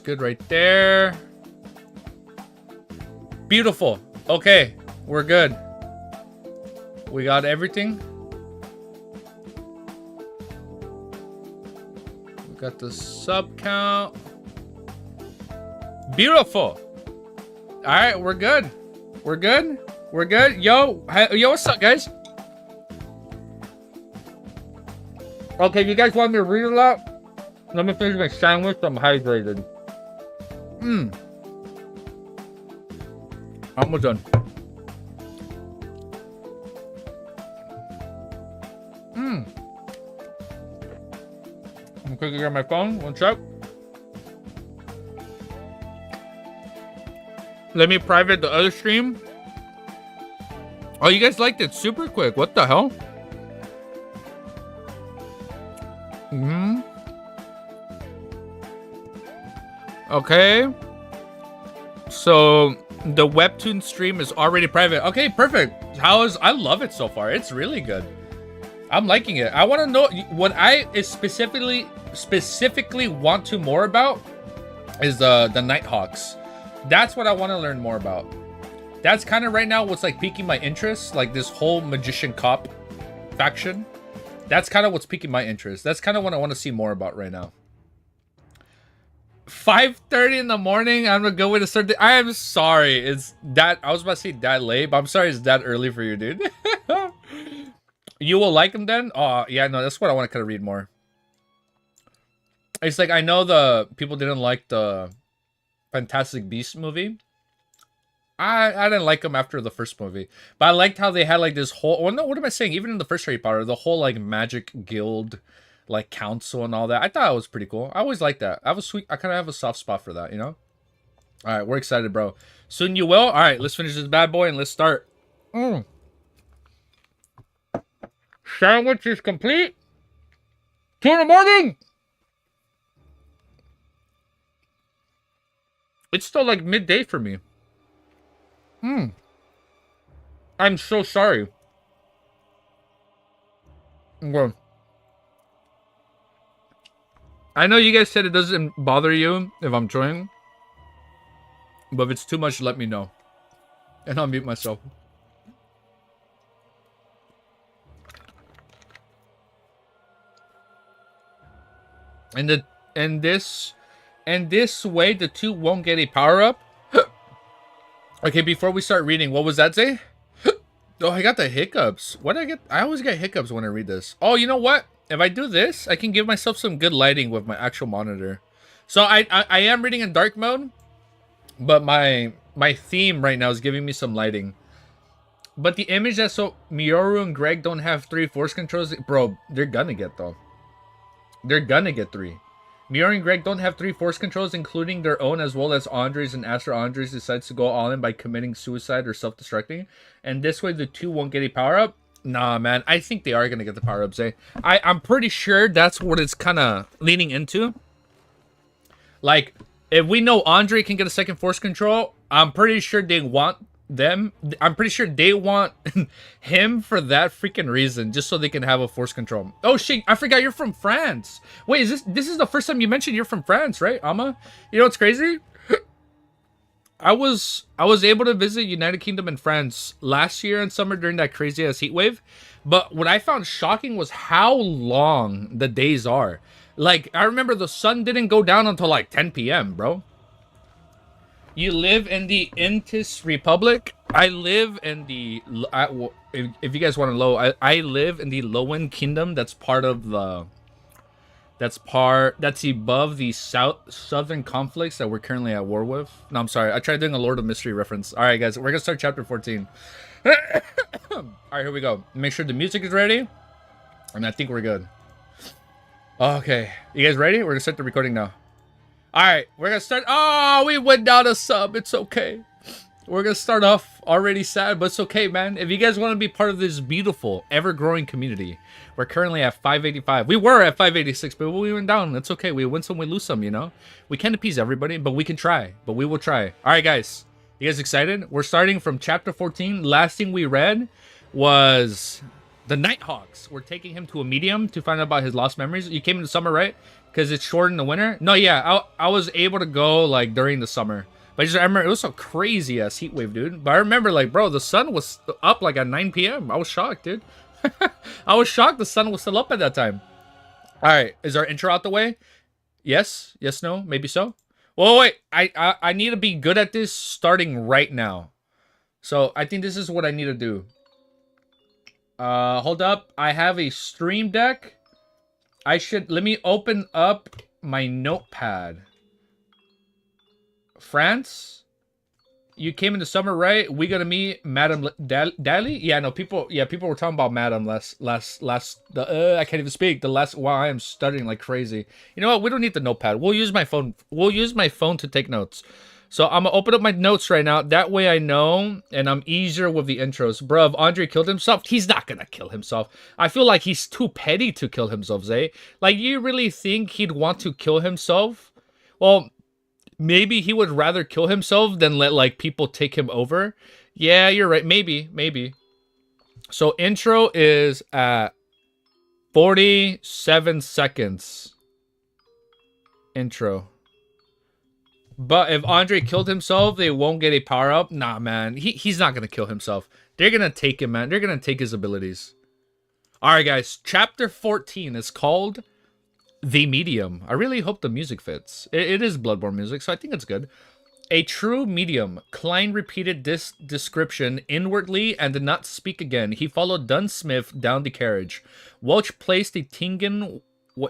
good right there. Beautiful. Okay, we're good. We got everything. We got the sub count. Beautiful. All right, we're good. We're good. We're good. Yo, what's up, guys? Okay, you guys want me to read a lot? Let me finish my sandwich. I'm hydrated. Almost done. I'm quickly grab my phone. One sec. Let me private the other stream. Oh, you guys liked it super quick. What the hell? Okay. So the webtoon stream is already private. Okay, perfect. I love it so far. It's really good. I'm liking it. I want to know what I specifically want to more about is the Nighthawks. That's what I want to learn more about. That's kind of right now what's like piquing my interest, like this whole magician cop faction. That's kind of what's piquing my interest. That's kind of what I want to see more about right now. 5:30 in the morning. I'm gonna go with a certain. I am sorry. It's that. I was about to say that late, but I'm sorry it's that early for you, dude. You will like them then? Oh yeah, no, that's what I want to kind of read more. It's like I know the people didn't like the Fantastic Beasts movie. I didn't like them after the first movie, but I liked how they had like this whole. Oh no, what am I saying? Even in the first Harry Potter, the whole like magic guild, like council and all that. I thought it was pretty cool. I always liked that. I kind of have a soft spot for that, you know. All right, we're excited, bro. Soon you will. All right, let's finish this bad boy and let's start. Sandwich is complete. 2 in the morning. It's still like midday for me. I'm so sorry. Okay. I know you guys said it doesn't bother you if I'm joining, but if it's too much, let me know, and I'll mute myself. And this way, the 2 won't get a power up. Okay, before we start reading, what was that say? Oh, I got the hiccups. What did I get? I always get hiccups when I read this. Oh, you know what? If I do this, I can give myself some good lighting with my actual monitor. So I am reading in dark mode, but my theme right now is giving me some lighting. But the image that so Mioru and Greg don't have 3 force controls, bro, they're gonna get though. They're gonna get 3. Mioru and Greg don't have 3 force controls, including their own, as well as Andres, and after Andres decides to go all in by committing suicide or self-destructing. And this way the 2 won't get a power-up. Nah, man, I think they are going to get the power-ups, eh? I'm pretty sure that's what it's kind of leaning into. Like, if we know Andre can get a 2nd force control, I'm pretty sure they want them. I'm pretty sure they want him for that freaking reason, just so they can have a force control. Oh shit, I forgot you're from France. Wait, this is the first time you mentioned you're from France, right, Ama? You know what's crazy? I was able to visit United Kingdom and France last year in summer during that crazy ass heat wave, but what I found shocking was how long the days are. Like, I remember the sun didn't go down until like 10 p.m, bro. You live in the Intis Republic. I live in the... if you guys want to know, I live in the Lowen Kingdom. That's part of the... That's above the southern conflicts that we're currently at war with. No, I'm sorry. I tried doing a Lord of Mystery reference. All right, guys. We're going to start chapter 14. All right, here we go. Make sure the music is ready. And I think we're good. Okay. You guys ready? We're going to start the recording now. All right, we're gonna start. Oh, we went down a sub. It's okay. We're gonna start off already sad, but it's okay, man. If you guys want to be part of this beautiful, ever-growing community, we're currently at 585. We were at 586, but we went down. It's okay. We win some, we lose some. You know, we can't appease everybody, but we can try. But we will try. All right, guys. You guys excited? We're starting from chapter 14. Last thing we read was the Nighthawks. We're taking him to a medium to find out about his lost memories. You came in the summer, right? Because it's short in the winter. No, yeah, I was able to go like during the summer. But I remember it was a crazy ass heat wave, dude. But I remember like, bro, the sun was up like at 9 p.m. I was shocked, dude. I was shocked the sun was still up at that time. All right, is our intro out the way? Yes, yes, no, maybe so. Well, wait, I need to be good at this starting right now. So I think this is what I need to do. Hold up. I have a stream deck. Let me open up my notepad. France, you came in the summer, right? We gonna meet Madame Dali? Yeah, no, people were talking about Madame I can't even speak. Wow, I am stuttering like crazy. You know what? We don't need the notepad. We'll use my phone. We'll use my phone to take notes. So I'm gonna open up my notes right now. That way I know, and I'm easier with the intros. Bruh, if Andre killed himself, he's not gonna kill himself. I feel like he's too petty to kill himself, Zay. Like, you really think he'd want to kill himself? Well, maybe he would rather kill himself than let, like, people take him over. Yeah, you're right. Maybe. So intro is at 47 seconds. Intro. But if Andre killed himself, they won't get a power-up. Nah, man. He's not going to kill himself. They're going to take him, man. They're going to take his abilities. Alright, guys. Chapter 14 is called The Medium. I really hope the music fits. It is Bloodborne music, so I think it's good. A true medium. Klein repeated this description inwardly and did not speak again. He followed Dunsmith down the carriage. Welch placed a Tingen...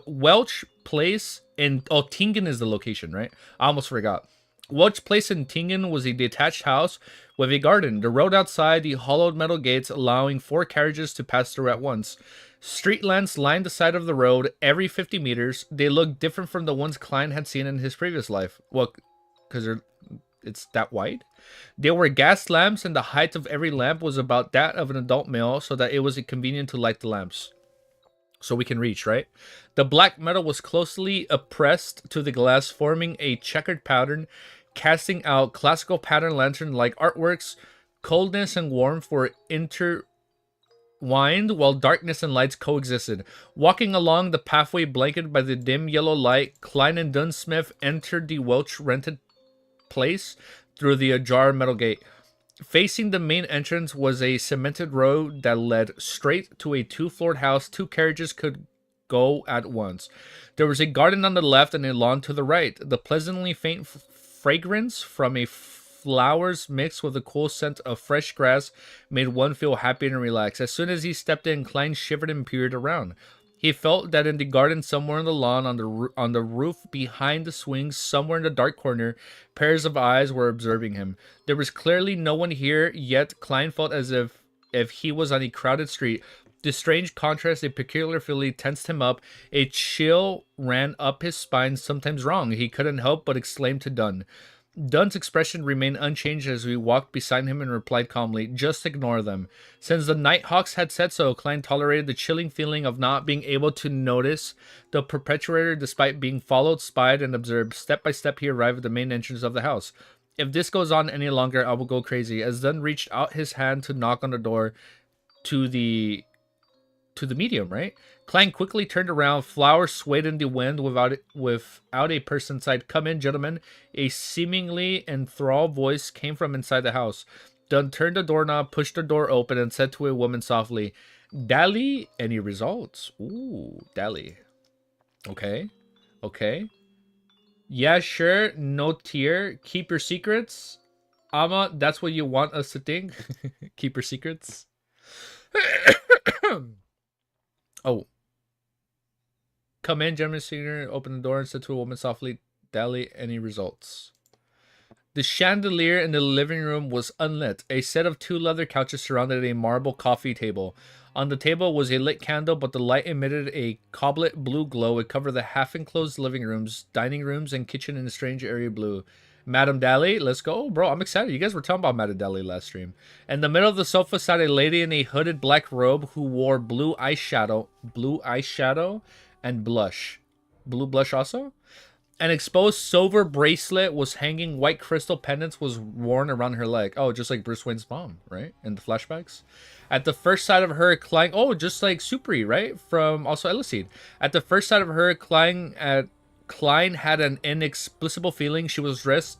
Welch Place in... Oh, Tingen is the location, right? I almost forgot. Welch Place in Tingen was a detached house with a garden. The road outside, the hollowed metal gates allowing 4 carriages to pass through at once. Street lamps lined the side of the road every 50 meters. They looked different from the ones Klein had seen in his previous life. Well, because it's that wide. There were gas lamps, and the height of every lamp was about that of an adult male, so that it was convenient to light the lamps. So we can reach, right? The black metal was closely pressed to the glass, forming a checkered pattern, casting out classical pattern lantern-like artworks. Coldness and warmth were intertwined, while darkness and lights coexisted. Walking along the pathway blanketed by the dim yellow light, Klein and Dunsmith entered the Welch-rented place through the ajar metal gate. Facing the main entrance was a cemented road that led straight to a 2-floored house. 2 carriages could go at once. There was a garden on the left and a lawn to the right. The pleasantly faint fragrance from a flowers mixed with the cool scent of fresh grass made one feel happy and relaxed. As soon as he stepped in, Klein shivered and peered around. He felt that in the garden, somewhere on the lawn, on the roof, behind the swings, somewhere in the dark corner, pairs of eyes were observing him. There was clearly no one here, yet Klein felt as if he was on a crowded street. This strange contrast, a peculiar feeling, tensed him up. A chill ran up his spine, sometimes wrong. He couldn't help but exclaim to Dunn. Dunn's expression remained unchanged as we walked beside him and replied calmly, "Just ignore them." Since the Nighthawks had said so, Klein tolerated the chilling feeling of not being able to notice the perpetrator despite being followed, spied, and observed. Step by step, he arrived at the main entrance of the house. If this goes on any longer, I will go crazy. As Dunn reached out his hand to knock on the door to the medium, right? Klein quickly turned around. Flowers swayed in the wind without a person inside. "Come in, gentlemen." A seemingly enthralled voice came from inside the house. Dunn turned the doorknob, pushed the door open, and said to a woman softly, "Dali, any results?" Ooh, Dali. Okay. Yeah, sure. No tear. Keep your secrets. Ama, that's what you want us to think? Keep your secrets. Oh. "Come in, gentlemen." Singer opened the door and said to a woman softly, "Dali, any results?" The chandelier in the living room was unlit. A set of 2 leather couches surrounded a marble coffee table. On the table was a lit candle, but the light emitted a cobalt blue glow. It covered the half-enclosed living rooms, dining rooms, and kitchen in a strange area blue. "Madame Dali, let's go." Bro, I'm excited. You guys were talking about Madame Dali last stream. In the middle of the sofa sat a lady in a hooded black robe who wore blue eyeshadow and blush. Blue blush also? An exposed silver bracelet was hanging. White crystal pendants was worn around her leg. Oh, just like Bruce Wayne's mom, right? In the flashbacks. At the first sight of her, Klein... Oh, just like Supri, right? From also Eliseed. At the first sight of her, Klein had an inexplicable feeling. She was dressed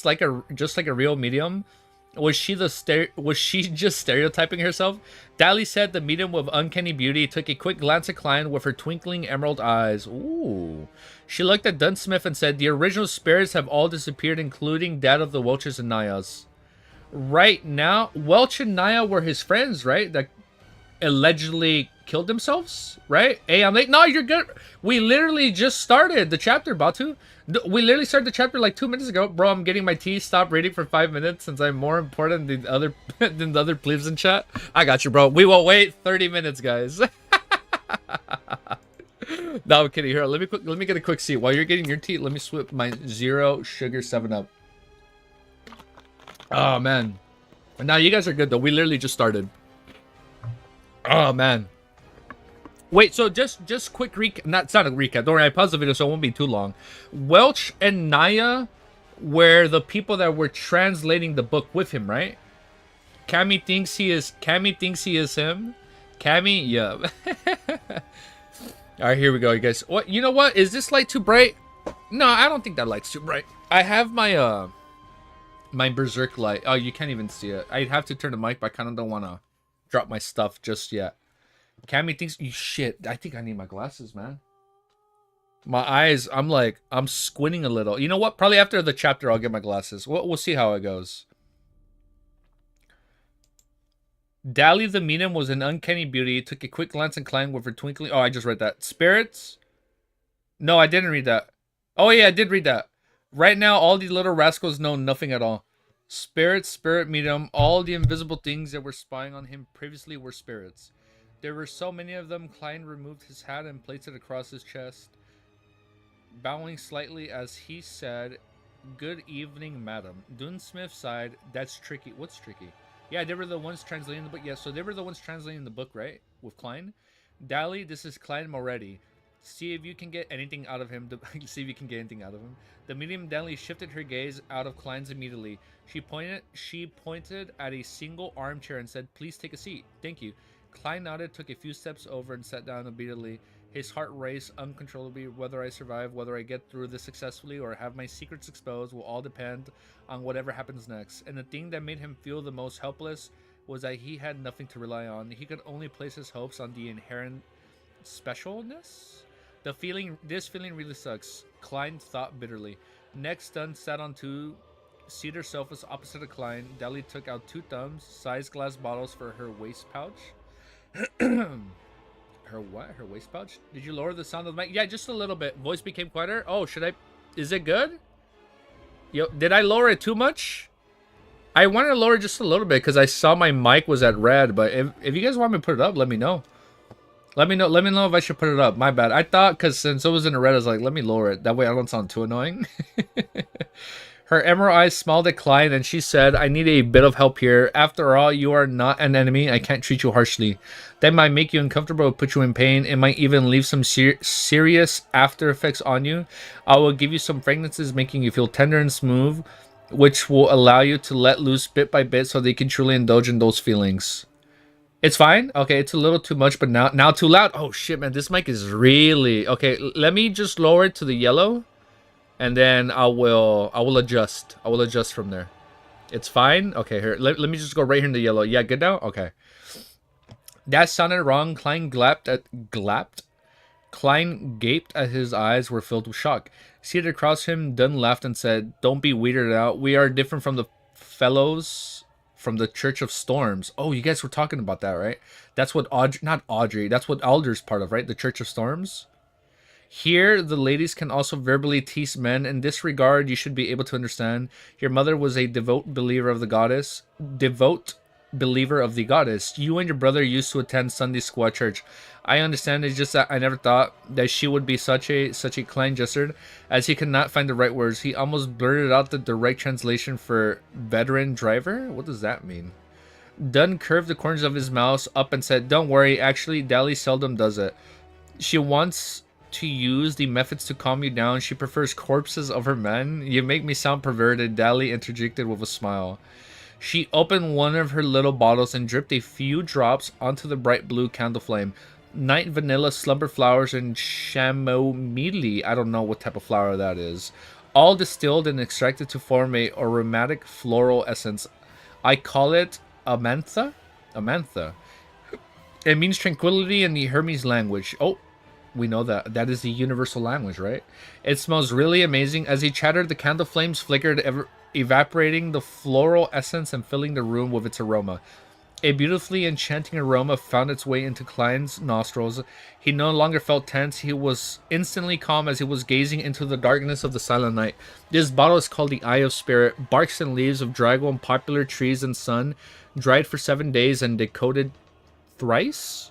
like a real medium. Was she just stereotyping herself? Dally said the medium with uncanny beauty took a quick glance at Klein with her twinkling emerald eyes. Ooh. She looked at Dunsmith and said, the original spirits have all disappeared, including that of the Welches and Nayas. Right now, Welch and Naya were his friends, right? That allegedly killed themselves, right? Hey, I'm like, no, you're good. We literally just started the chapter, Batu. We literally started the chapter like 2 minutes ago. Bro, I'm getting my tea. Stop reading for 5 minutes since I'm more important than the other than the other plebes in chat. I got you, bro. We will wait 30 minutes, guys. No, I'm kidding. Here, let me get a quick seat. While you're getting your tea, let me swip my 0 sugar 7-Up. Oh, man. Now, you guys are good, though. We literally just started. Oh, man. Wait, so just quick recap. It's not a recap. Don't worry, I paused the video so it won't be too long. Welch and Naya were the people that were translating the book with him, right? Cammy thinks he is him. Cammy, yeah. Alright, here we go, you guys. What? You know what? Is this light too bright? No, I don't think that light's too bright. I have my my berserk light. Oh, you can't even see it. I'd have to turn the mic, but I kind of don't want to drop my stuff just yet. Cammy thinks... Shit, I think I need my glasses, man. My eyes, I'm squinting a little. You know what? Probably after the chapter, I'll get my glasses. We'll see how it goes. Dally the medium was an uncanny beauty. Took a quick glance and climbed with her twinkling... Oh, I just read that. Spirits? No, I didn't read that. Oh, yeah, I did read that. Right now, all these little rascals know nothing at all. Spirits, spirit medium, all the invisible things that were spying on him previously were spirits. There were so many of them, Klein removed his hat and placed it across his chest, bowing slightly as he said, "Good evening, madam." Dunsmith sighed. That's tricky. What's tricky? Yeah, they were the ones translating the book. Yeah, so they were the ones translating the book, right? With Klein. Dally, this is Klein Moretti. See if you can get anything out of him. See if you can get anything out of him. The medium Dally shifted her gaze out of Klein's immediately. She pointed at a single armchair and said, "Please take a seat. Thank you." Klein nodded, took a few steps over, and sat down obediently. His heart raced uncontrollably. Whether I survive, whether I get through this successfully, or have my secrets exposed will all depend on whatever happens next. And the thing that made him feel the most helpless was that he had nothing to rely on. He could only place his hopes on the inherent specialness. This feeling really sucks, Klein thought bitterly. Next, Dunn sat on 2 cedar sofas opposite of Klein. Dally took out 2 sized glass bottles for her waist pouch. Her what? Her waist pouch? Did you lower the sound of the mic? Yeah, just a little bit. Voice became quieter. Oh, should I? Is it good? Yo, did I lower it too much? I wanted to lower it just a little bit because I saw my mic was at red. But if you guys want me to put it up, let me know. Let me know if I should put it up. My bad. I thought because since it was in the red, I was like, let me lower it. That way I don't sound too annoying. Her emerald eyes smiled at Klein, and she said, "I need a bit of help here. After all, you are not an enemy. I can't treat you harshly. That might make you uncomfortable, put you in pain. It might even leave some serious after effects on you. I will give you some fragrances, making you feel tender and smooth, which will allow you to let loose bit by bit so they can truly indulge in those feelings." It's fine. Okay, it's a little too much, but now too loud. Oh, shit, man. This mic is really... Okay, let me just lower it to the yellow. And then I will adjust. I will adjust from there. It's fine. Okay, here. Let me just go right here in the yellow. Yeah, good now? Okay. That sounded wrong. Klein Klein gaped as his eyes were filled with shock. Seated across him, Dunn laughed and said, "Don't be weirded out. We are different from the fellows from the Church of Storms." Oh, you guys were talking about that, right? That's what Audrey. That's what Alder's part of, right? The Church of Storms. Here, the ladies can also verbally tease men. In this regard, you should be able to understand. Your mother was a devout believer of the goddess. You and your brother used to attend Sunday school at church. I understand. It's just that I never thought that she would be such a Klein Jessard. As he could not find the right words, he almost blurted out the direct translation for veteran driver. What does that mean? Dunn curved the corners of his mouth up and said, "Don't worry. Actually, Dally seldom does it. She wants to use the methods to calm you down. She prefers corpses of her men. You make me sound perverted, Dally interjected with a smile. She opened one of her little bottles and dripped a few drops onto the bright blue candle flame. Night vanilla, slumber flowers, and chamomile. I don't know what type of flower that is. All distilled and extracted to form a aromatic floral essence. I call it amantha. Amantha. It means tranquility in the Hermes language. Oh, we know that. That is the universal language, right? It smells really amazing. As he chattered, the candle flames flickered, evaporating the floral essence and filling the room with its aroma. A beautifully enchanting aroma found its way into Klein's nostrils. He no longer felt tense. He was instantly calm as he was gazing into the darkness of the silent night. This bottle is called the Eye of Spirit. Barks and leaves of drago and popular trees and sun, dried for 7 days and decoded thrice.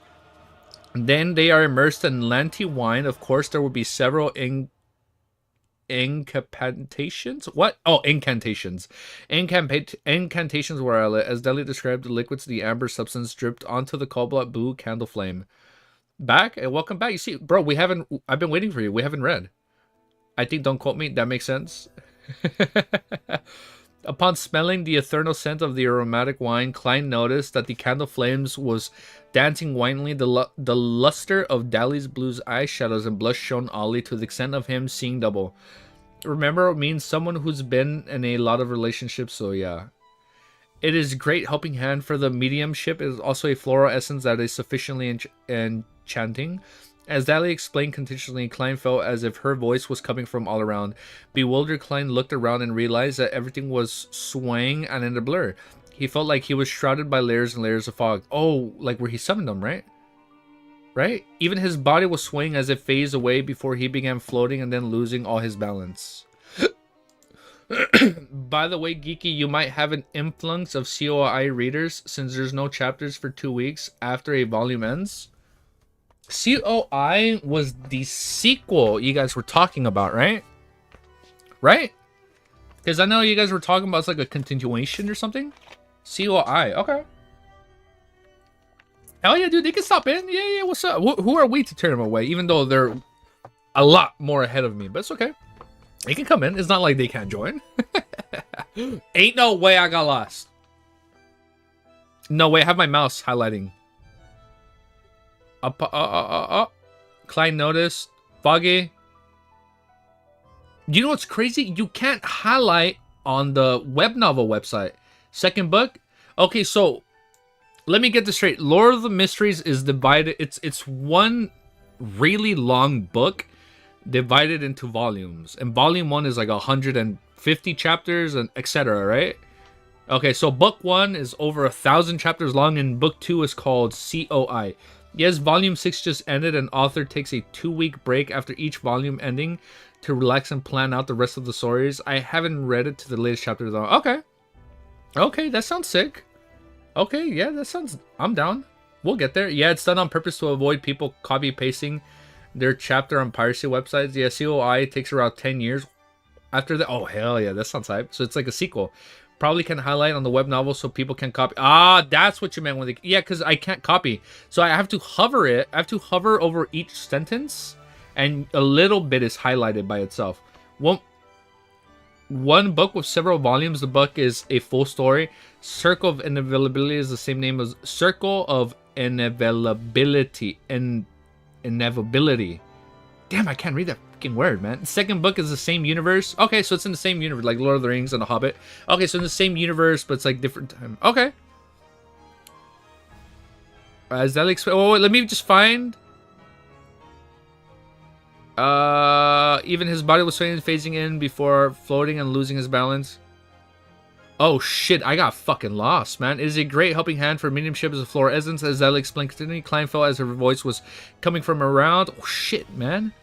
Then they are immersed in Lanti wine. Of course, there will be several incantations. What? Oh, incantations. Incantations were lit. As Deli described the liquids, the amber substance dripped onto the cobalt blue candle flame. Back and welcome back. You see, bro, I've been waiting for you. We haven't read. I think, don't quote me. That makes sense. Upon smelling the ethereal scent of the aromatic wine, Klein noticed that the candle flames was dancing winely. The luster of Dali's blue's eyeshadows and blush shone Ollie to the extent of him seeing double. Remember, it means someone who's been in a lot of relationships, so yeah. It is a great helping hand for the mediumship. It is also a floral essence that is sufficiently enchanting. As Dali explained contentiously, Klein felt as if her voice was coming from all around. Bewildered, Klein looked around and realized that everything was swaying and in a blur. He felt like he was shrouded by layers and layers of fog. Oh, like where he summoned them, right? Right? Even his body was swaying as it phased away before he began floating and then losing all his balance. By the way, Geeky, you might have an influx of COI readers since there's no chapters for 2 weeks after a volume ends. COI was the sequel you guys were talking about, right? Right? Because I know you guys were talking about it's like a continuation or something. COI, okay. Hell yeah, dude, they can stop in. Yeah, what's up? Who are we to turn them away? Even though they're a lot more ahead of me, but it's okay. They can come in. It's not like they can't join. Ain't no way I got lost. No way, I have my mouse highlighting. Klein noticed. Foggy. You know what's crazy? You can't highlight on the web novel website. Second book? Okay, so let me get this straight. Lord of the Mysteries is divided. It's one really long book divided into volumes. And volume 1 is like 150 chapters and etc., right? Okay, so book 1 is over 1,000 chapters long and book 2 is called COI. Yes, volume 6 just ended and author takes a 2-week break after each volume ending to relax and plan out the rest of the stories. I haven't read it to the latest chapter though. Okay. Okay, that sounds sick. Okay, yeah, that sounds... I'm down. We'll get there. Yeah, it's done on purpose to avoid people copy-pasting their chapter on piracy websites. Yeah, COI takes around 10 years after that. Oh, hell yeah, that sounds hype. So it's like a sequel. Probably can highlight on the web novel so people can copy. Ah, that's what you meant when they... Yeah, because I can't copy. So I have to hover it. I have to hover over each sentence, and a little bit is highlighted by itself. One book with several volumes. The book is a full story. Circle of Inevitability is the same name as Circle of Inevitability. Inevitability. Damn, I can't read that fucking word, man. Second book is the same universe. Okay, so it's in the same universe, like Lord of the Rings and The Hobbit. Okay, so in the same universe, but it's like different time. Okay. Is that like... Oh, let me just find... even his body was swaying and phasing in before floating and losing his balance. Oh shit, I got fucking lost, man. It is a great helping hand for mediumship as a floral essence, as Zella explained continually. Klein felt as her voice was coming from around. Oh shit, man.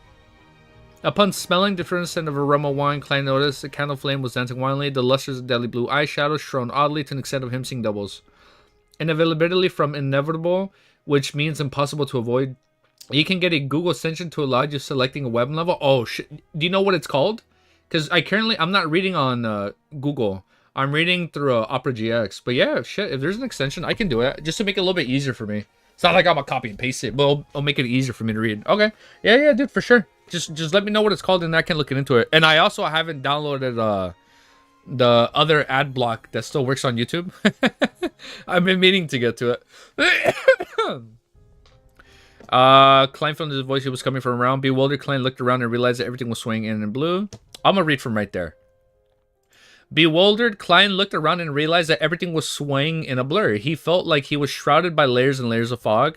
Upon smelling the different scent of aroma wine, Klein noticed the candle flame was dancing wildly. The lusters of deadly blue eyeshadow shone oddly to an extent of him seeing doubles. Inevitability from inevitable, which means impossible to avoid. You can get a Google extension to allow you selecting a web novel. Oh shit! Do you know what it's called? Because I'm not reading on Google. I'm reading through Opera GX. But yeah, shit. If there's an extension, I can do it just to make it a little bit easier for me. It's not like I'm gonna copy and paste it, but it'll make it easier for me to read. Okay. Yeah, dude, for sure. Just let me know what it's called and I can look into it. And I also haven't downloaded the other ad block that still works on YouTube. I've been meaning to get to it. Klein found his voice. He was coming from around. Bewildered, Klein looked around and realized that everything was swaying in blue. I'm gonna read from right there. Bewildered, Klein looked around and realized that everything was swaying in a blur. He felt like he was shrouded by layers and layers of fog.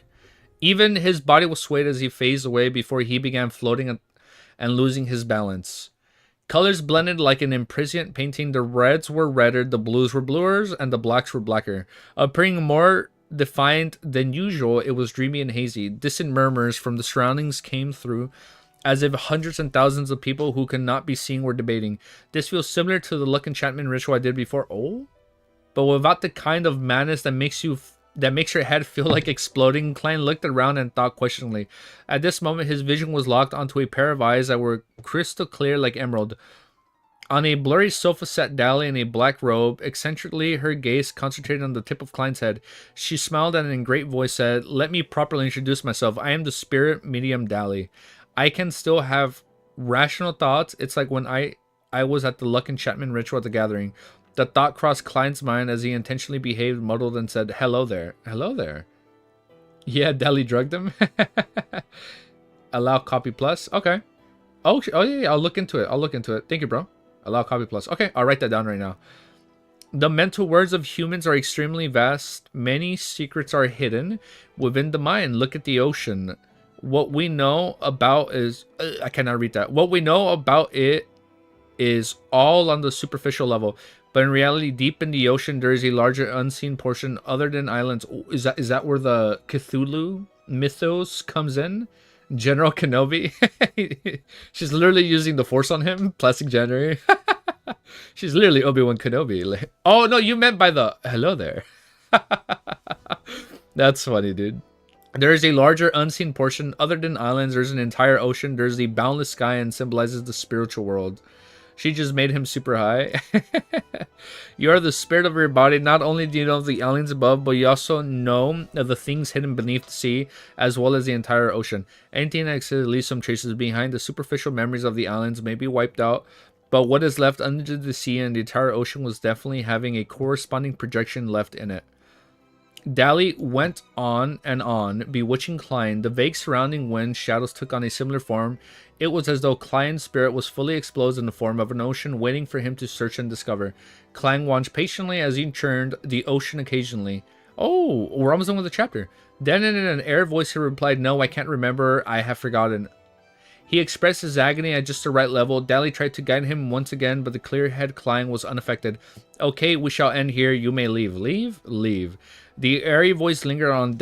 Even his body was swayed as he phased away before he began floating and losing his balance. Colors blended like an imprisoned painting. The reds were redder, the blues were bluer, and the blacks were blacker. Appearing more defiant than usual, it was dreamy and hazy. Distant murmurs from the surroundings came through, as if hundreds and thousands of people who could not be seen were debating. This feels similar to the luck enchantment ritual I did before. Oh? But without the kind of madness that makes your head feel like exploding. Klein looked around and thought questioningly. At this moment, his vision was locked onto a pair of eyes that were crystal clear like emerald. On a blurry sofa sat Dally in a black robe. Eccentrically, her gaze concentrated on the tip of Klein's head. She smiled and in a great voice said, "Let me properly introduce myself. I am the spirit medium Dally. I can still have rational thoughts. It's like when I was at the luck enchantment ritual at the gathering." The thought crossed Klein's mind as he intentionally behaved, muddled, and said, "Hello there. Hello there." Yeah, Dally drugged him. Allow copy plus. Okay. Oh yeah, I'll look into it. Thank you, bro. Allow copy plus. Okay, I'll write that down right now. The mental worlds of humans are extremely vast. Many secrets are hidden within the mind. Look at the ocean. What we know about is... I cannot read that. What we know about it is all on the superficial level. But in reality, deep in the ocean, there is a larger unseen portion other than islands. Is that where the Cthulhu mythos comes in? General Kenobi? She's literally using the Force on him. Plastic January. She's literally Obi-Wan Kenobi. Oh, no, you meant by the... Hello there. That's funny, dude. There is a larger unseen portion other than islands. There's an entire ocean. There's the boundless sky and symbolizes the spiritual world. She just made him super high. You are the spirit of your body. Not only do you know the aliens above, but you also know of the things hidden beneath the sea, as well as the entire ocean. Anything that exists leaves some traces behind. The superficial memories of the aliens may be wiped out, but what is left under the sea and the entire ocean was definitely having a corresponding projection left in it. Dally went on and on, bewitching Klein. The vague surrounding wind shadows took on a similar form. It was as though Klein's spirit was fully exposed in the form of an ocean, waiting for him to search and discover. Klein watched patiently as he churned the ocean occasionally. Oh, we're almost done with the chapter. Then in an air voice he replied, "No, I can't remember. I have forgotten." He expressed his agony at just the right level. Dally tried to guide him once again, but the clear-head Klein was unaffected. "Okay, we shall end here. You may leave." Leave? Leave. The airy voice lingered on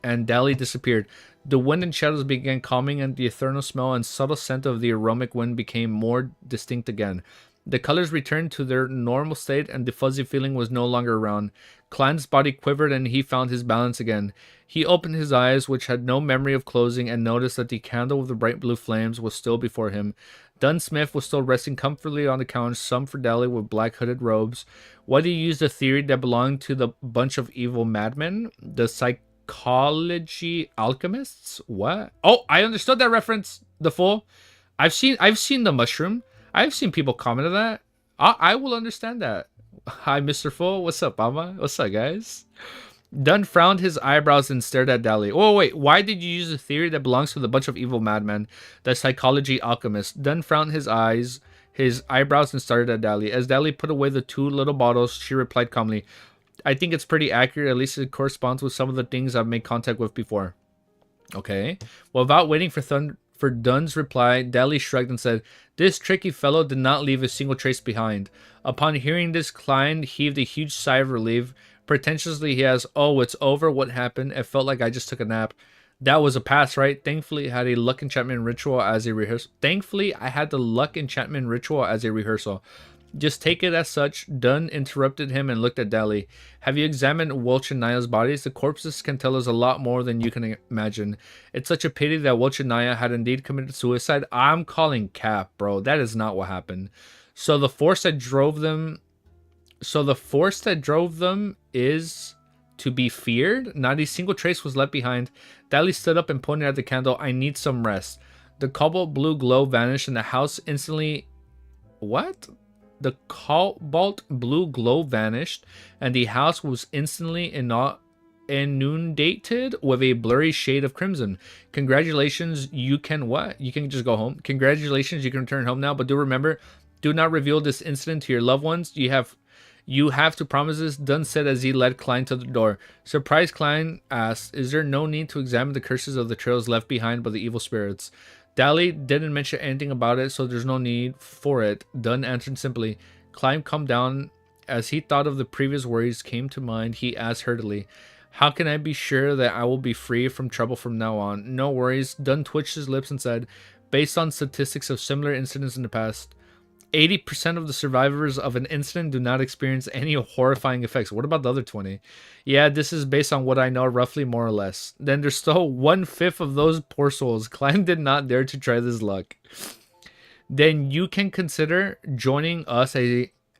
and Dally disappeared. The wind and shadows began calming, and the ethereal smell and subtle scent of the aromatic wind became more distinct again. The colors returned to their normal state, and the fuzzy feeling was no longer around. Klein's body quivered, and he found his balance again. He opened his eyes, which had no memory of closing, and noticed that the candle with the bright blue flames was still before him. Dunn Smith was still resting comfortably on the couch, some for Dally with black hooded robes. What he used a theory that belonged to the bunch of evil madmen? The psychology alchemists? What? Oh, I understood that reference. The full. I've seen the mushroom. I've seen people comment on that. I will understand that. Hi, Mr. Full. What's up, Mama? What's up, guys? Dunn frowned his eyebrows and stared at Dally. Oh, wait. Why did you use a theory that belongs to the bunch of evil madmen? The psychology alchemist. Dunn frowned his eyebrows and stared at Dally. As Dally put away the two little bottles, she replied calmly, "I think it's pretty accurate. At least it corresponds with some of the things I've made contact with before." Okay. Without waiting for Dunn's reply, Dally shrugged and said, "This tricky fellow did not leave a single trace behind." Upon hearing this, Klein heaved a huge sigh of relief. Pretentiously, he asked, "Oh, it's over? What happened? It felt like I just took a nap." That was a pass, right? Thankfully, I had the luck enchantment ritual as a rehearsal. Just take it as such. Dunn interrupted him and looked at Dally. "Have you examined Welch and Naya's bodies? The corpses can tell us a lot more than you can imagine. It's such a pity that Welch and Naya had indeed committed suicide." I'm calling cap, bro. That is not what happened. So the force that drove them is to be feared. Not a single trace was left behind. Dally stood up and pointed at the candle. I need some rest. The cobalt blue glow vanished and the house instantly... What? The cobalt blue glow vanished and the house was instantly inundated with a blurry shade of crimson. Congratulations, you can what? You can just go home. Congratulations, you can return home now, but do remember, do not reveal this incident to your loved ones. You have to promise this, Dunn said as he led Klein to the door. Surprised, Klein asked, is there no need to examine the curses of the trails left behind by the evil spirits? Dally didn't mention anything about it, so there's no need for it. Dunn answered simply. Klein calmed down. As he thought of the previous worries came to mind, he asked hurriedly, how can I be sure that I will be free from trouble from now on? No worries. Dunn twitched his lips and said, based on statistics of similar incidents in the past, 80% of the survivors of an incident do not experience any horrifying effects. What about the other 20? Yeah, this is based on what I know, roughly, more or less. Then there's still 1/5 of those poor souls. Klein did not dare to try this luck. Then you can consider joining us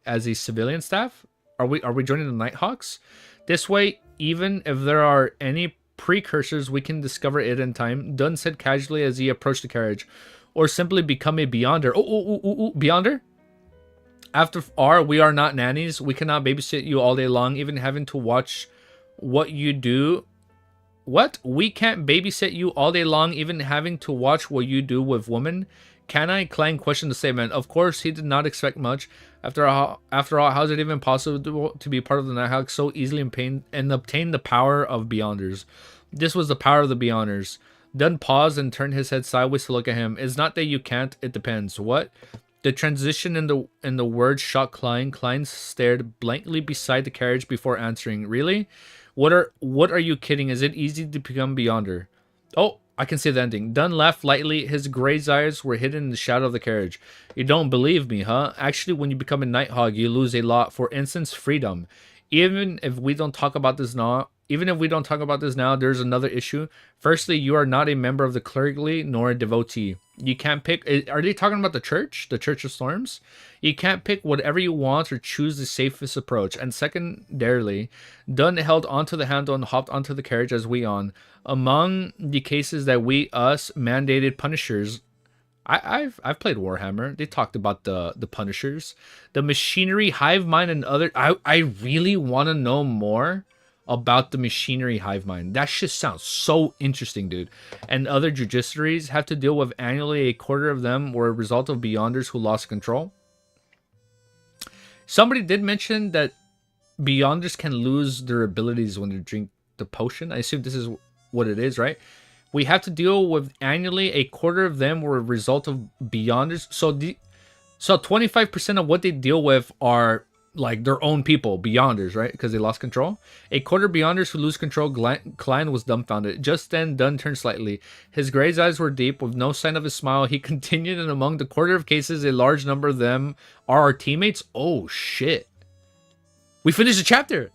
as a civilian staff. Are we joining the Nighthawks? This way, even if there are any precursors, we can discover it in time. Dunn said casually as he approached the carriage. Or simply become a Beyonder. Beyonder? After all, we are not nannies. We cannot babysit you all day long, even having to watch what you do. What? We can't babysit you all day long, even having to watch what you do with women? Can I? Klein questioned the statement. Of course, he did not expect much. After all, how is it even possible to be part of the Nighthawks so easily and obtain the power of Beyonders? This was the power of the Beyonders. Dunn paused and turned his head sideways to look at him. It's not that you can't, it depends. What? The transition in the words shocked Klein. Klein stared blankly beside the carriage before answering. Really? What are you kidding? Is it easy to become Beyonder? Oh, I can see the ending. Dunn laughed lightly. His gray eyes were hidden in the shadow of the carriage. You don't believe me, huh? Actually, when you become a Nighthawk, you lose a lot. For instance, freedom. Even if we don't talk about this now, there's another issue. Firstly, you are not a member of the clergy nor a devotee. You can't pick... Are they talking about the church? The Church of Storms? You can't pick whatever you want or choose the safest approach. And secondarily, Dunn held onto the handle and hopped onto the carriage as we on. Among the cases that us mandated punishers... I've played Warhammer. They talked about the punishers. The machinery, hive mind, and other... I really want to know more about the machinery hive mind. That shit sounds so interesting, dude. And other judiciaries have to deal with annually. A quarter of them were a result of Beyonders who lost control. Somebody did mention that Beyonders can lose their abilities when they drink the potion. I assume this is what it is, right? We have to deal with annually. A quarter of them were a result of Beyonders. So 25% of what they deal with are like their own people, Beyonders, right? Because they lost control. A quarter Beyonders who lose control. Klein was dumbfounded. Just then, Dunn turned slightly. His gray eyes were deep, with no sign of a smile. He continued, and among the quarter of cases, a large number of them are our teammates. Oh, shit. We finished the chapter.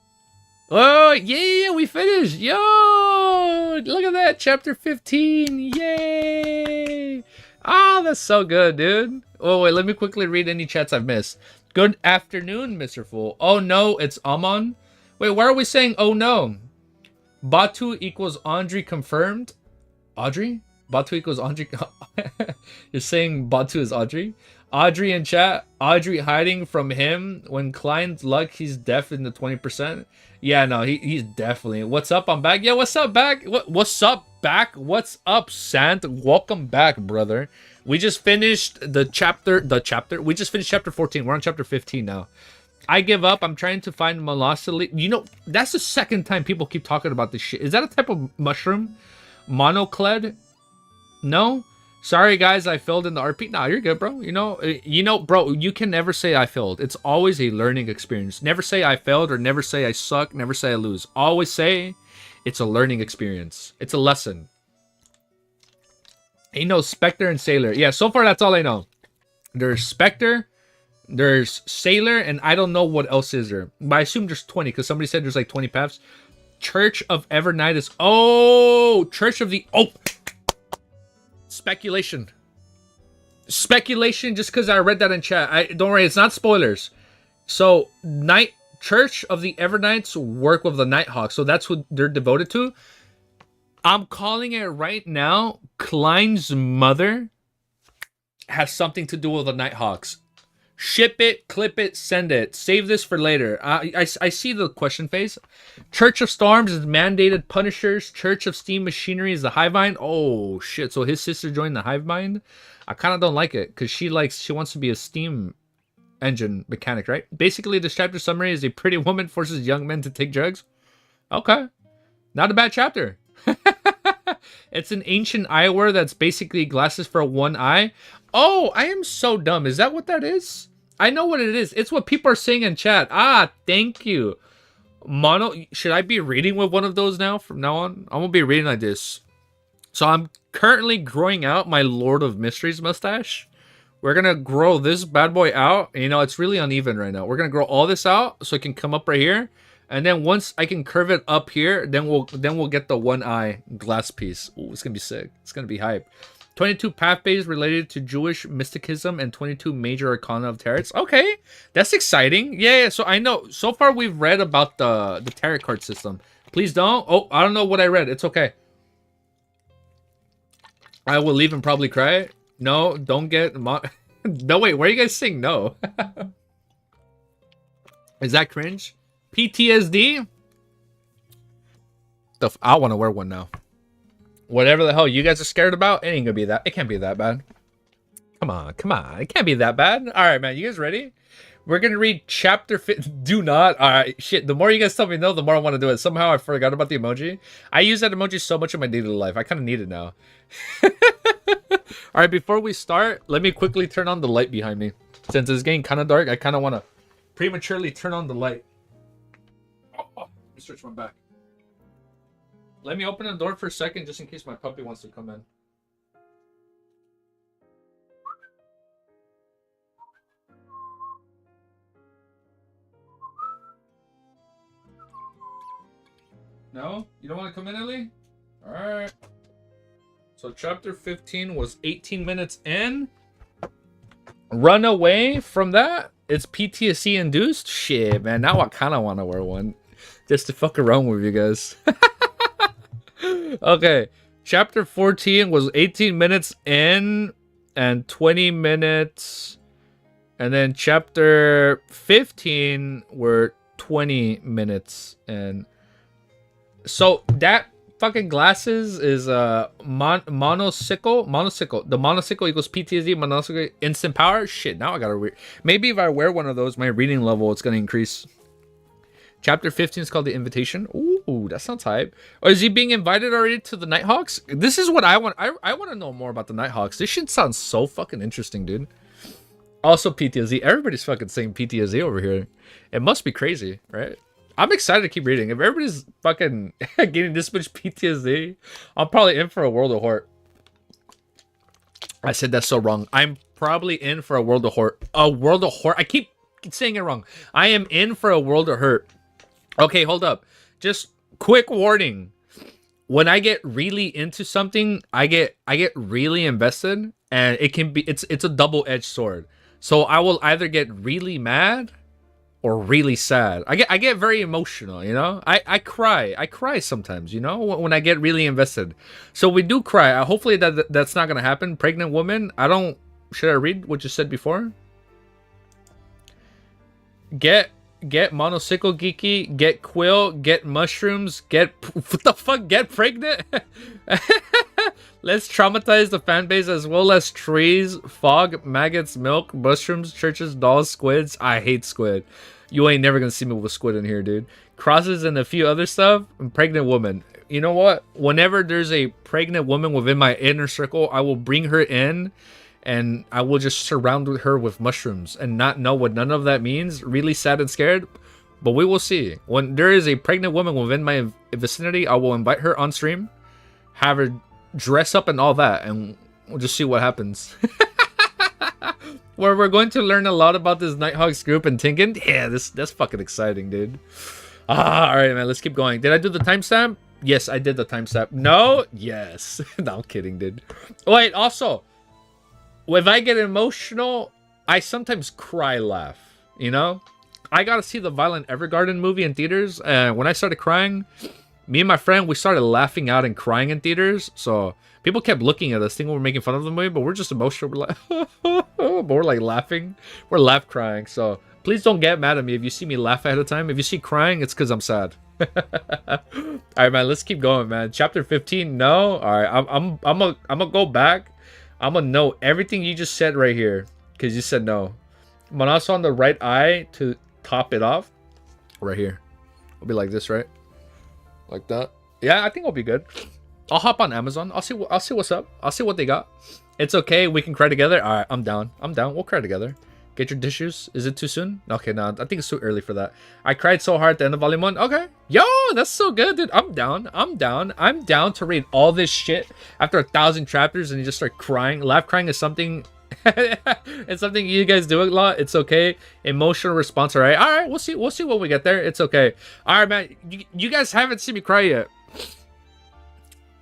Oh, yeah, we finished. Yo, look at that. Chapter 15. Yay. Oh, that's so good, dude. Oh, wait, let me quickly read any chats I've missed. Good afternoon, Mr. Fool. Oh, no, it's Amon. Wait, why are we saying, oh, no? Batu equals Andre confirmed. Audrey? Batu equals Andre. You're saying Batu is Audrey? Audrey in chat. Audrey hiding from him. When Klein's luck, he's deaf in the 20%. Yeah, no, he's definitely. What's up? I'm back. Yeah, what's up, back? What's up, back? What's up, Sant? Welcome back, brother. We just finished the chapter. We just finished chapter 14. We're on chapter 15 now. I give up. I'm trying to find Molosili. You know, that's the second time people keep talking about this shit. Is that a type of mushroom? Monocled? No? Sorry, guys. I failed in the RP. Nah, you're good, bro. You know, bro, you can never say I failed. It's always a learning experience. Never say I failed or never say I suck. Never say I lose. Always say it's a learning experience. It's a lesson. He knows Spectre and Sailor. Yeah, so far that's all I know. There's Spectre, there's Sailor, and I don't know what else is there. But I assume there's 20, because somebody said there's like 20 paths. Church of Evernight is... Oh! Church of the... Oh! Speculation. Speculation just because I read that in chat. Don't worry, it's not spoilers. So, Church of the Evernights work with the Nighthawks, so that's what they're devoted to. I'm calling it right now. Klein's mother has something to do with the Nighthawks. Ship it, clip it, send it. Save this for later. I see the question face. Church of Storms is mandated Punishers. Church of Steam Machinery is the Hivemind. Oh shit! So his sister joined the Hivemind. I kind of don't like it because she wants to be a steam engine mechanic, right? Basically, this chapter summary is a pretty woman forces young men to take drugs. Okay, not a bad chapter. It's an ancient eyewear that's basically glasses for one eye. Oh, I am so dumb. Is that what that is? I know what it is. It's what people are saying in chat. Ah, thank you. Mono, should I be reading with one of those now? From now on? I'm going to be reading like this. So I'm currently growing out my Lord of Mysteries mustache. We're going to grow this bad boy out. You know, it's really uneven right now. We're going to grow all this out so it can come up right here. And then once I can curve it up here, then we'll get the one eye glass piece. Ooh, it's going to be sick. It's going to be hype. 22 pathways related to Jewish mysticism and 22 major arcana of tarot. Okay, that's exciting. Yeah, so I know. So far, we've read about the tarot card system. Please don't. Oh, I don't know what I read. It's okay. I will leave and probably cry. No, don't get... No, wait. Where are you guys saying no? Is that cringe? PTSD? I want to wear one now. Whatever the hell you guys are scared about, it ain't gonna be that. It can't be that bad. Come on, come on. It can't be that bad. All right, man. You guys ready? We're gonna read chapter 5. Do not. All right, shit. The more you guys tell me no, the more I want to do it. Somehow I forgot about the emoji. I use that emoji so much in my daily life. I kind of need it now. All right, before we start, let me quickly turn on the light behind me. Since it's getting kind of dark, I kind of want to prematurely turn on the light. Oh, let me stretch my back. Let me open the door for a second just in case my puppy wants to come in. No? You don't want to come in, Ellie? Alright. So chapter 15 was 18 minutes in. Run away from that? It's PTSD induced? Shit, man. Now I kind of want to wear one. Just to fuck around with you guys. Okay. Chapter 14 was 18 minutes in and 20 minutes. And then chapter 15 were 20 minutes. And so that fucking glasses is monocycle. The monocycle equals PTSD. Monocycle instant power. Shit, now I gotta read. Maybe if I wear one of those, my reading level it's gonna increase. Chapter 15 is called The Invitation. Ooh, that sounds hype. Or is he being invited already to the Nighthawks? This is what I want. I want to know more about the Nighthawks. This shit sounds so fucking interesting, dude. Also PTSD. Everybody's fucking saying PTSD over here. It must be crazy, right? I'm excited to keep reading. If everybody's fucking getting this much PTSD, I'm probably in for a world of hurt. I said that so wrong. I'm probably in for a world of hurt. A world of hurt. I keep saying it wrong. I am in for a world of hurt. Okay, hold up. Just quick warning. When I get really into something, I get really invested, and it can be it's a double-edged sword. So I will either get really mad or really sad. I get very emotional, you know? I cry sometimes, you know, when I get really invested. So we do cry. Hopefully that's not gonna happen. Pregnant woman. Should I read what you said before? Get monocycle geeky, get quill, get mushrooms, what the fuck, get pregnant? Let's traumatize the fan base as well as trees, fog, maggots, milk, mushrooms, churches, dolls, squids. I hate squid. You ain't never gonna see me with a squid in here, dude. Crosses and a few other stuff. And pregnant woman. You know what? Whenever there's a pregnant woman within my inner circle, I will bring her in and I will just surround her with mushrooms and not know what none of that means. Really sad and scared. But we will see. When there is a pregnant woman within my vicinity, I will invite her on stream, have her dress up and all that, and we'll just see what happens. Where we're going to learn a lot about this Nighthawks group and Tinkin. Yeah, that's fucking exciting, dude. Alright, man, let's keep going. Did I do the timestamp? Yes, I did the timestamp. No? Yes. No, I'm kidding, dude. Wait, also, if I get emotional, I sometimes cry laugh, you know? I got to see the Violent Evergarden movie in theaters, and when I started crying, me and my friend, we started laughing out and crying in theaters. So people kept looking at us, thinking we're making fun of the movie, but we're just emotional. We're like, but we're like laughing. We're laugh crying. So please don't get mad at me if you see me laugh ahead of time. If you see crying, it's because I'm sad. All right, man. Let's keep going, man. Chapter 15. No. All right. I'm gonna go back. I'm gonna know everything you just said right here because you said no. I'm also on the right eye to top it off. Right here. It'll be like this, right? Like that. Yeah, I think I'll be good. I'll hop on Amazon. I'll see what's up. I'll see what they got. It's okay. We can cry together. All right, I'm down. I'm down. We'll cry together. Get your tissues. Is it too soon? Okay, no. I think it's too early for that. I cried so hard at the end of volume 1. Okay. Yo, that's so good, dude. I'm down. I'm down. I'm down to read all this shit after 1,000 chapters and you just start crying. Laugh crying is something... it's something you guys do a lot. It's okay. Emotional response. All right. We'll see when we get there. It's okay. All right, man. You guys haven't seen me cry yet.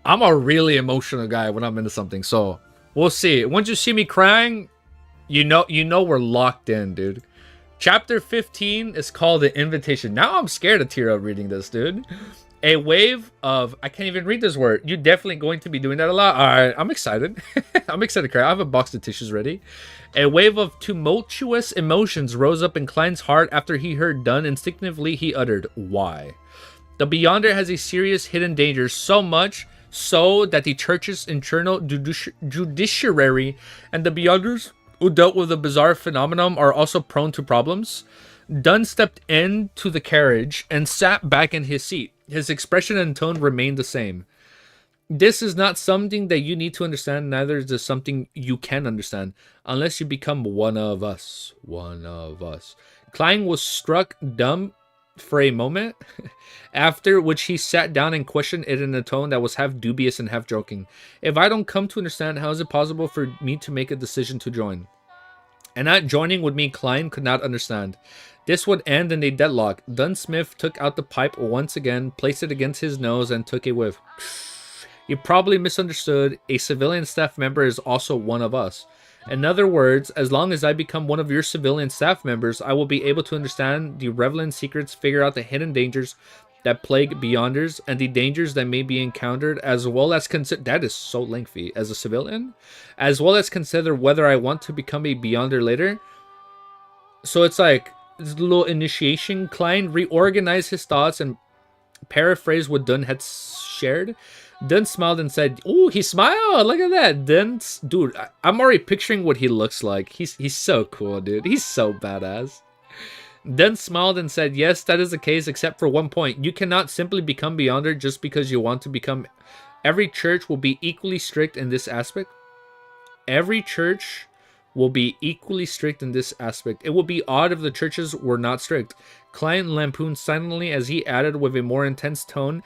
I'm a really emotional guy when I'm into something, so we'll see. Once you see me crying, you know we're locked in, dude. Chapter 15 is called The Invitation. Now I'm scared to tear up reading this, dude. A wave of... I can't even read this word. You're definitely going to be doing that a lot. All right, I'm excited. I'm excited to cry. I have a box of tissues ready. A wave of tumultuous emotions rose up in Klein's heart after he heard Dunn. Instinctively, he uttered, "Why?" The Beyonder has a serious hidden danger, so much so that the church's internal judiciary and the Beyonders who dealt with the bizarre phenomenon are also prone to problems. Dunn stepped into the carriage and sat back in his seat. His expression and tone remained the same. This is not something that you need to understand, neither is this something you can understand, unless you become one of us. One of us. Klein was struck dumb for a moment, after which he sat down and questioned it in a tone that was half dubious and half joking. If I don't come to understand, how is it possible for me to make a decision to join? And not joining would mean Klein could not understand. This would end in a deadlock. Dunsmith took out the pipe once again, placed it against his nose, and took a whiff. You probably misunderstood. A civilian staff member is also one of us. In other words, as long as I become one of your civilian staff members, I will be able to understand the relevant secrets, figure out the hidden dangers that plague Beyonders, and the dangers that may be encountered, as well as consider... That is so lengthy. As a civilian? As well as consider whether I want to become a Beyonder later. So it's like... this little initiation. Klein reorganized his thoughts and paraphrased what Dunn had shared. Dunn smiled and said, "Ooh, he smiled! Look at that!" Dunn, dude, I'm already picturing what he looks like. He's so cool, dude. He's so badass. Dunn smiled and said, "Yes, that is the case, except for one point. You cannot simply become Beyonder just because you want to become. Every church will be equally strict in this aspect. Every church will be equally strict in this aspect. It would be odd if the churches were not strict." Klein lampooned silently as he added with a more intense tone,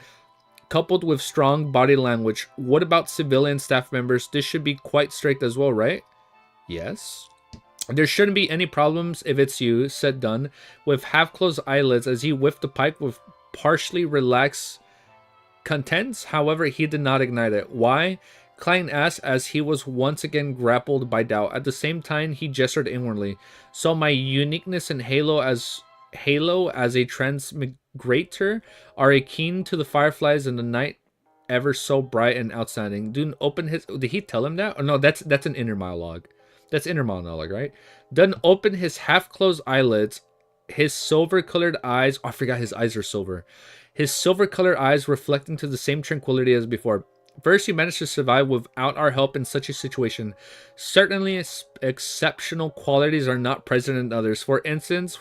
coupled with strong body language, "What about civilian staff members? This should be quite strict as well, right?" "Yes." "There shouldn't be any problems if it's you," said Dunn, with half-closed eyelids as he whiffed the pipe with partially relaxed contents. However, he did not ignite it. "Why?" Klein asked as he was once again grappled by doubt. At the same time, he gestured inwardly. "So my uniqueness and halo as a transmigrator are akin to the fireflies in the night, ever so bright and outstanding." Dunn opened his... Did he tell him that? Or no, that's an inner monologue. That's inner monologue, right? Dunn opened his half-closed eyelids. His silver-colored eyes... Oh, I forgot his eyes are silver. His silver-colored eyes reflecting to the same tranquility as before. "First, you managed to survive without our help in such a situation. Certainly, exceptional qualities are not present in others. For instance,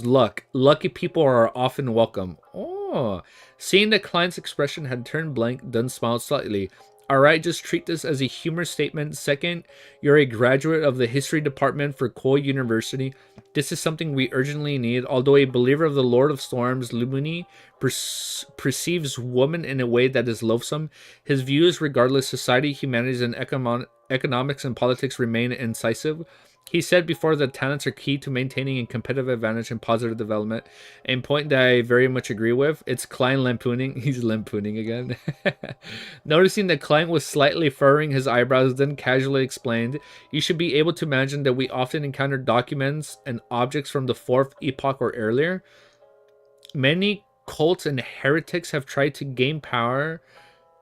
luck. Lucky people are often welcome." Oh. Seeing that Klein's expression had turned blank, Dunn smiled slightly. "Alright, just treat this as a humor statement. Second, you're a graduate of the history department for Cole University. This is something we urgently need. Although a believer of the Lord of Storms, Lumini perceives woman in a way that is loathsome. His views regardless society, humanities, and economics and politics remain incisive. He said before that talents are key to maintaining a competitive advantage and positive development. A point that I very much agree with. It's Klein lampooning. He's lampooning again. Noticing that Klein was slightly furrowing his eyebrows, then casually explained, "You should be able to imagine that we often encounter documents and objects from the 4th epoch or earlier. Many cults and heretics have tried to gain power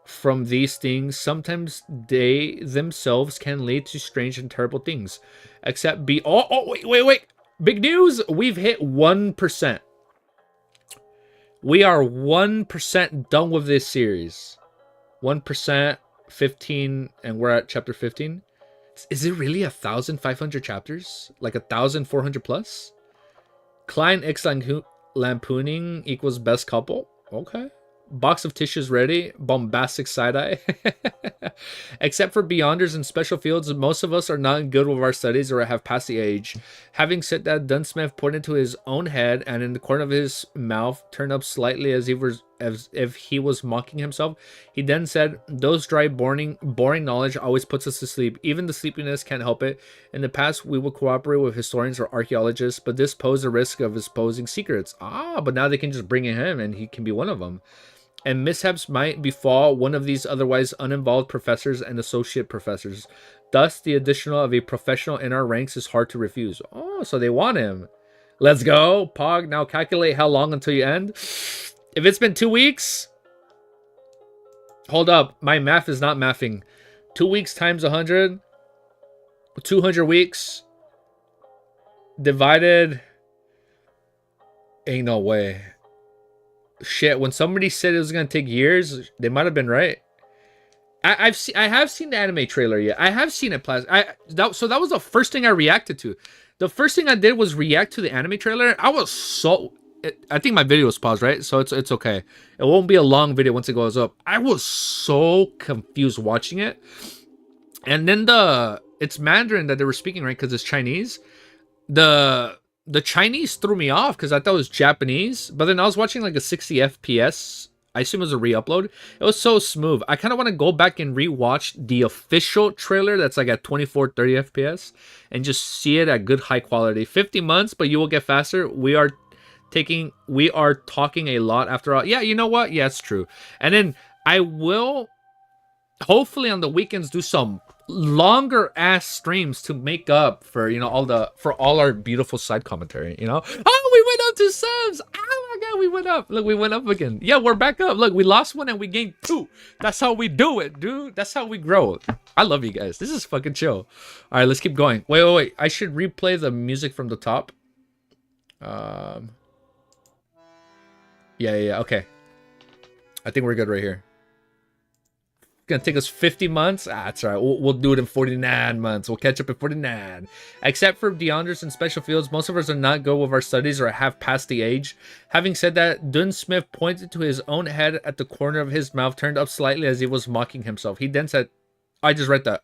from these things. Sometimes they themselves can lead to strange and terrible things. Except wait. Big news! We've hit 1%. We are 1% done with this series. 1%, 15, and we're at chapter 15. Is it really 1,500 chapters? Like 1,400 plus? Klein X lampooning equals best couple? Okay. Box of tissues ready. Bombastic side-eye. Except for Beyonders and special fields, most of us are not good with our studies or have passed the age. Having said that, Dunsmith pointed to his own head and in the corner of his mouth turned up slightly as if he was mocking himself. He then said, "Those dry, boring knowledge always puts us to sleep. Even the sleepiness can't help it. In the past, we would cooperate with historians or archaeologists, but this posed a risk of exposing secrets." But now they can just bring in him and he can be one of them. "And mishaps might befall one of these otherwise uninvolved professors and associate professors. Thus, the addition of a professional in our ranks is hard to refuse." Oh, so they want him. Let's go. Pog, now calculate how long until you end. If it's been 2 weeks... Hold up. My math is not mathing. 2 weeks times 100. 200 weeks. Divided... Ain't no way. Shit, when somebody said it was gonna take years, they might have been right. I have seen the anime trailer yet. I have seen it. So that was the first thing I reacted to. The first thing I did was react to the anime trailer. I was so... I think my video was paused, right? So it's okay. It won't be a long video once it goes up. I was so confused watching it. And then it's Mandarin that they were speaking, right? Because it's Chinese. The Chinese threw me off because I thought it was Japanese. But then I was watching like a 60 FPS. I assume it was a re-upload. It was so smooth. I kind of want to go back and re-watch the official trailer that's like at 24, 30 FPS. And just see it at good high quality. 50 months, but you will get faster. We are talking a lot after all. Yeah, you know what? Yeah, it's true. And then I will hopefully on the weekends do some longer ass streams to make up for all our beautiful side commentary, Oh, we went up to subs. Oh my god, we went up. Look, we went up again. Yeah, we're back up. Look, we lost 1 and we gained 2. That's how we do it, dude. That's how we grow. I love you guys. This is fucking chill. All right, let's keep going. Wait. I should replay the music from the top. Yeah. Okay. I think we're good right here. Gonna take us 50 months. That's all right. We'll do it in 49 months. We'll catch up in 49. Except for Deanders and special fields, most of us are not good with our studies or have passed the age. Having said that, Dunsmith pointed to his own head at the corner of his mouth, turned up slightly as he was mocking himself. He then said, I just read that.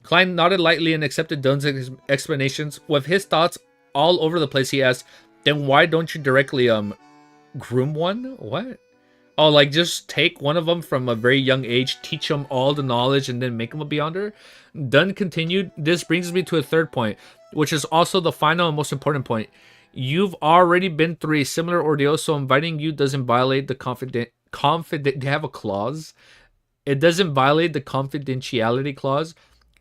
Klein nodded lightly and accepted Dun's explanations. With his thoughts all over the place, he asked, "Then why don't you directly groom one?" What? Oh, like just take one of them from a very young age, teach them all the knowledge, and then make them a Beyonder? Dunn continued, "This brings me to a third point, which is also the final and most important point. You've already been through a similar ordeal, so inviting you doesn't violate the they have a clause. It doesn't violate the confidentiality clause.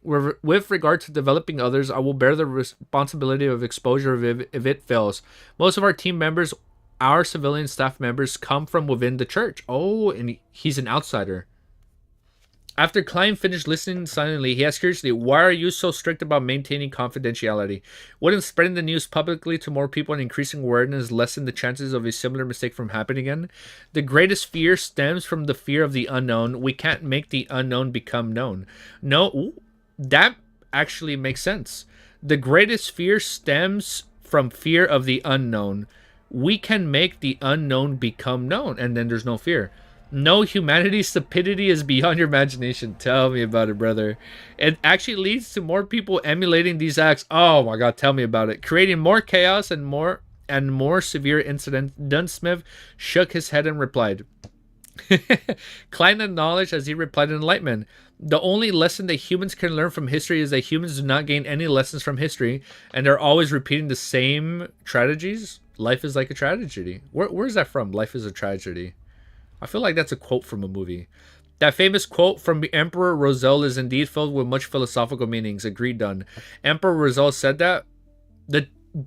With regard to developing others, I will bear the responsibility of exposure if it fails. Most of our team members, our civilian staff members, come from within the church." Oh, and he's an outsider. After Klein finished listening silently, he asked curiously, "Why are you so strict about maintaining confidentiality? Wouldn't spreading the news publicly to more people and increasing awareness lessen the chances of a similar mistake from happening again? The greatest fear stems from the fear of the unknown. We can't make the unknown become known." No, that actually makes sense. The greatest fear stems from fear of the unknown. We can make the unknown become known, and then there's no fear. No, humanity's stupidity is beyond your imagination. Tell me about it, brother. It actually leads to more people emulating these acts. Oh my god, tell me about it. Creating more chaos and more severe incidents. Dunsmith shook his head and replied, Klein acknowledged as he replied in enlightenment. The only lesson that humans can learn from history is that humans do not gain any lessons from history, and they're always repeating the same tragedies. Life is like a tragedy. Where's that from? Life is a tragedy. I feel like that's a quote from a movie. That famous quote from the Emperor Roselle is indeed filled with much philosophical meanings. Agreed, done. Emperor Roselle said that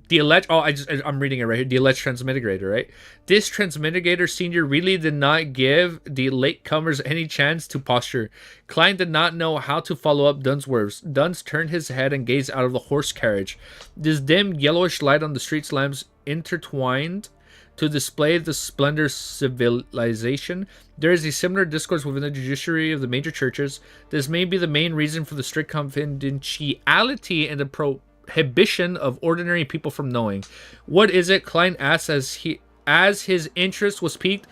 the alleged I'm reading it right here. The alleged transmitigator, right? This transmitigator senior really did not give the latecomers any chance to posture. Klein did not know how to follow up Dunn's words. Dunn turned his head and gazed out of the horse carriage. This dim yellowish light on the street lamps intertwined to display the splendor of civilization. There is a similar discourse within the judiciary of the major churches. This may be the main reason for the strict confidentiality and the prohibition of ordinary people from knowing. What is it? Klein asked as his interest was piqued.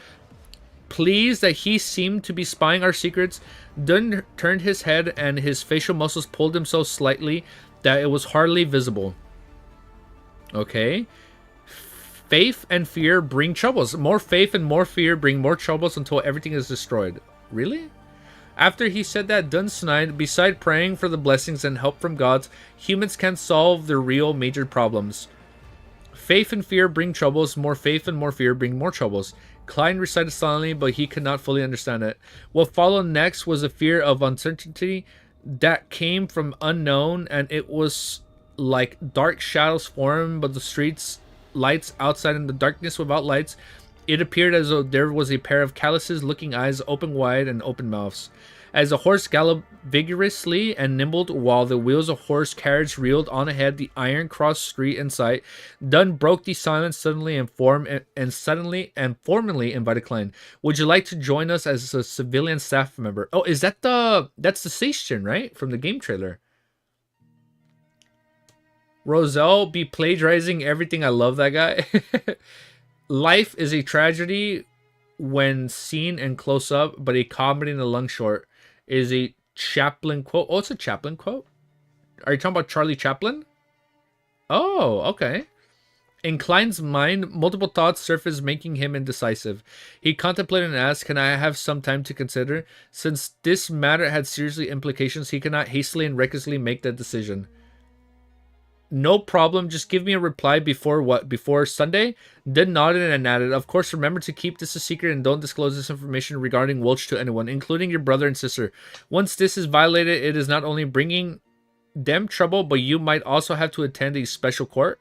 Pleased that he seemed to be spying our secrets, Dunn turned his head and his facial muscles pulled him so slightly that it was hardly visible. Okay. Faith and fear bring troubles. More faith and more fear bring more troubles until everything is destroyed. Really? After he said that, Dunn snide, beside praying for the blessings and help from gods, humans can solve their real major problems. Faith and fear bring troubles. More faith and more fear bring more troubles. Klein recited silently, but he could not fully understand it. What followed next was a fear of uncertainty that came from unknown, and it was like dark shadows formed, but the streets lights outside in the darkness without lights. It appeared as though there was a pair of calluses looking eyes open wide and open mouths. As the horse galloped vigorously and nimbled while the wheels of horse carriage reeled on ahead the iron cross street in sight, Dunn broke the silence suddenly and formally invited Klein. Would you like to join us as a civilian staff member? Oh, is that that's the station, right? From the game trailer. Roselle be plagiarizing everything. I love that guy. Life is a tragedy when seen and close up, but a comedy in the long short is a Chaplin quote. Oh, it's a Chaplin quote? Are you talking about Charlie Chaplin? Oh, okay. In Klein's mind, multiple thoughts surfaced, making him indecisive. He contemplated and asked, can I have some time to consider? Since this matter had serious implications, he could not hastily and recklessly make that decision. No problem. Just give me a reply before what? Before Sunday? Then nodded and added, of course, remember to keep this a secret and don't disclose this information regarding Welch to anyone, including your brother and sister. Once this is violated, it is not only bringing them trouble, but you might also have to attend a special court.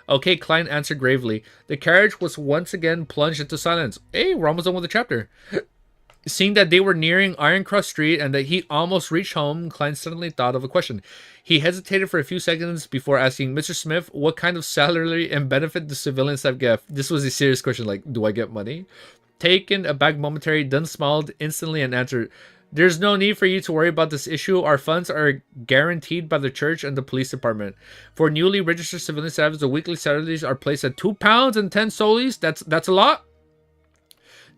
Okay, Klein answered gravely. The carriage was once again plunged into silence. Hey, we're almost done with the chapter. Seeing that they were nearing Ironcross Street and that he almost reached home, Klein suddenly thought of a question. He hesitated for a few seconds before asking, Mr. Smith, what kind of salary and benefit do civilian staff get? This was a serious question, like, do I get money? Taken aback momentarily, Dunn smiled instantly and answered, there's no need for you to worry about this issue. Our funds are guaranteed by the church and the police department. For newly registered civilian staff, the weekly salaries are placed at £2 and 10 soles. That's a lot.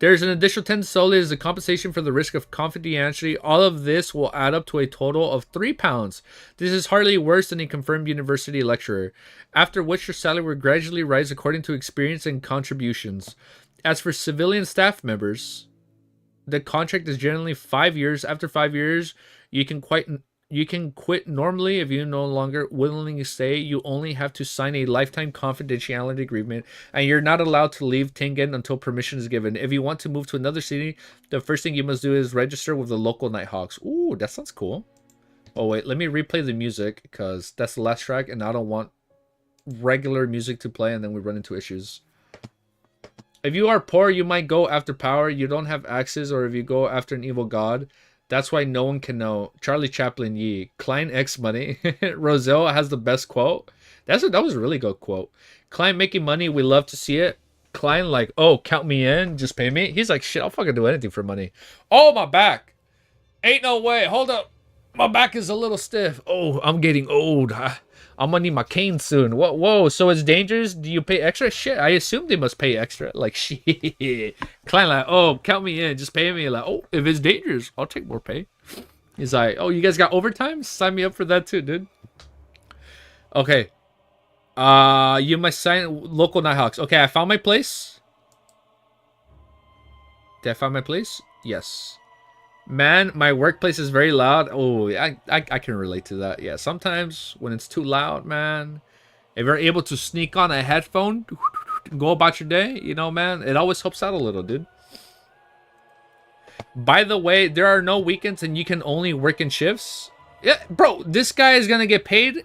There's an additional 10 soles as a compensation for the risk of confidentiality. All of this will add up to a total of £3. This is hardly worse than a confirmed university lecturer, after which your salary will gradually rise according to experience and contributions. As for civilian staff members, the contract is generally 5 years. After 5 years, you can quit normally if you no longer willingly stay. You only have to sign a lifetime confidentiality agreement, and you're not allowed to leave Tingen until permission is given. If you want to move to another city, the first thing you must do is register with the local Nighthawks. Ooh, that sounds cool. Oh wait, let me replay the music because that's the last track, and I don't want regular music to play and then we run into issues. If you are poor, you might go after power. You don't have axes, or if you go after an evil god. That's why no one can know. Charlie Chaplin, ye. Klein X money. Roselle has the best quote. That was a really good quote. Klein making money. We love to see it. Klein like, oh, count me in. Just pay me. He's like, shit, I'll fucking do anything for money. Oh, my back. Ain't no way. Hold up. My back is a little stiff. Oh, I'm getting old. I'm gonna need my cane soon. Whoa. So it's dangerous? Do you pay extra? Shit, I assume they must pay extra. Like, shit. Klein like, oh, count me in. Just pay me. Like, oh, if it's dangerous, I'll take more pay. He's like, oh, you guys got overtime? Sign me up for that too, dude. Okay. You must sign local Nighthawks. Okay, I found my place. Did I find my place? Yes. Man, my workplace is very loud. Oh, I can relate to that. Yeah, sometimes when it's too loud, man, if you're able to sneak on a headphone, go about your day, you know, man, it always helps out a little, dude. By the way, there are no weekends and you can only work in shifts. Yeah, bro, this guy is gonna get paid,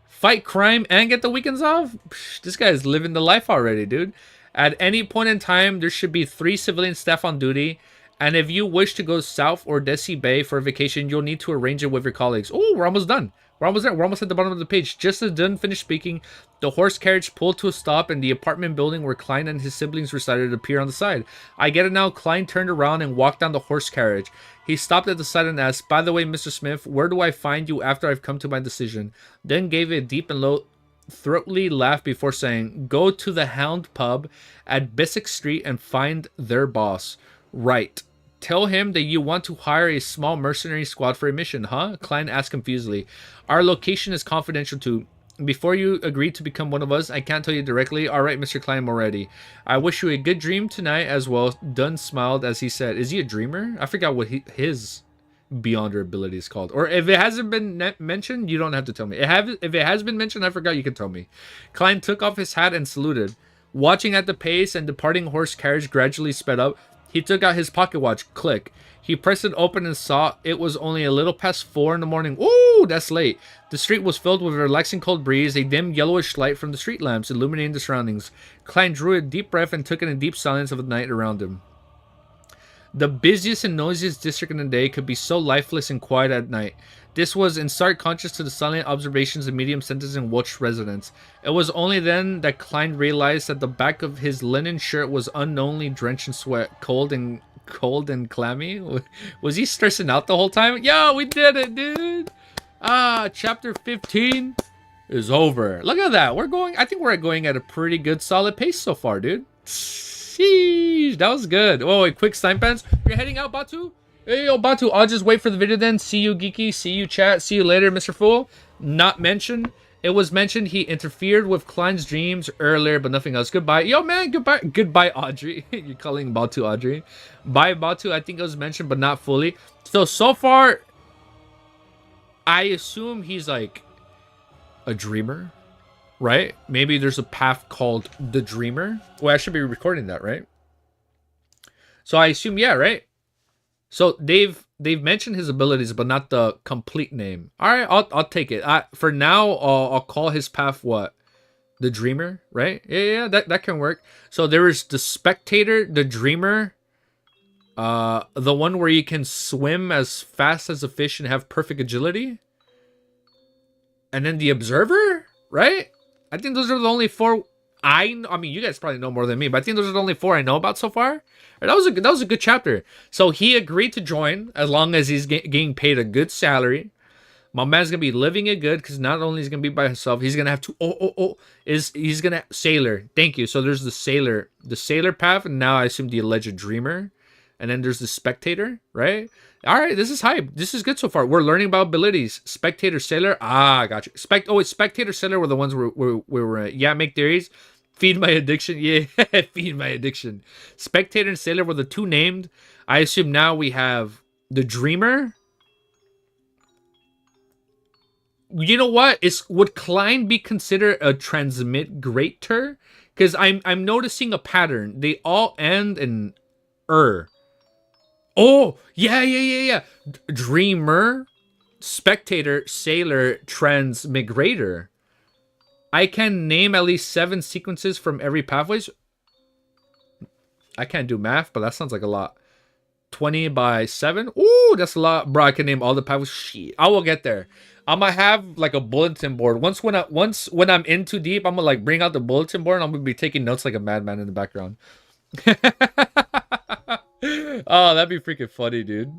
fight crime, and get the weekends off? This guy is living the life already, dude. At any point in time, there should be 3 civilian staff on duty. And if you wish to go south or Desi Bay for a vacation, you'll need to arrange it with your colleagues. Oh, we're almost done. We're almost there. We're almost at the bottom of the page. Just as Dunn finished speaking, the horse carriage pulled to a stop in the apartment building where Klein and his siblings resided appeared on the side. I get it now. Klein turned around and walked down the horse carriage. He stopped at the side and asked, "By the way, Mr. Smith, where do I find you after I've come to my decision?" Then gave a deep and low throatly laugh before saying, "Go to the Hound pub at Bissex Street and find their boss." "Right. Tell him that you want to hire a small mercenary squad for a mission, huh?" Klein asked confusedly. "Our location is confidential too. Before you agree to become one of us, I can't tell you directly. All right, Mr. Klein, already. I wish you a good dream tonight as well." Dunn smiled as he said, "Is he a dreamer?" I forgot what his Beyonder ability is called. Or if it hasn't been mentioned, you don't have to tell me. If it has been mentioned, I forgot, you can tell me. Klein took off his hat and saluted. Watching at the pace and departing horse carriage gradually sped up, he took out his pocket watch. Click. He pressed it open and saw it was only a little past 4 in the morning. Ooh, that's late. The street was filled with a relaxing cold breeze, a dim yellowish light from the street lamps illuminating the surroundings. Klein drew a deep breath and took in the deep silence of the night around him. The busiest and noisiest district in the day could be so lifeless and quiet at night. This was in stark contrast to the silent observations of medium sentencing Welsh residents. It was only then that Klein realized that the back of his linen shirt was unknowingly drenched in sweat, cold and clammy. Was he stressing out the whole time? Yo, we did it, dude. Chapter 15 is over. Look at that. I think we're going at a pretty good solid pace so far, dude. Sheesh, that was good. Oh, wait, quick time pants. You're heading out, Batu? Hey, yo, Batu, I'll just wait for the video then. See you, Geeky. See you, chat. See you later, Mr. Fool. Not mentioned. It was mentioned he interfered with Klein's dreams earlier, but nothing else. Goodbye. Yo, man, goodbye. Goodbye, Audrey. You're calling Batu Audrey. Bye, Batu. I think it was mentioned, but not fully. So far, I assume he's like a dreamer, right? Maybe there's a path called the Dreamer. Well, I should be recording that, right? So I assume, yeah, right? So they've mentioned his abilities, but not the complete name. All right, I'll take it. For now, I'll call his path what? The Dreamer, right? Yeah, that can work. So there is the Spectator, the Dreamer, the one where you can swim as fast as a fish and have perfect agility, and then the Observer, right? I think those are the only 4. I mean, you guys probably know more than me, but I think those are the only 4 I know about so far. That was a good chapter. So he agreed to join as long as he's getting paid a good salary. My man's gonna be living it good because not only is he gonna be by himself, he's gonna have to he's gonna sailor. Thank you. So there's the sailor path, and now I assume the alleged dreamer, and then there's the spectator, right? All right, this is hype. This is good so far. We're learning about abilities. Spectator, sailor. Gotcha. It's spectator, sailor were the ones where we're yeah, make theories. Feed my addiction. Yeah, feed my addiction. Spectator and sailor were the 2 named. I assume now we have the dreamer. You know what? Would Klein be considered a transmigrator? Because I'm noticing a pattern. They all end in Oh, yeah. Dreamer, spectator, sailor, transmigrator. I can name at least 7 sequences from every pathways. I can't do math, but that sounds like a lot. 20 by 7. Ooh, that's a lot. Bro, I can name all the pathways. Shit, I will get there. I'm gonna have like a bulletin board. Once when I'm in too deep, I'm gonna like bring out the bulletin board and I'm gonna be taking notes like a madman in the background. Oh, that'd be freaking funny, dude.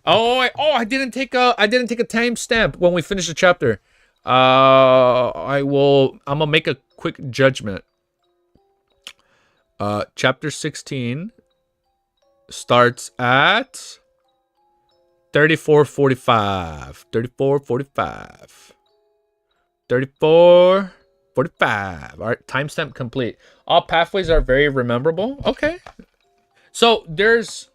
I didn't take a timestamp when we finish the chapter. I'm gonna make a quick judgment. Chapter 16 starts at 34:45. 34:45. 34:45. All right, timestamp complete. All pathways are very rememberable. Okay. So there's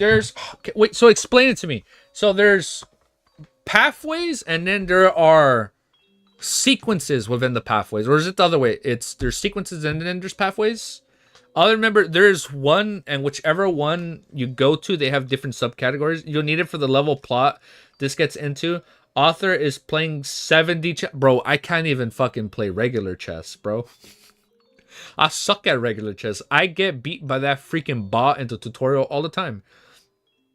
okay, wait. So explain it to me. So there's pathways, and then there are sequences within the pathways, or is it the other way? It's there's sequences and then there's pathways. I remember there's one, and whichever one you go to, they have different subcategories. You'll need it for the level plot this gets into. Author is playing 70 chess. Bro, I can't even fucking play regular chess, bro. I suck at regular chess. I get beat by that freaking bot in the tutorial all the time.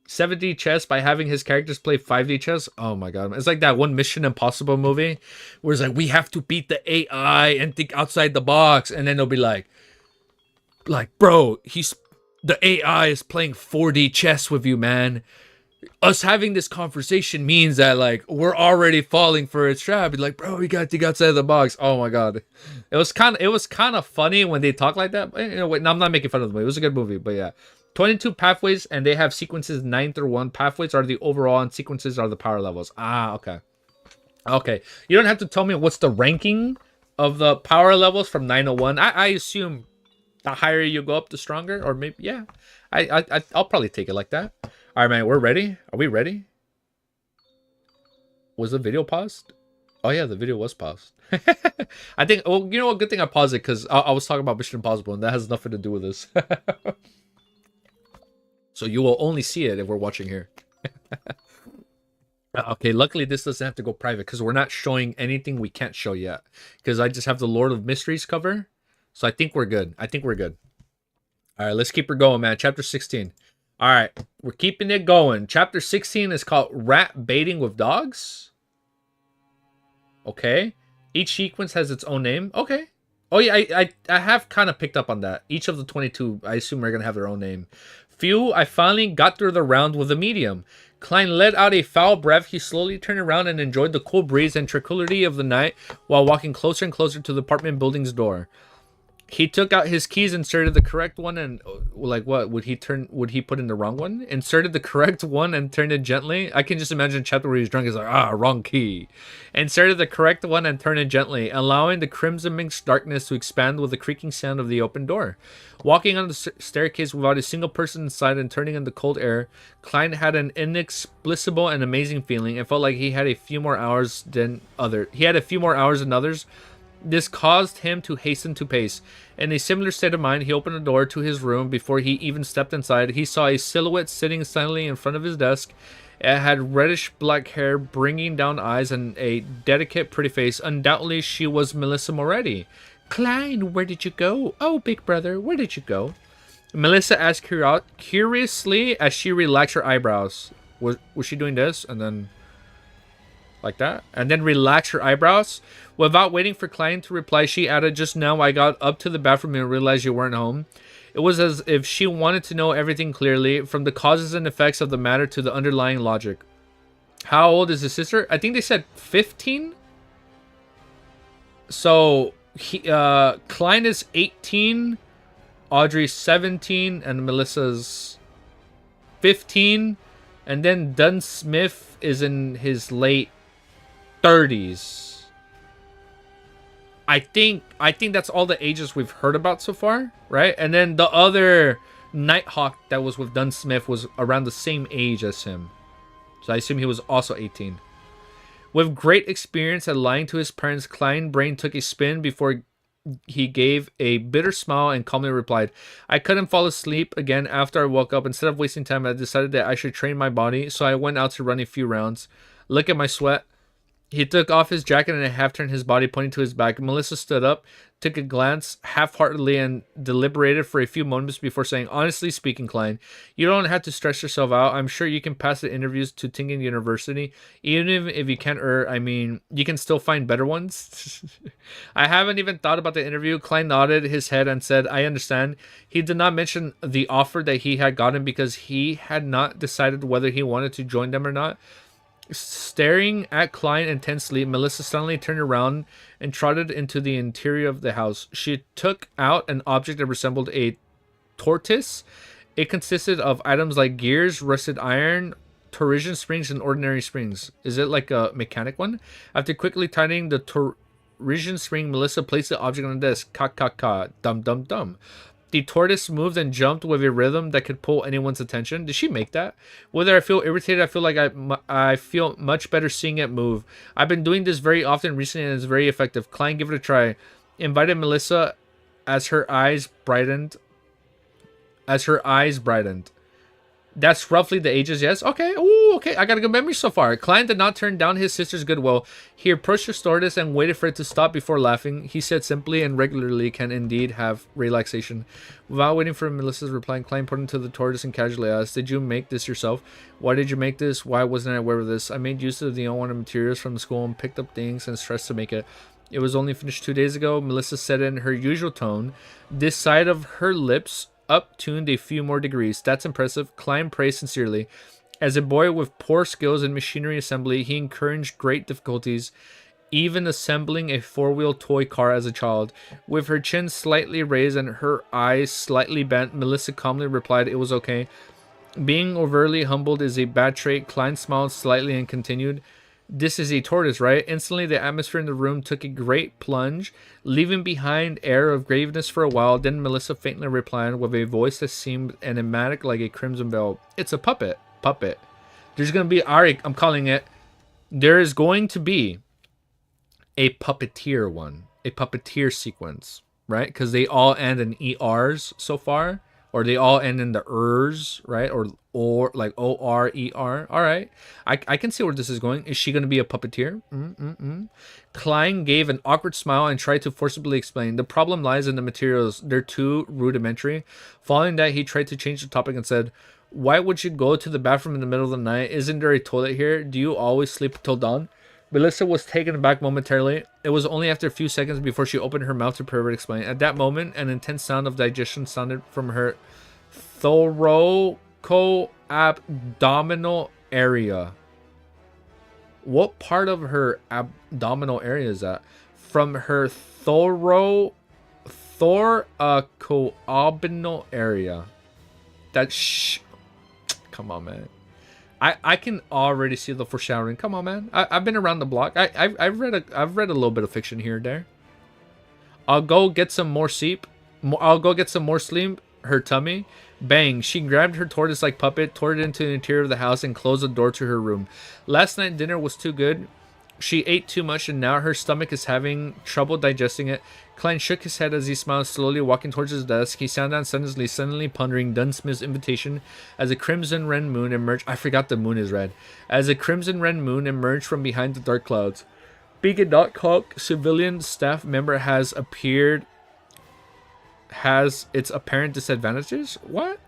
7D chess by having his characters play 5D chess. Oh my god. It's like that one Mission Impossible movie where it's like, we have to beat the AI and think outside the box. And then they'll be like, bro, the AI is playing 4D chess with you, man. Us having this conversation means that like we're already falling for its trap. Be like, bro, we gotta think outside the box. Oh my god, it was kind of funny when they talk like that. But, you know, wait, no, I'm not making fun of the movie. It was a good movie, but yeah, 22 pathways, and they have sequences 9 through 1. Pathways are the overall, and sequences are the power levels. Ah, okay. You don't have to tell me what's the ranking of the power levels from 9 to 1. I assume the higher you go up, the stronger, or maybe yeah. I'll probably take it like that. All right, man, we're ready. Are we ready? Was the video paused? Oh, yeah, the video was paused. I think, well, you know what? Good thing I paused it because I was talking about Mission Impossible, and that has nothing to do with this. So you will only see it if we're watching here. Okay, luckily this doesn't have to go private because we're not showing anything we can't show yet. Because I just have the Lord of Mysteries cover. So I think we're good. All right, let's keep her going, man. Chapter 16. All right, we're keeping it going. Chapter 16 is called Rat Baiting with Dogs. Okay. Each sequence has its own name. Okay. Oh, yeah, I have kind of picked up on that. Each of the 22, I assume, are going to have their own name. Phew, I finally got through the round with a medium. Klein let out a foul breath. He slowly turned around and enjoyed the cool breeze and tranquility of the night while walking closer and closer to the apartment building's door. He took out his keys, inserted the correct one, and like what would he put in the wrong one? Inserted the correct one and turned it gently. I can just imagine a chapter where he's drunk. He's like, wrong key. Inserted the correct one and turned it gently, allowing the crimson mixed darkness to expand with the creaking sound of the open door. Walking on the staircase without a single person inside and turning in the cold air, Klein had an inexplicable and amazing feeling. It felt like he had a few more hours than others. This caused him to hasten to pace. In a similar state of mind, he opened the door to his room. Before he even stepped inside, he saw a silhouette sitting silently in front of his desk. It had reddish-black hair, bringing down eyes, and a delicate, pretty face. Undoubtedly, she was Melissa Moretti. "Klein, where did you go? Oh, big brother, where did you go?" Melissa asked curiously as she relaxed her eyebrows. Was she doing this? And then... like that, and then relax her eyebrows. Without waiting for Klein to reply, she added, "Just now I got up to the bathroom and realized you weren't home." It was as if she wanted to know everything clearly, from the causes and effects of the matter to the underlying logic. How old is his sister? I think they said 15. So Klein is 18, Audrey's 17, and Melissa's 15, and then Dunn Smith is in his late 30s. I think that's all the ages we've heard about so far, right? And then the other Nighthawk that was with Dunn Smith was around the same age as him. So I assume he was also 18. With great experience at lying to his parents, Klein's brain took a spin before he gave a bitter smile and calmly replied, "I couldn't fall asleep again after I woke up. Instead of wasting time, I decided that I should train my body, so I went out to run a few rounds. Look at my sweat." He took off his jacket and half turned his body, pointing to his back. Melissa stood up, took a glance half-heartedly, and deliberated for a few moments before saying, "Honestly speaking, Klein, you don't have to stress yourself out. I'm sure you can pass the interviews to Tingen University. Even if you can't, you can still find better ones." "I haven't even thought about the interview." Klein nodded his head and said, "I understand." He did not mention the offer that he had gotten because he had not decided whether he wanted to join them or not. Staring at Klein intensely, Melissa suddenly turned around and trotted into the interior of the house. She took out an object that resembled a tortoise. It consisted of items like gears, rusted iron, torsion springs, and ordinary springs. Is it like a mechanic one? After quickly tightening the torsion spring, Melissa placed the object on the desk. Ka ka ka. Dum dum dum. The tortoise moved and jumped with a rhythm that could pull anyone's attention. Did she make that? Whether I feel irritated, I feel like I feel much better seeing it move. I've been doing this very often recently and it's very effective. Klein, give it a try. Invited Melissa as her eyes brightened. That's roughly the ages, yes? Okay, ooh, okay, I got a good memory so far. Klein did not turn down his sister's goodwill. He approached the tortoise and waited for it to stop before laughing. He said simply and regularly can indeed have relaxation. Without waiting for Melissa's reply, Klein pointed to the tortoise and casually asked, did you make this yourself? Why did you make this? Why wasn't I aware of this? I made use of the unwanted materials from the school and picked up things and stressed to make it. It was only finished 2 days ago, Melissa said in her usual tone. This side of her lips up-tuned a few more degrees. That's impressive. Klein praised sincerely. As a boy with poor skills in machinery assembly, he encouraged great difficulties, even assembling a four-wheel toy car as a child. With her chin slightly raised and her eyes slightly bent, Melissa calmly replied it was okay. Being overly humbled is a bad trait. Klein smiled slightly and continued, this is a tortoise, right? Instantly, the atmosphere in the room took a great plunge, leaving behind air of graveness for a while. Then Melissa faintly replied with a voice that seemed enigmatic like a crimson veil. It's a puppet. Puppet. There's going to be, Arik, I'm calling it. There is going to be a puppeteer one. A puppeteer sequence, right? Because they all end in ERs so far. Or they all end in the ers, right? Or like O-R-E-R. All right. I can see where this is going. Is she going to be a puppeteer? Klein gave an awkward smile and tried to forcibly explain. The problem lies in the materials. They're too rudimentary. Following that, he tried to change the topic and said, why would you go to the bathroom in the middle of the night? Isn't there a toilet here? Do you always sleep till dawn? Melissa was taken aback momentarily. It was only after a few seconds before she opened her mouth to prepare to explain. At that moment, an intense sound of digestion sounded from her thoracoabdominal area. What part of her abdominal area is that? From her thoracoabdominal area. Come on, man. I can already see the foreshadowing. Come on, man. I've been around the block. I've read a little bit of fiction here and there. I'll go get some more sleep. Her tummy. Bang. She grabbed her tortoise-like puppet, tore it into the interior of the house, and closed the door to her room. Last night dinner was too good. She ate too much, and now her stomach is having trouble digesting it. Klein shook his head as he smiled, slowly walking towards his desk. He sat down suddenly pondering Dunsmith's invitation as a crimson red moon emerged. I forgot the moon is red. As a crimson red moon emerged from behind the dark clouds. Being a Knockhawk civilian staff member has its apparent disadvantages? What?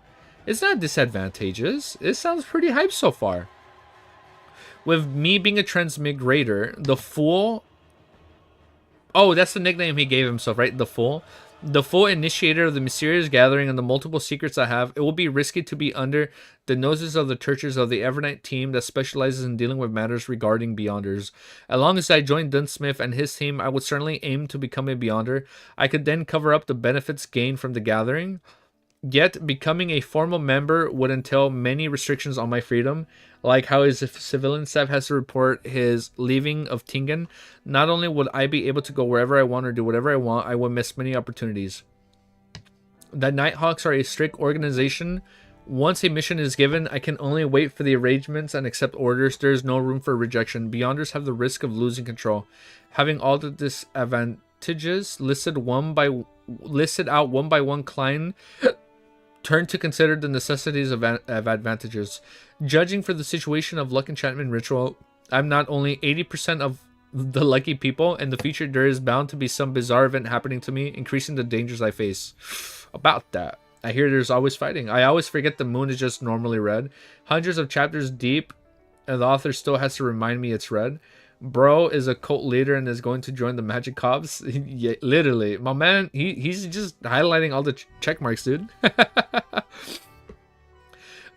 It's not disadvantageous. It sounds pretty hype so far. With me being a transmigrator, the Fool... Oh, that's the nickname he gave himself, right? The Fool. The full initiator of the mysterious gathering and the multiple secrets I have, it will be risky to be under the noses of the churches of the Evernight team that specializes in dealing with matters regarding Beyonders. As long as I join Dunsmith and his team, I would certainly aim to become a Beyonder. I could then cover up the benefits gained from the gathering. Yet, becoming a formal member would entail many restrictions on my freedom, like how his civilian staff has to report his leaving of Tingen. Not only would I be able to go wherever I want or do whatever I want, I would miss many opportunities. The Nighthawks are a strict organization. Once a mission is given, I can only wait for the arrangements and accept orders. There is no room for rejection. Beyonders have the risk of losing control. Having all the disadvantages listed out one by one, Klein turned to consider the necessities of advantages. Judging for the situation of luck enchantment ritual, I'm not only 80% of the lucky people. In the future, there is bound to be some bizarre event happening to me, increasing the dangers I face. About that, I hear there's always fighting. I always forget the moon is just normally red. Hundreds of chapters deep, and the author still has to remind me it's red. Bro is a cult leader and is going to join the Magic Cops. Yeah, literally, my man, he's just highlighting all the check marks, dude.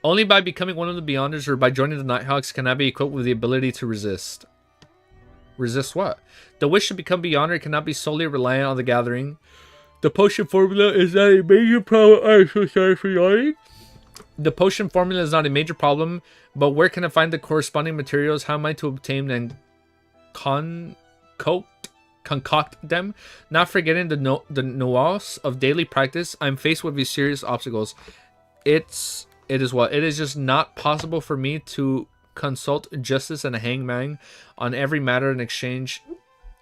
Only by becoming one of the Beyonders or by joining the Nighthawks can I be equipped with the ability to resist. Resist what? The wish to become Beyonder cannot be solely reliant on the gathering. The potion formula is not a major problem. I'm so sorry for yawning. The potion formula is not a major problem, but where can I find the corresponding materials? How am I to obtain and concoct concoct them, not forgetting the nuance of daily practice. I'm faced with these serious obstacles. It is just not possible for me to consult justice and a hangman on every matter and exchange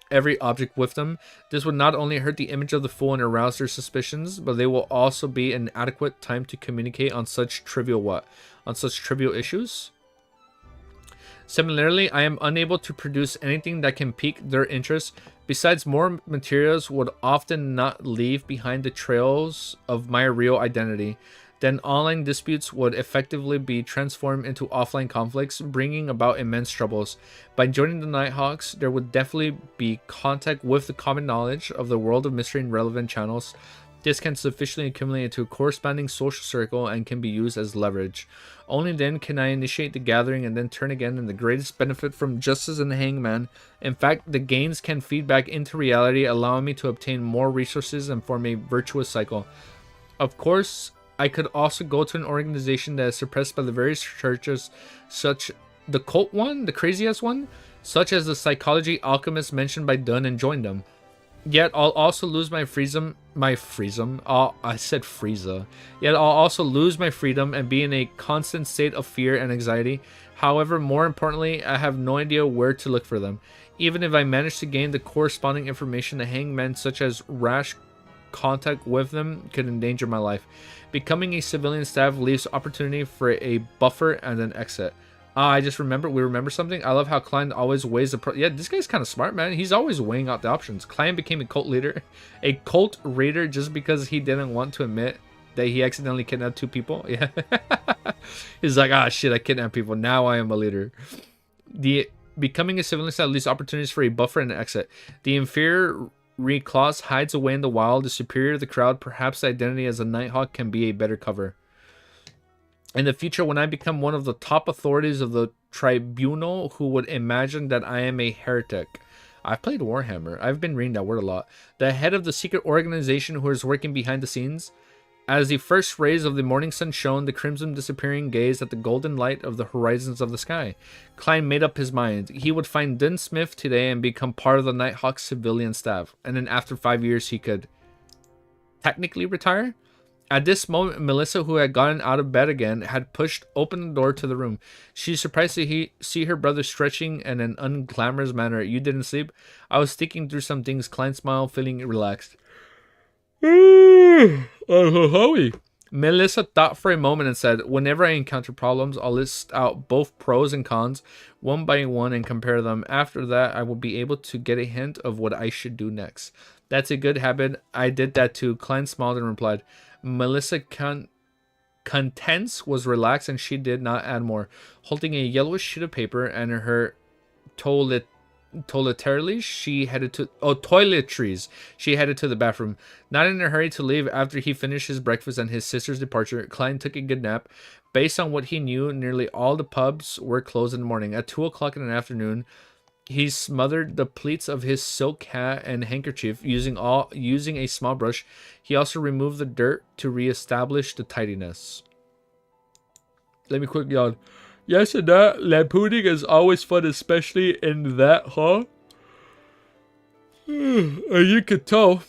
every object with them. This would not only hurt the image of the fool and arouse their suspicions, but they will also be an adequate time to communicate on such trivial issues. Similarly, I am unable to produce anything that can pique their interest. Besides, more materials would often not leave behind the trails of my real identity. Then online disputes would effectively be transformed into offline conflicts, bringing about immense troubles. By joining the Nighthawks, there would definitely be contact with the common knowledge of the world of mystery and relevant channels. This can sufficiently accumulate into a corresponding social circle and can be used as leverage. Only then can I initiate the gathering and then turn again in the greatest benefit from Justice and the Hangman. In fact, the gains can feed back into reality, allowing me to obtain more resources and form a virtuous cycle. Of course, I could also go to an organization that is suppressed by the various churches, such the cult one, the craziest one, such as the psychology alchemist mentioned by Dunn, and join them. Yet I'll also lose my freedom. I said Frieza. Yet I'll also lose my freedom and be in a constant state of fear and anxiety. However, more importantly, I have no idea where to look for them. Even if I manage to gain the corresponding information, the hangmen, such as rash contact with them, could endanger my life. Becoming a civilian staff leaves opportunity for a buffer and an exit. I just remember, we remember something. I love how Klein always weighs the yeah, this guy's kind of smart, man. He's always weighing out the options. Klein became a cult raider just because he didn't want to admit that he accidentally kidnapped 2 people. Yeah. He's like, ah, shit, I kidnapped people. Now I am a leader. Becoming a civilian staff leaves opportunities for a buffer and an exit. The inferior class hides away in the wild. The superior the crowd, perhaps the identity as a Nighthawk can be a better cover. In the future, when I become one of the top authorities of the tribunal, who would imagine that I am a heretic? I've played Warhammer. I've been reading that word a lot. The head of the secret organization who is working behind the scenes. As the first rays of the morning sun shone, the crimson disappearing gazed at the golden light of the horizons of the sky. Klein made up his mind. He would find Dunn Smith today and become part of the Nighthawk civilian staff. And then after 5 years, he could technically retire. At this moment, Melissa, who had gotten out of bed again, had pushed open the door to the room. She was surprised to see her brother stretching in an unglamorous manner. You didn't sleep? I was thinking through some things. Klein smiled, feeling relaxed. Howie. Melissa thought for a moment and said, whenever I encounter problems, I'll list out both pros and cons, one by one, and compare them. After that, I will be able to get a hint of what I should do next. That's a good habit. I did that too. Klein smiled and replied. Melissa contents was relaxed, and she did not add more. Holding a yellowish sheet of paper and her toiletries, she headed to the bathroom. Not in a hurry to leave after he finished his breakfast and his sister's departure, Klein took a good nap. Based on what he knew, nearly all the pubs were closed in the morning. At 2 o'clock in the afternoon, he smothered the pleats of his silk hat and handkerchief using a small brush. He also removed the dirt to reestablish the tidiness. Let me quick yawn. Yes, and that lampooning is always fun, especially in that, huh? You could tell.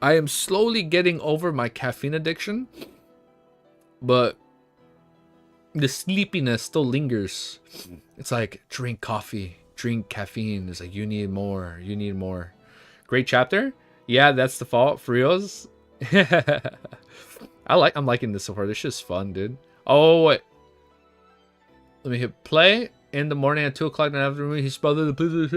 I am slowly getting over my caffeine addiction, but the sleepiness still lingers. It's like, drink coffee, drink caffeine. It's like, you need more. Great chapter. Yeah, that's the fault. For reals. I'm liking this so far. This shit's fun, dude. Oh, wait. Let me hit play. In the morning at 2 o'clock in the afternoon, he smothered the pleats.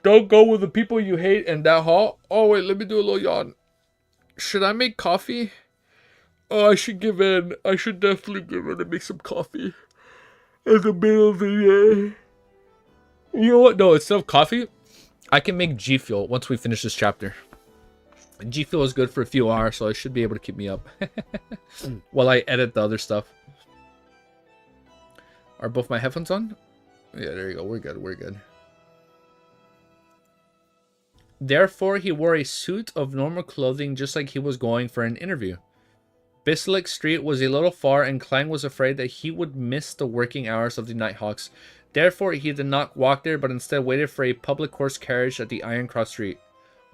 Don't go with the people you hate in that hall. Oh, wait, let me do a little yawn. Should I make coffee? Oh, I should give in. I should definitely give in and make some coffee in the middle of the day. You know what? No, instead of coffee, I can make G Fuel once we finish this chapter. G Fuel is good for a few hours, so it should be able to keep me up while I edit the other stuff. Are both my headphones on? Yeah, there you go. We're good. Therefore, he wore a suit of normal clothing just like he was going for an interview. Bislick Street was a little far, and Klein was afraid that he would miss the working hours of the Nighthawks. Therefore, he did not walk there, but instead waited for a public horse carriage at the Iron Cross Street.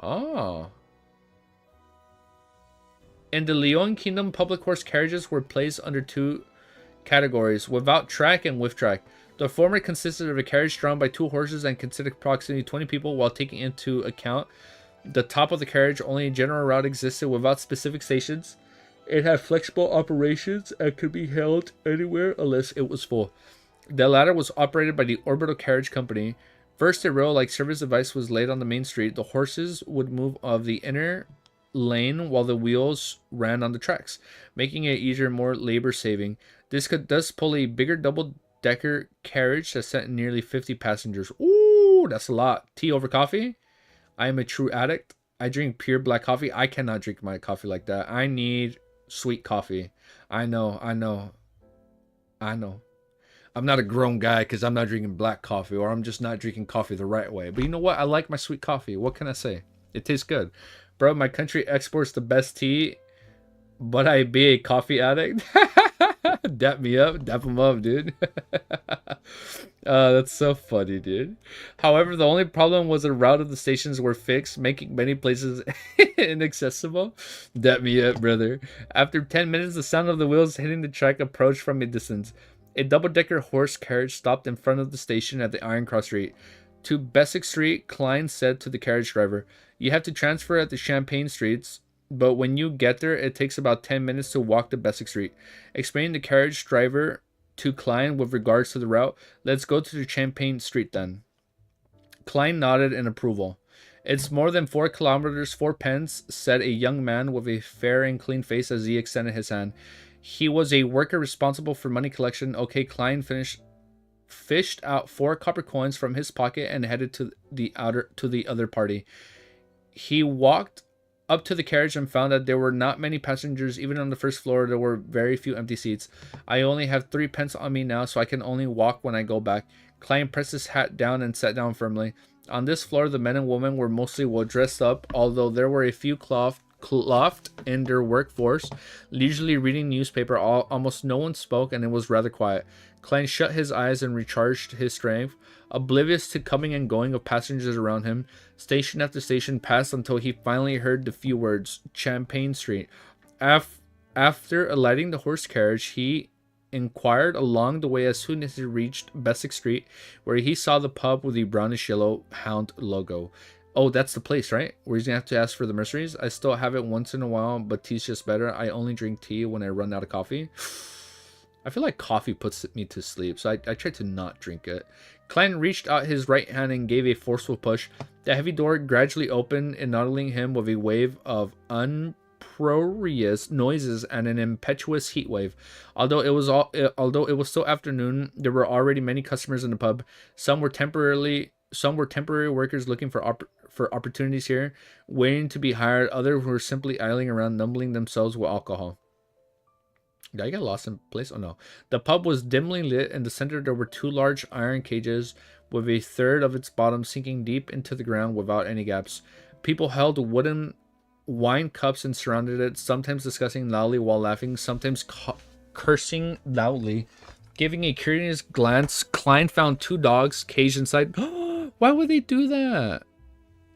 Oh. In the Leon Kingdom, public horse carriages were placed under two categories, without track and with track. The former consisted of a carriage drawn by two horses and considered approximately 20 people, while taking into account the top of the carriage. Only a general route existed without specific stations. It had flexible operations and could be held anywhere unless it was full. The latter was operated by the Orbital Carriage Company. First, a rail-like service device was laid on the main street. The horses would move of the inner lane while the wheels ran on the tracks, making it easier and more labor-saving. This could thus pull a bigger double-decker carriage that sent nearly 50 passengers. Ooh, that's a lot. Tea over coffee? I am a true addict. I drink pure black coffee. I cannot drink my coffee like that. I need sweet coffee. I know. I'm not a grown guy because I'm not drinking black coffee, or I'm just not drinking coffee the right way. But you know what? I like my sweet coffee. What can I say? It tastes good. Bro, my country exports the best tea, but I be a coffee addict. Dap me up. Dap him up, dude. That's so funny, dude. However, the only problem was the route of the stations were fixed, making many places inaccessible. Dap me up, brother. After 10 minutes, the sound of the wheels hitting the track approached from a distance. A double-decker horse carriage stopped in front of the station at the Iron Cross Street. To Bessick Street, Klein said to the carriage driver, "You have to transfer at the Champagne Streets, but when you get there, it takes about 10 minutes to walk to Bessick Street." Explaining the carriage driver to Klein with regards to the route, "Let's go to the Champagne Street then." Klein nodded in approval. "It's more than 4 kilometers, 4 pence," said a young man with a fair and clean face as he extended his hand. He was a worker responsible for money collection. Okay, Klein fished out 4 copper coins from his pocket and headed to the other party. He walked up to the carriage and found that there were not many passengers. Even on the first floor, there were very few empty seats. "I only have 3 pence on me now, so I can only walk when I go back." Klein pressed his hat down and sat down firmly. On this floor, the men and women were mostly well dressed up, although there were a few clothed in their workforce, leisurely reading newspaper. Almost no one spoke, and it was rather quiet. Klein shut his eyes and recharged his strength, oblivious to coming and going of passengers around him. Station after station passed until he finally heard the few words, "Champagne Street." After alighting the horse carriage, he inquired along the way as soon as he reached Bessick Street, where he saw the pub with the brownish yellow hound logo. Oh, that's the place, right? Where he's gonna have to ask for the mercenaries. "I still have it once in a while, but tea's just better. I only drink tea when I run out of coffee." I feel like coffee puts me to sleep, so I try to not drink it. Klein reached out his right hand and gave a forceful push. The heavy door gradually opened, ennoddling him with a wave of uproarious noises and an impetuous heat wave. Although it was still afternoon, there were already many customers in the pub. Some were temporary workers looking for opportunities here, waiting to be hired. Others were simply idling around, numbing themselves with alcohol. Did I get lost in place? Oh no. The pub was dimly lit. In the center there were 2 large iron cages, with a third of its bottom sinking deep into the ground without any gaps. People held wooden wine cups and surrounded it, sometimes discussing loudly while laughing, sometimes cursing loudly. Giving a curious glance, Klein found 2 dogs caged inside. Why would they do that?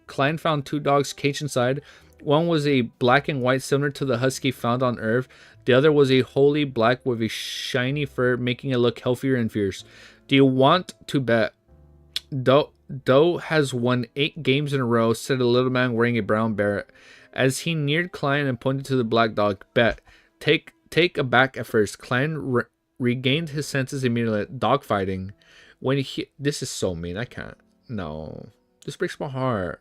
Klein found 2 dogs caged inside. One was a black and white, similar to the husky found on Earth. The other was a wholly black with a shiny fur, making it look healthier and fierce. "Do you want to bet?" Doe has won 8 games in a row," said a little man wearing a brown beret. As he neared Klein and pointed to the black dog. "Bet. Take aback at first." Klein regained his senses immediately. "Dogfighting." This is so mean. I can't. No. This breaks my heart.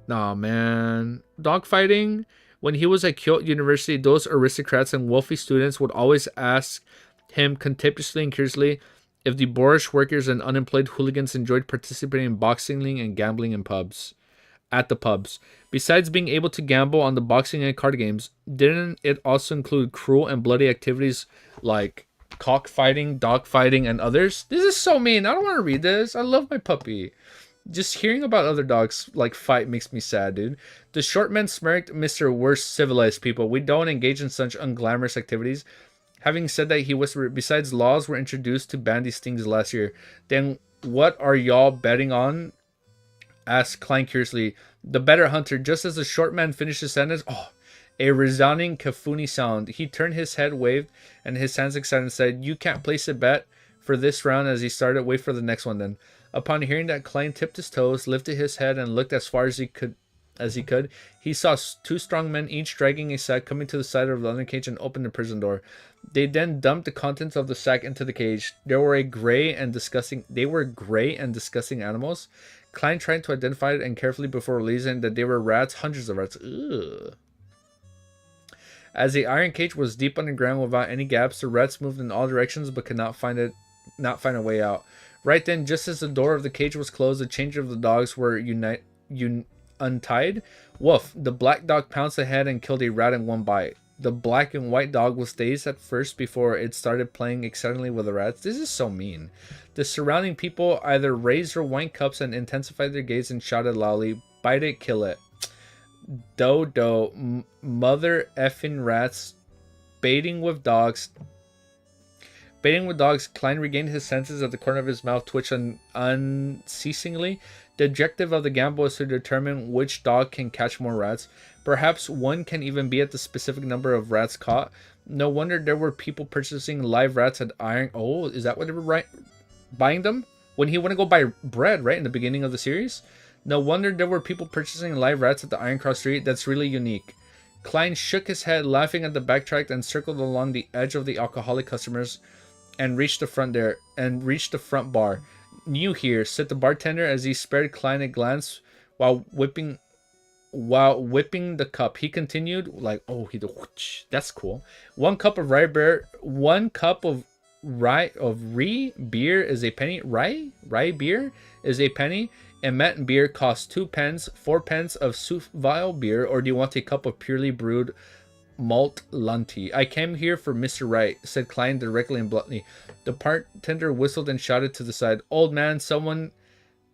Nah, man. Dogfighting? When he was at Kyoto University, those aristocrats and wealthy students would always ask him contemptuously and curiously if the boorish workers and unemployed hooligans enjoyed participating in boxing and gambling in pubs. At the pubs. Besides being able to gamble on the boxing and card games, didn't it also include cruel and bloody activities like cockfighting, dogfighting, and others? This is so mean. I don't want to read this. I love my puppy. Just hearing about other dogs like fight makes me sad, dude. The short man smirked. "Mr. Worst civilized people. We don't engage in such unglamorous activities. Having said that, he whispered, besides, laws were introduced to ban these things last year. Then what are y'all betting on? Asked Klein curiously. The better hunter. Just as the short man finished his sentence, a resounding cacophony sound. He turned his head, waved, and his hands excited and said, you can't place a bet for this round. As he started, wait for the next one then. Upon hearing that, Klein tipped his toes, lifted his head, and looked as far as he could. He saw two strong men, each dragging a sack, coming to the side of the other cage and opened the prison door. They then dumped the contents of the sack into the cage. They were gray and disgusting animals. Klein tried to identify it and carefully before releasing that they were rats, hundreds of rats. Ugh. As the iron cage was deep underground without any gaps, the rats moved in all directions but could not find a way out. Right then, just as the door of the cage was closed, the chains of the dogs were untied. Woof! The black dog pounced ahead and killed a rat in one bite. The black and white dog was dazed at first before it started playing excitedly with the rats. This is so mean. The surrounding people either raised their wine cups and intensified their gaze and shouted loudly, bite it, kill it. Mother effing rats, baiting with dogs. Klein regained his senses at the corner of his mouth, twitched unceasingly. The objective of the gamble is to determine which dog can catch more rats. Perhaps one can even be at the specific number of rats caught. No wonder there were people purchasing live rats at Iron... Oh, is that what they were buying them? When he went to go buy bread, right, in the beginning of the series? No wonder there were people purchasing live rats at the Iron Cross Street. That's really unique. Klein shook his head, laughing at the backtrack, and circled along the edge of the alcoholic customers and reached the front bar. New here, said the bartender as he spared Klein a glance while whipping the cup. He continued, that's cool. One cup of rye beer is a penny. Rye beer is a penny, and Matten beer costs 2 pence, 4 pence of Soufville beer, or do you want a cup of purely brewed malt Lunty? I came here for Mr. Wright, said Klein directly and bluntly. The bartender whistled and shouted to the side, old man, someone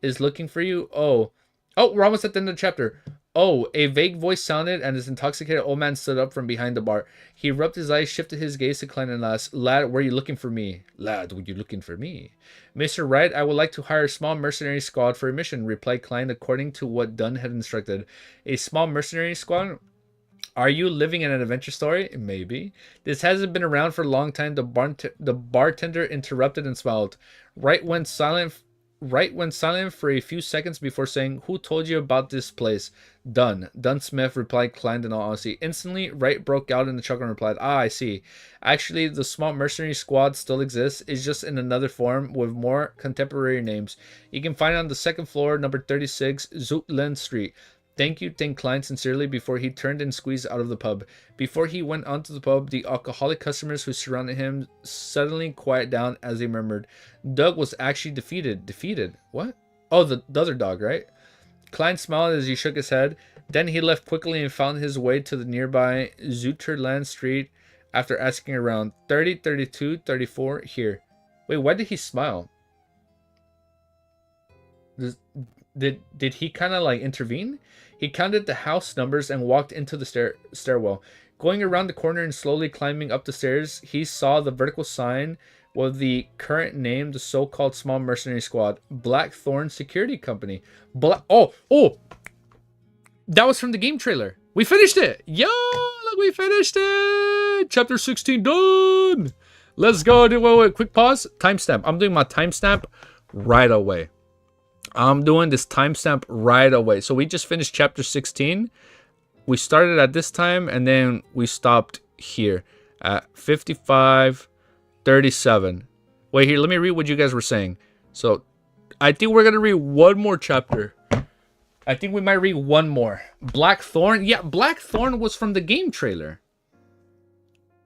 is looking for you. Oh, we're almost at the end of the chapter. Oh, a vague voice sounded, and this intoxicated old man stood up from behind the bar. He rubbed his eyes, shifted his gaze to Klein and asked, lad, were you looking for me? Lad, were you looking for me? Mr. Wright, I would like to hire a small mercenary squad for a mission, replied Klein, according to what Dunn had instructed. A small mercenary squad? Are you living in an adventure story? Maybe. This hasn't been around for a long time. The bartender interrupted and smiled. Wright went silent for a few seconds before saying, who told you about this place? Dunn Smith, replied Klein in all honesty. Instantly, Wright broke out in the chuckle and replied, I see. Actually, the small mercenary squad still exists. It's just in another form with more contemporary names. You can find it on the second floor, number 36, Zutland Street. Thank you, thanked Klein sincerely before he turned and squeezed out of the pub. Before he went onto the pub, the alcoholic customers who surrounded him suddenly quieted down as they murmured, Doug was actually defeated. Defeated? What? Oh, the other dog, right? Klein smiled as he shook his head. Then he left quickly and found his way to the nearby Zutterland Street after asking around. 30, 32, 34, here. Wait, why did he smile? Did he kind of like intervene? He counted the house numbers and walked into the stairwell. Going around the corner and slowly climbing up the stairs, he saw the vertical sign with the current name, the so-called small mercenary squad, Blackthorn Security Company. Oh! That was from the game trailer. We finished it! Yo! Look, we finished it! Chapter 16 done! Let's go. Wait, quick pause. Timestamp. I'm doing my timestamp right away. I'm doing this timestamp right away. So we just finished chapter 16. We started at this time and then we stopped here at 55:37. Wait, here, let me read what you guys were saying. So I think we're going to read one more chapter. I think we might read one more. Blackthorn. Yeah, Blackthorn was from the game trailer.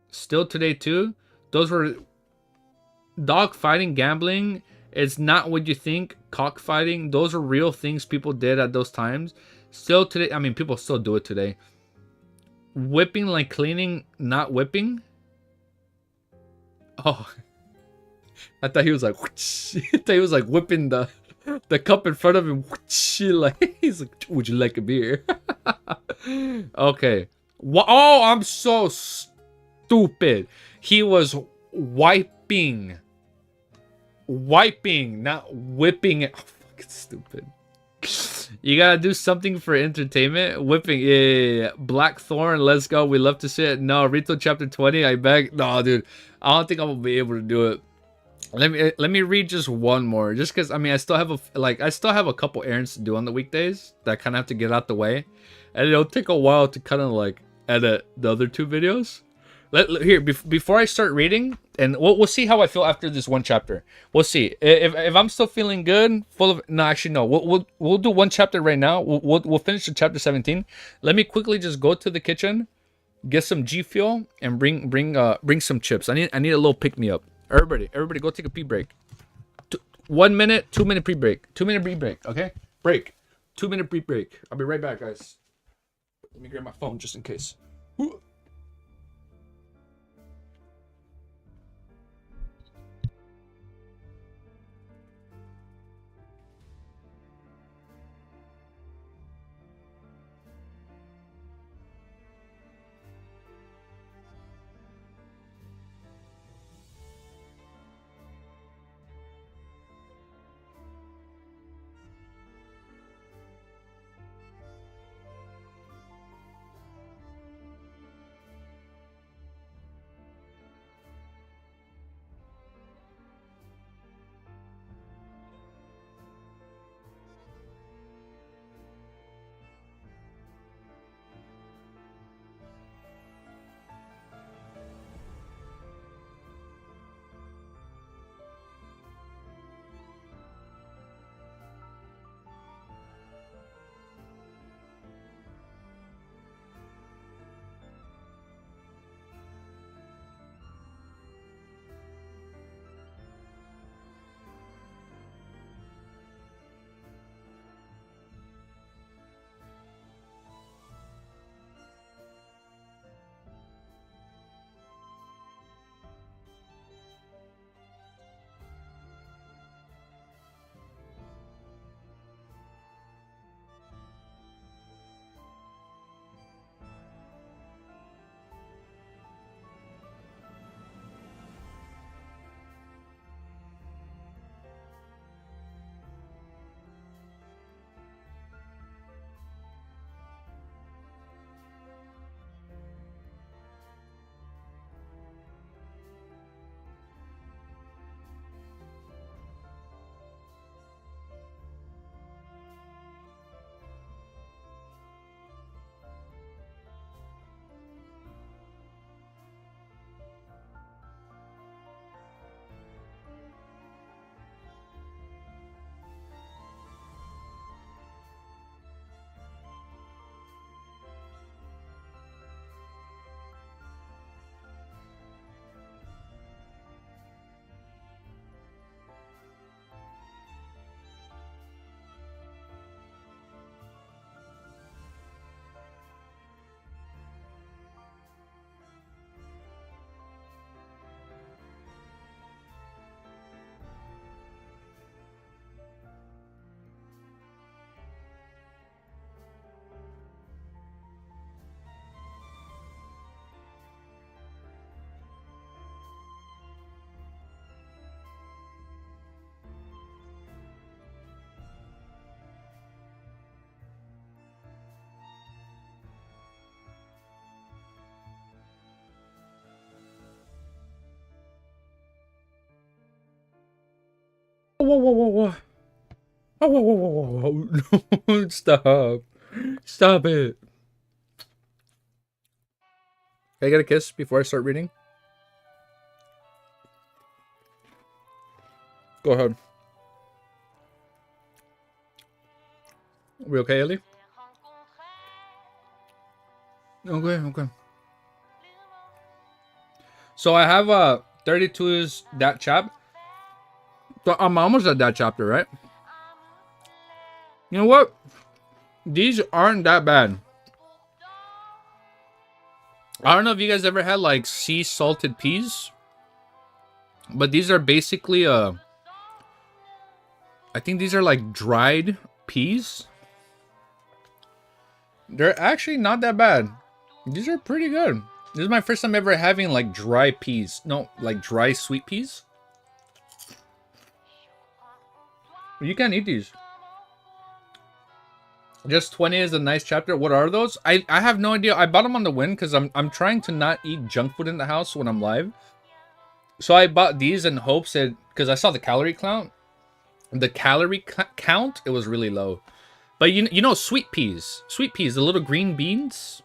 Still today too. Those were dog fighting, gambling. It's not what you think. Cockfighting. Those are real things people did at those times. Still today. I mean, people still do it today. Whipping like cleaning, not whipping. Oh. I thought he was like, whoosh. I thought he was like whipping the cup in front of him. Whoosh. Like, he's like, would you like a beer? Okay. Oh, I'm so stupid. He was wiping, not whipping it. Oh, fucking stupid. You gotta do something for entertainment. Whipping, yeah. Blackthorn, let's go. We love to see it. No, Rito chapter 20. I beg. No, dude. I don't think I'm gonna be able to do it. Let me read just one more, just because I mean I still have a couple errands to do on the weekdays that I kind of have to get out the way, and it'll take a while to kind of like edit the other two videos. Before I start reading, and we'll see how I feel after this one chapter. We'll see if I'm still feeling good. No, actually no. We'll do one chapter right now. We'll finish the chapter 17. Let me quickly just go to the kitchen, get some G Fuel, and bring some chips. I need a little pick me up. Everybody, go take a pee break. 1 minute, 2 minute pre break, 2 minute pre break. Okay, break. 2 minute pre break. I'll be right back, guys. Let me grab my phone just in case. Whoa, whoa, whoa, whoa. Oh, whoa, whoa, whoa, whoa, whoa. Stop. Stop it. Can I get a kiss before I start reading? Go ahead. We okay, Ellie? Okay. So I have 32 is that chap. So I'm almost at that chapter, right? You know what? These aren't that bad. I don't know if you guys ever had like sea salted peas, but these are basically I think these are like dried peas. They're actually not that bad. These are pretty good. This is my first time ever having like dry peas. No, like dry sweet peas. You can't eat these. Just 20 is a nice chapter. What are those? I have no idea. I bought them on the whim because I'm trying to not eat junk food in the house when I'm live. So I bought these in hopes that, because I saw the calorie count. The calorie count, it was really low. But you know sweet peas. Sweet peas, the little green beans.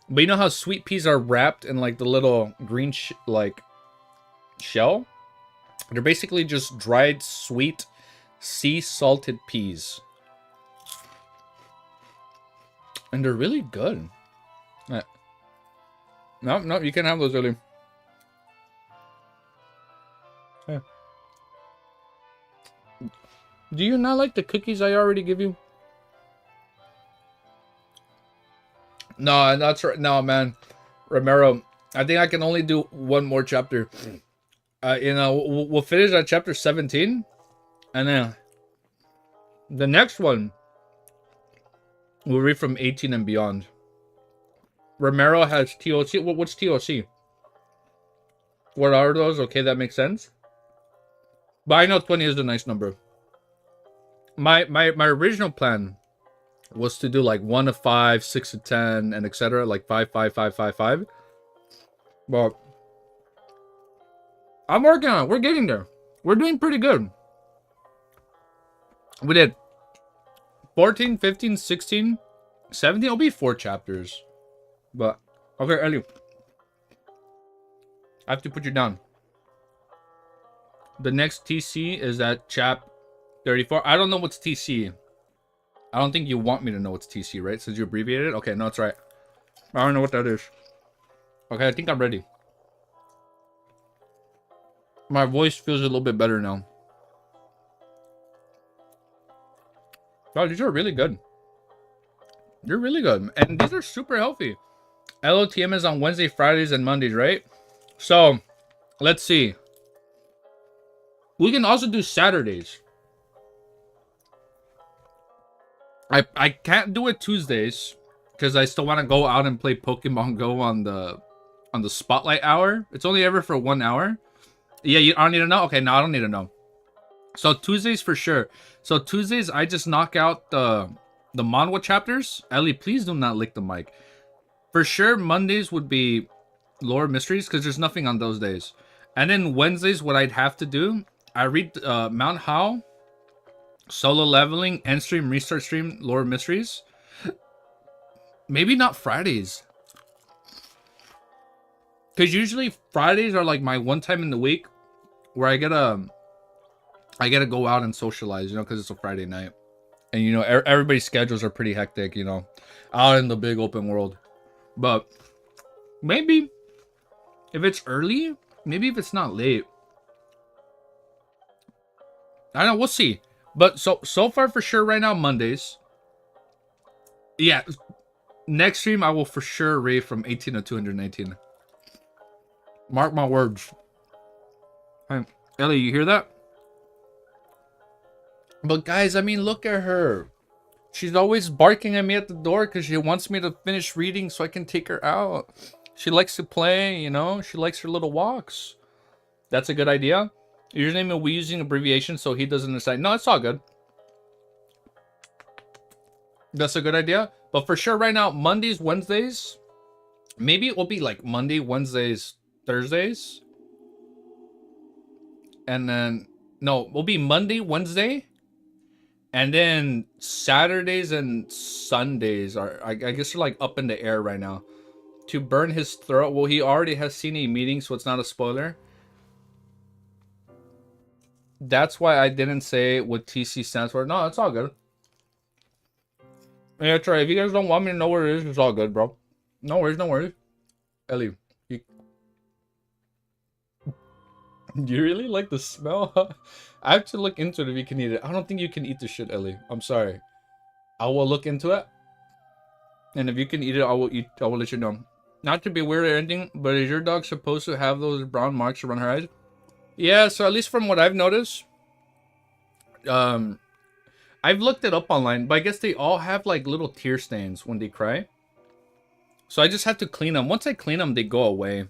But you know how sweet peas are wrapped in like the little green like shell? They're basically just dried sweet sea salted peas. And they're really good. No, you can have those, Ellie. Yeah. Do you not like the cookies I already give you? No, that's right. No, man. Romero, I think I can only do one more chapter. You know, we'll finish at chapter 17. And then the next one, we'll read from 18 and beyond. Romero has TOC. What's TOC? What are those? Okay, that makes sense. But I know 20 is a nice number. My original plan was to do like 1 to 5, 6 to 10, and etc. Like 5, 5, 5, 5, 5. But I'm working on it. We're getting there. We're doing pretty good. We did 14, 15, 16, 17. It'll be 4 chapters. But, okay, Ellie. I have to put you down. The next TC is at chap 34. I don't know what's TC. I don't think you want me to know what's TC, right? Since you abbreviated it? Okay, no, that's right. I don't know what that is. Okay, I think I'm ready. My voice feels a little bit better now. Oh, these are really good. They're really good. And these are super healthy. LOTM is on Wednesday, Fridays, and Mondays, right? So, let's see. We can also do Saturdays. I can't do it Tuesdays because I still want to go out and play Pokemon Go on the spotlight hour. It's only ever for 1 hour. Yeah, you don't need to know? Okay, no, I don't need to know. So Tuesdays for sure. So Tuesdays I just knock out the manhwa chapters. Ellie, please do not lick the mic. For sure Mondays would be lore mysteries because there's nothing on those days. And then Wednesdays what I'd have to do, I read Mount How, Solo Leveling, End Stream, Restart Stream, Lore Mysteries. Maybe not Fridays. Because usually Fridays are like my one time in the week where I gotta go out and socialize, you know, because it's a Friday night. And, you know, everybody's schedules are pretty hectic, you know, out in the big open world. But maybe if it's early, maybe if it's not late. I don't know, we'll see. But so far for sure right now, Mondays. Yeah, next stream I will for sure raid from 18 to 219. Mark my words. Hey, Ellie, you hear that? But guys, I mean, look at her. She's always barking at me at the door because she wants me to finish reading so I can take her out. She likes to play, you know? She likes her little walks. That's a good idea. Username will be using abbreviation so he doesn't decide. No, it's all good. That's a good idea. But for sure right now, Mondays, Wednesdays. Maybe it will be like Monday, Wednesdays, Thursdays. And then, no, it will be Monday, Wednesday. And then Saturdays and Sundays are, I guess, they're like up in the air right now. To burn his throat. Well, he already has seen a meeting, so it's not a spoiler. That's why I didn't say what TC stands for. No, it's all good. Yeah, try. If you guys don't want me to know where it is, it's all good, bro. No worries, no worries. Ellie, do you really like the smell? I have to look into it if you can eat it. I don't think you can eat the shit, Ellie. I'm sorry. I will look into it. And if you can eat it, I will let you know. Not to be weird or anything, but is your dog supposed to have those brown marks around her eyes? Yeah, so at least from what I've noticed, I've looked it up online, but I guess they all have like little tear stains when they cry. So I just have to clean them. Once I clean them, they go away.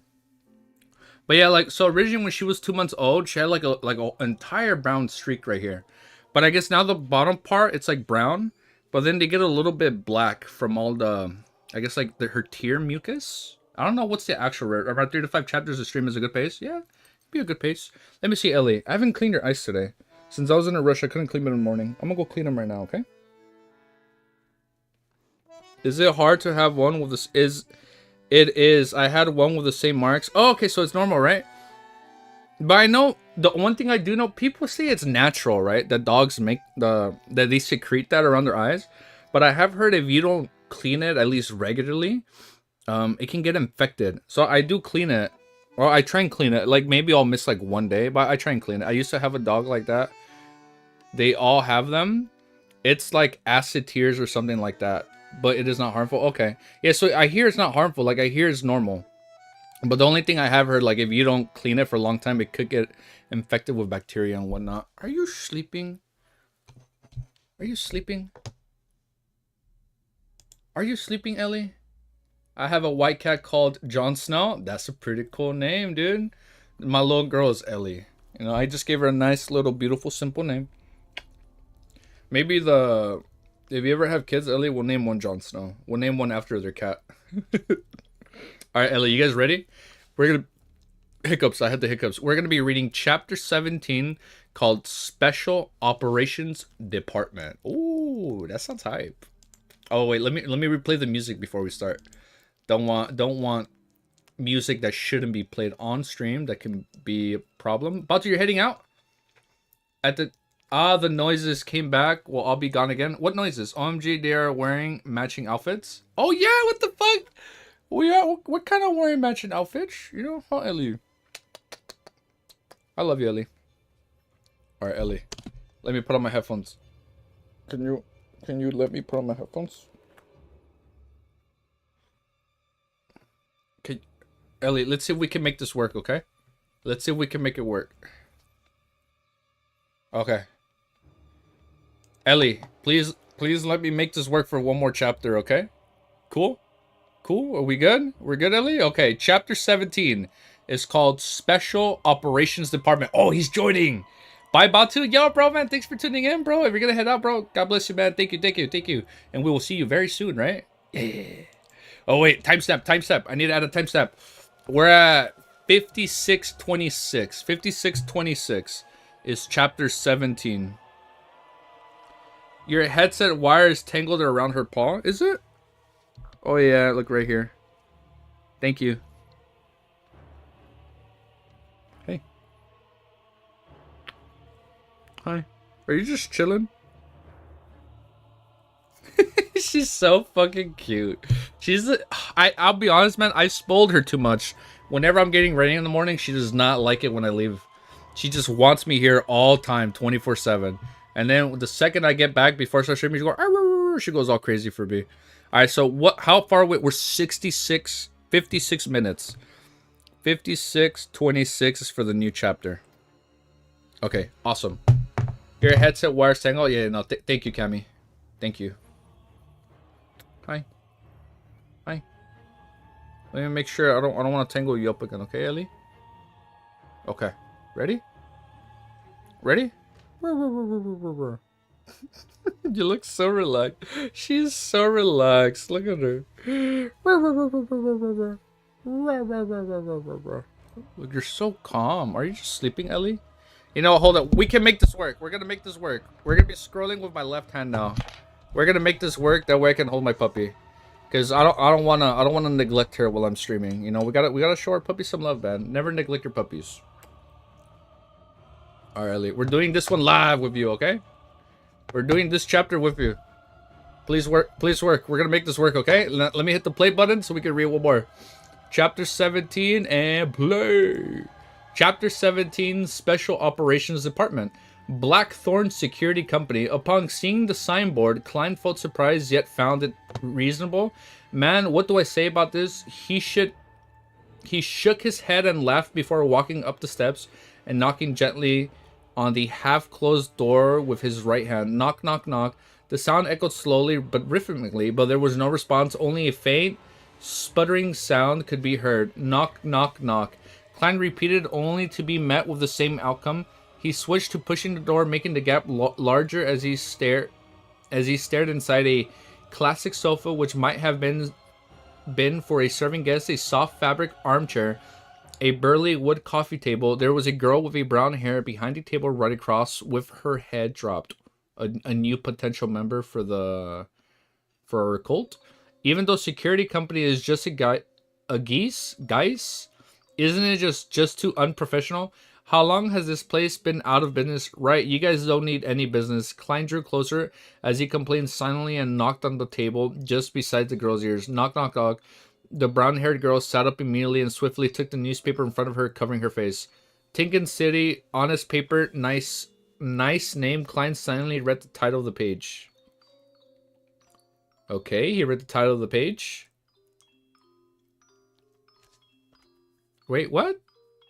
But yeah, like, so originally when she was 2 months old, she had like an entire brown streak right here. But I guess now the bottom part, it's like brown. But then they get a little bit black from all the, I guess like her tear mucus. I don't know what's the actual rate. Around 3 to 5 chapters a stream is a good pace. Yeah, be a good pace. Let me see Ellie. I haven't cleaned her ice today. Since I was in a rush, I couldn't clean them in the morning. I'm gonna go clean them right now, okay? Is it hard to have one with this? It is. I had one with the same marks. Oh, okay, so it's normal, right? But I know the one thing I do know, people say it's natural, right? That dogs make that they secrete that around their eyes. But I have heard if you don't clean it at least regularly, it can get infected. So I do clean it, or I try and clean it. Like maybe I'll miss like one day, but I try and clean it. I used to have a dog like that. They all have them. It's like acid tears or something like that. But it is not harmful. Okay. Yeah, so I hear it's not harmful. Like, I hear it's normal. But the only thing I have heard, like, if you don't clean it for a long time, it could get infected with bacteria and whatnot. Are you sleeping? Are you sleeping? Are you sleeping, Ellie? I have a white cat called Jon Snow. That's a pretty cool name, dude. My little girl is Ellie. You know, I just gave her a nice, little, beautiful, simple name. Maybe if you ever have kids, Ellie, we'll name one Jon Snow. We'll name one after their cat. Alright, Ellie, you guys ready? We're gonna... Hiccups, I had the hiccups. We're gonna be reading chapter 17 called Special Operations Department. Ooh, that sounds hype. Oh, wait, let me replay the music before we start. Don't want music that shouldn't be played on stream. That can be a problem. Batu, you're heading out? The noises came back. Well, I'll be gone again. What noises? OMG, they are wearing matching outfits. Oh yeah, what the fuck? We are. What kind of wearing matching outfits? You know, huh, Ellie? I love you, Ellie. All right, Ellie. Let me put on my headphones. Can you let me put on my headphones? Okay, Ellie. Let's see if we can make this work. Okay. Let's see if we can make it work. Okay. Ellie, please let me make this work for one more chapter, okay? Cool? Cool? Are we good? We're good, Ellie? Okay, chapter 17 is called Special Operations Department. Oh, he's joining! Bye, Batu. Yo, bro, man, thanks for tuning in, bro. If you're gonna head out, bro, God bless you, man. Thank you. And we will see you very soon, right? Yeah. Oh, wait, timestamp. I need to add a timestamp. We're at 56:26. 56:26 is chapter 17. Your headset wire is tangled around her paw, is it? Oh yeah, look right here. Thank you. Hey. Hi. Are you just chilling? She's so fucking cute. I'll be honest, man, I spoiled her too much. Whenever I'm getting ready in the morning, she does not like it when I leave. She just wants me here all time, 24/7. And then the second I get back before I start streaming, she goes all crazy for me. All right, so how far away? We're 56 minutes. 56:26 is for the new chapter. Okay, awesome. Your headset wire tangle? Yeah, no, thank you, Cammy. Thank you. Hi. Let me make sure I don't want to tangle you up again, okay, Ellie? Okay. Ready? You look so relaxed. She's so relaxed. Look at her. Look, you're so calm. Are you just sleeping, Ellie? You know, hold up. We can make this work. We're gonna make this work. We're gonna be scrolling with my left hand now. We're gonna make this work. That way I can hold my puppy. Cause I don't wanna neglect her while I'm streaming. You know, we gotta show our puppy some love, man. Never neglect your puppies. All right, Ellie. We're doing this one live with you, okay? We're doing this chapter with you. Please work. We're gonna make this work, okay? Let me hit the play button so we can read one more. Chapter 17 and play. Chapter 17, Special Operations Department. Blackthorn Security Company. Upon seeing the signboard, Klein felt surprised yet found it reasonable. Man, what do I say about this? He shook his head and laughed before walking up the steps and knocking gently on the half-closed door with his right hand. Knock, knock, knock. The sound echoed slowly but rhythmically, but there was no response, only a faint sputtering sound could be heard. Knock, knock, knock. Klein repeated, only to be met with the same outcome. He switched to pushing the door, making the gap larger as he stared inside a classic sofa, which might have been for a serving guest, a soft fabric armchair, a burly wood coffee table. There was a girl with a brown hair behind the table right across with her head dropped. A new potential member for our cult. Even though security company is just a guys, isn't it just too unprofessional? How long has this place been out of business? Right, you guys don't need any business. Klein drew closer as he complained silently and knocked on the table just beside the girl's ears. Knock, knock, knock. The brown-haired girl sat up immediately and swiftly took the newspaper in front of her, covering her face. Tinkin City, honest paper, nice name. Klein silently read the title of the page. Okay, he read the title of the page. Wait, what?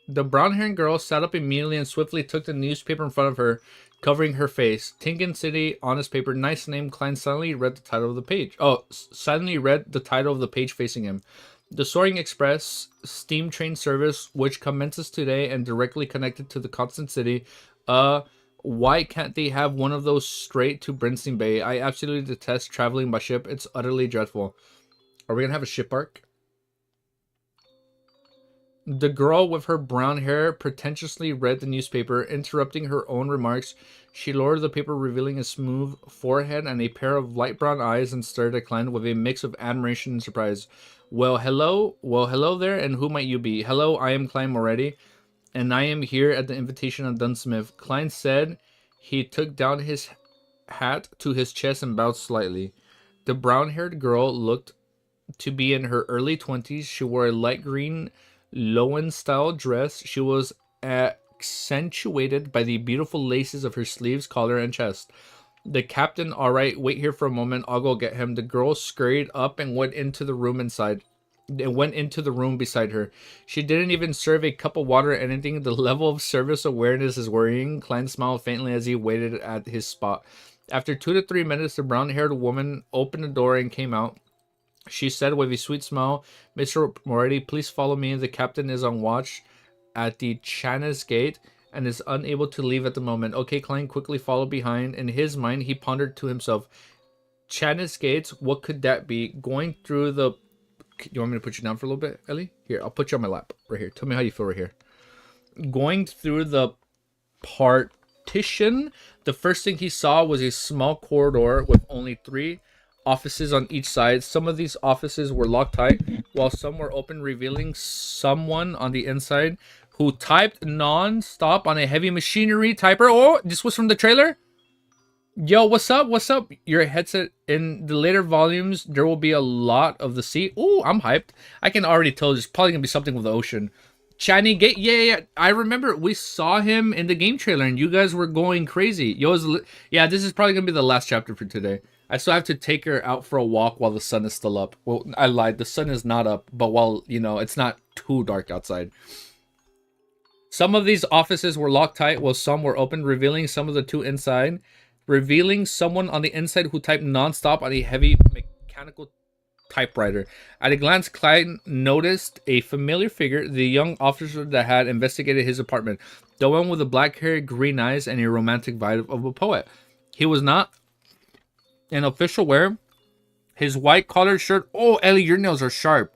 The brown-haired girl sat up immediately and swiftly took the newspaper in front of her, covering her face. Tinkin City, honest paper, nice name. Klein silently read the title of the page. Oh, silently read the title of the page facing him. The Soaring Express steam train service, which commences today and directly connected to the Constant City. Why can't they have one of those straight to Brinstein Bay? I absolutely detest traveling by ship. It's utterly dreadful. Are we gonna have a ship arc? The girl with her brown hair pretentiously read the newspaper, interrupting her own remarks. She lowered the paper, revealing a smooth forehead and a pair of light brown eyes, and stared at Klein with a mix of admiration and surprise. Well, hello there, and who might you be? Hello, I am Klein Moretti, and I am here at the invitation of Dunsmith. Klein said. He took down his hat to his chest and bowed slightly. The brown-haired girl looked to be in her early 20s. She wore a light green Lowen-style dress. She was accentuated by the beautiful laces of her sleeves, collar, and chest. The captain, all right, wait here for a moment. I'll go get him. The girl scurried up and went into the room beside her. She didn't even serve a cup of water or anything. The level of service awareness is worrying. Klein smiled faintly as he waited at his spot. After 2 to 3 minutes, the brown-haired woman opened the door and came out. She said with a sweet smile, Mr. Moretti, please follow me. The captain is on watch at the Chanas gate and is unable to leave at the moment. Okay, Klein quickly followed behind. In his mind, he pondered to himself, Chanas gates, what could that be? Going through the... You want me to put you down for a little bit, Ellie? Here, I'll put you on my lap. Right here. Tell me how you feel right here. Going through the partition, the first thing he saw was a small corridor with only 3 offices on each side. Some of these offices were locked tight, while some were open, revealing someone on the inside who typed non-stop on a heavy machinery typer. Oh, this was from the trailer? Yo, what's up? What's up? Your headset. In the later volumes, there will be a lot of the sea. Oh, I'm hyped. I can already tell there's probably going to be something with the ocean. Chani Gate. Yeah. I remember we saw him in the game trailer and you guys were going crazy. Yeah, this is probably going to be the last chapter for today. I still have to take her out for a walk while the sun is still up. Well, I lied. The sun is not up, but while, it's not too dark outside. Some of these offices were locked tight while some were open, revealing some of the 2 inside. Revealing someone on the inside who typed non-stop on a heavy mechanical typewriter. At a glance, Klein noticed a familiar figure, the young officer that had investigated his apartment. The one with the black hair, green eyes, and a romantic vibe of a poet. He was not in official wear. His white collared shirt... Oh, Ellie, your nails are sharp.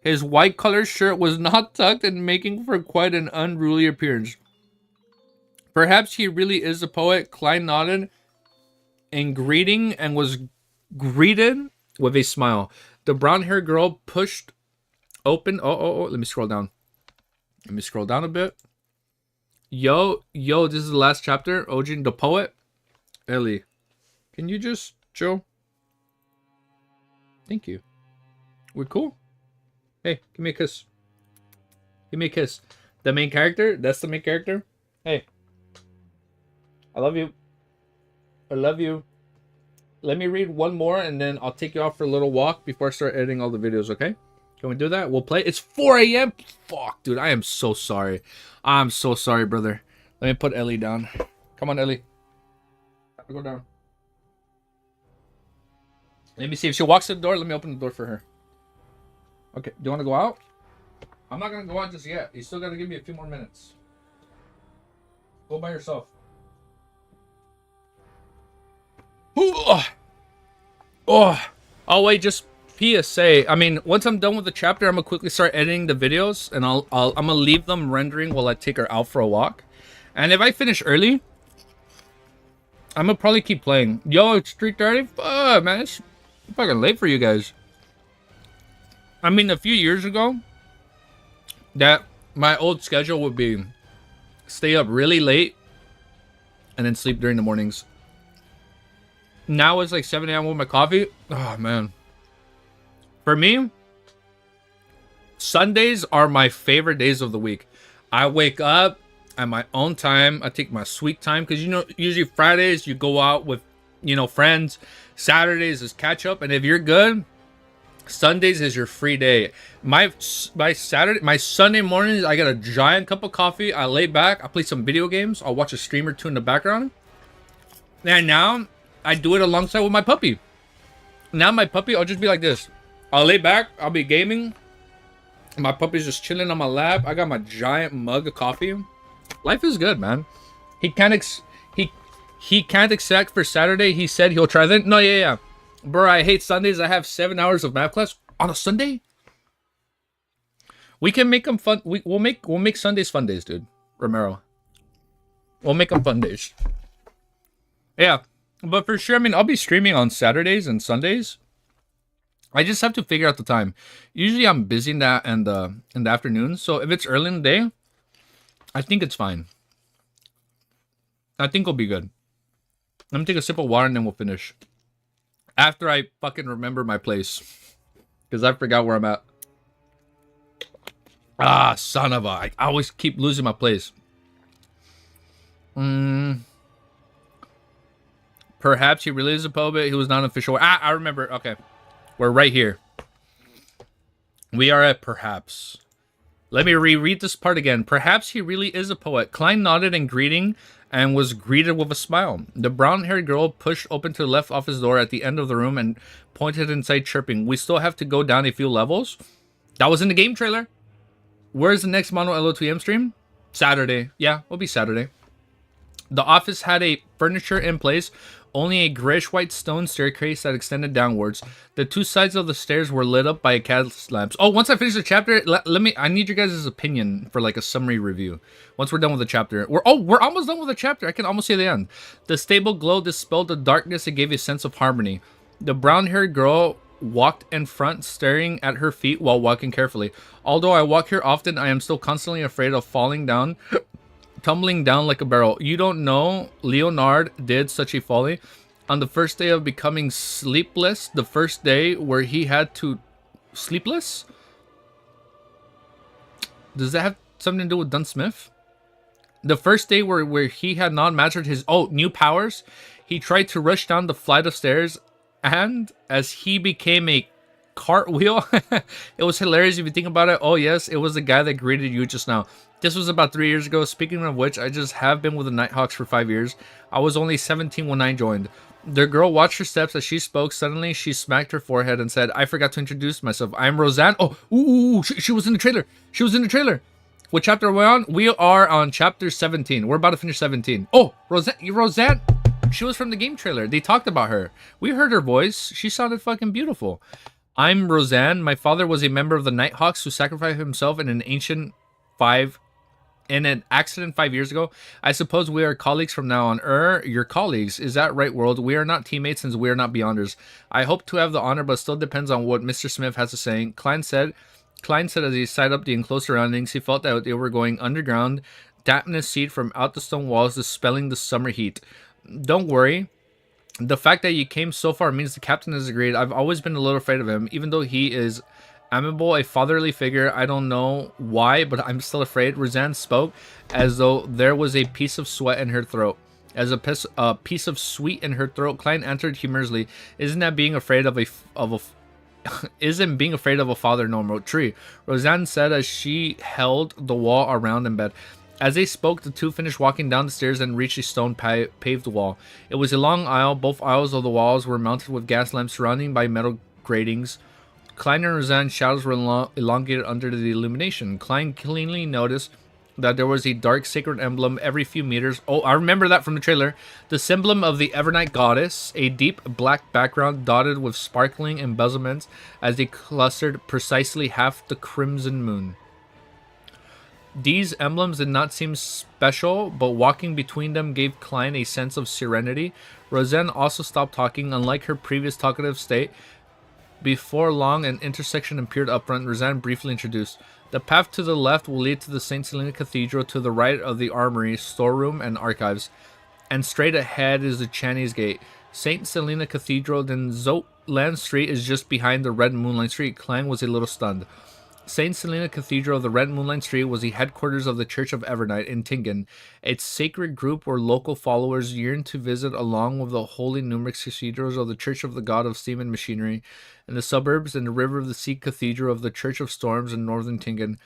His white collared shirt was not tucked and making for quite an unruly appearance. Perhaps he really is a poet. Klein nodded in greeting and was greeted with a smile. The brown-haired girl pushed open... Oh, let me scroll down. Let me scroll down a bit. Yo, this is the last chapter. Ojin, the poet. Ellie, can you just chill? Thank you. We're cool. Hey, give me a kiss. Give me a kiss. The main character? That's the main character? Hey. I love you. I love you. Let me read one more and then I'll take you off for a little walk before I start editing all the videos, okay? Can we do that? We'll play. It's 4 a.m. Fuck, dude. I am so sorry. I'm so sorry, brother. Let me put Ellie down. Come on, Ellie. Have to go down. Let me see. If she walks to the door, let me open the door for her. Okay, do you want to go out? I'm not gonna go out just yet. You still gotta give me a few more minutes. Go by yourself. Oh, oh wait, just PSA. I mean, once I'm done with the chapter, I'm gonna quickly start editing the videos, and I'm gonna leave them rendering while I take her out for a walk. And if I finish early, I'm gonna probably keep playing. Yo, it's 3:30. Fuck, man, it's fucking late for you guys. I mean, a few years ago, that my old schedule would be stay up really late and then sleep during the mornings. Now it's like 7 a.m. with my coffee. Oh, man. For me, Sundays are my favorite days of the week. I wake up at my own time. I take my sweet time because, you know, usually Fridays you go out with, you know, friends. Saturdays is catch up. And if you're good, Sundays is your free day. My Sunday mornings, I get a giant cup of coffee. I lay back. I play some video games. I'll watch a stream or two in the background. And now I do it alongside with my puppy. Now my puppy, I'll just be like this. I'll lay back. I'll be gaming. My puppy's just chilling on my lap. I got my giant mug of coffee. Life is good, man. He can't expect for Saturday. He said he'll try that. No, yeah. Bro, I hate Sundays. I have 7 hours of math class on a Sunday. We can make them fun. We'll make Sundays fun days, dude. Romero. We'll make them fun days. Yeah, but for sure, I mean, I'll be streaming on Saturdays and Sundays. I just have to figure out the time. Usually, I'm busy in the afternoon. So if it's early in the day, I think it's fine. I think we'll be good. Let me take a sip of water and then we'll finish. After I fucking remember my place. Because I forgot where I'm at. Ah, son of a... I always keep losing my place. Perhaps he really is a poet. He was not an official... Ah, I remember. Okay. We're right here. We are at perhaps. Let me reread this part again. Perhaps he really is a poet. Klein nodded in greeting and was greeted with a smile. The brown-haired girl pushed open to the left office door at the end of the room and pointed inside, chirping. We still have to go down a few levels. That was in the game trailer. Where's the next Mono LO2M stream? Saturday. Yeah, it'll be Saturday. The office had a furniture in place, only a grayish-white stone staircase that extended downwards. The two sides of the stairs were lit up by a candle lamps. Oh, once I finish the chapter, I need your guys' opinion for like a summary review. Once we're done with the chapter. We're almost done with the chapter. I can almost see the end. The stable glow dispelled the darkness and gave a sense of harmony. The brown-haired girl walked in front, staring at her feet while walking carefully. Although I walk here often, I am still constantly afraid of falling down, tumbling down like a barrel. You don't know, Leonard did such a folly. On the first day of becoming sleepless, the first day where he had to... Sleepless? Does that have something to do with Dunn Smith? The first day where he had not mastered his... Oh, new powers? He tried to rush down the flight of stairs, and as he became a cartwheel... It was hilarious if you think about it. Oh yes, it was the guy that greeted you just now. This was about 3 years ago. Speaking of which, I just have been with the Nighthawks for 5 years. I was only 17 when I joined. The girl watched her steps as she spoke. Suddenly, she smacked her forehead and said, I forgot to introduce myself. I'm Roseanne. Oh, she was in the trailer. She was in the trailer. What chapter are we on? We are on chapter 17. We're about to finish 17. Oh, Roseanne. She was from the game trailer. They talked about her. We heard her voice. She sounded fucking beautiful. I'm Roseanne. My father was a member of the Nighthawks who sacrificed himself in an accident 5 years ago. I suppose we are colleagues from now on. Your colleagues. Is that right, world? We are not teammates since we are not beyonders. I hope to have the honor, but still depends on what Mr. Smith has to say. Klein said as he sighted up the enclosed surroundings, he felt that they were going underground. Dampness seeped from out the stone walls, dispelling the summer heat. Don't worry. The fact that you came so far means the captain has agreed. I've always been a little afraid of him, even though he is amiable, a fatherly figure. I don't know why, but I'm still afraid. Roseanne spoke as though there was a piece of sweat in her throat. As a piece of sweet in her throat, Klein answered humorously, "Isn't that being afraid of a isn't being afraid of a father normal?" Tree. Roseanne said as she held the wall around in bed. As they spoke, the two finished walking down the stairs and reached a stone paved wall. It was a long aisle. Both aisles of the walls were mounted with gas lamps surrounding by metal gratings. Klein and Roseanne's shadows were elongated under the illumination. Klein cleanly noticed that there was a dark sacred emblem every few meters. Oh, I remember that from the trailer. The symbol of the Evernight goddess, a deep black background dotted with sparkling embezzlements as they clustered precisely half the crimson moon. These emblems did not seem special, but walking between them gave Klein a sense of serenity. Roseanne also stopped talking, unlike her previous talkative state. Before long, an intersection appeared up front. Roseanne briefly introduced. The path to the left will lead to the St. Selena Cathedral, to the right of the armory, storeroom, and archives. And straight ahead is the Chinese Gate. St. Selena Cathedral, then Zoatland Street is just behind the Red Moonlight Street. Klein was a little stunned. St. Selena Cathedral of the Red Moonlight Street was the headquarters of the Church of Evernight in Tingen, its sacred group where local followers yearned to visit, along with the holy numerous cathedrals of the Church of the God of Steam and Machinery in the suburbs, and the River of the Sea Cathedral of the Church of Storms in northern Tingen.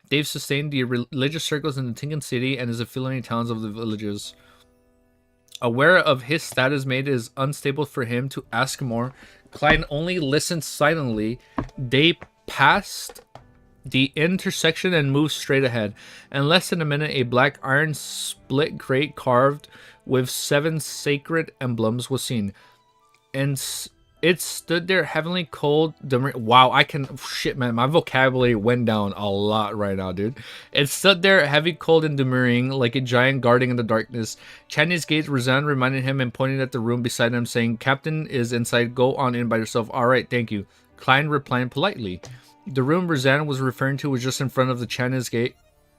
Dave sustained the religious circles in the Tingen city and his affiliated towns of the villages. Aware of his status made it unstable for him to ask more. Klein only listened silently. They passed the intersection and moved straight ahead. In less than a minute, a black iron split grate carved with 7 sacred emblems was seen. And it stood there heavenly cold. Wow, shit, man, my vocabulary went down a lot right now, dude. It stood there heavy, cold, and demurring, like a giant guarding in the darkness. Chinese Gate's Roseanne reminded him and pointed at the room beside him, saying, "Captain is inside. Go on in by yourself." "All right, thank you." Klein replied politely. The room Roseanne was referring to was just in front of the Chinese Gate.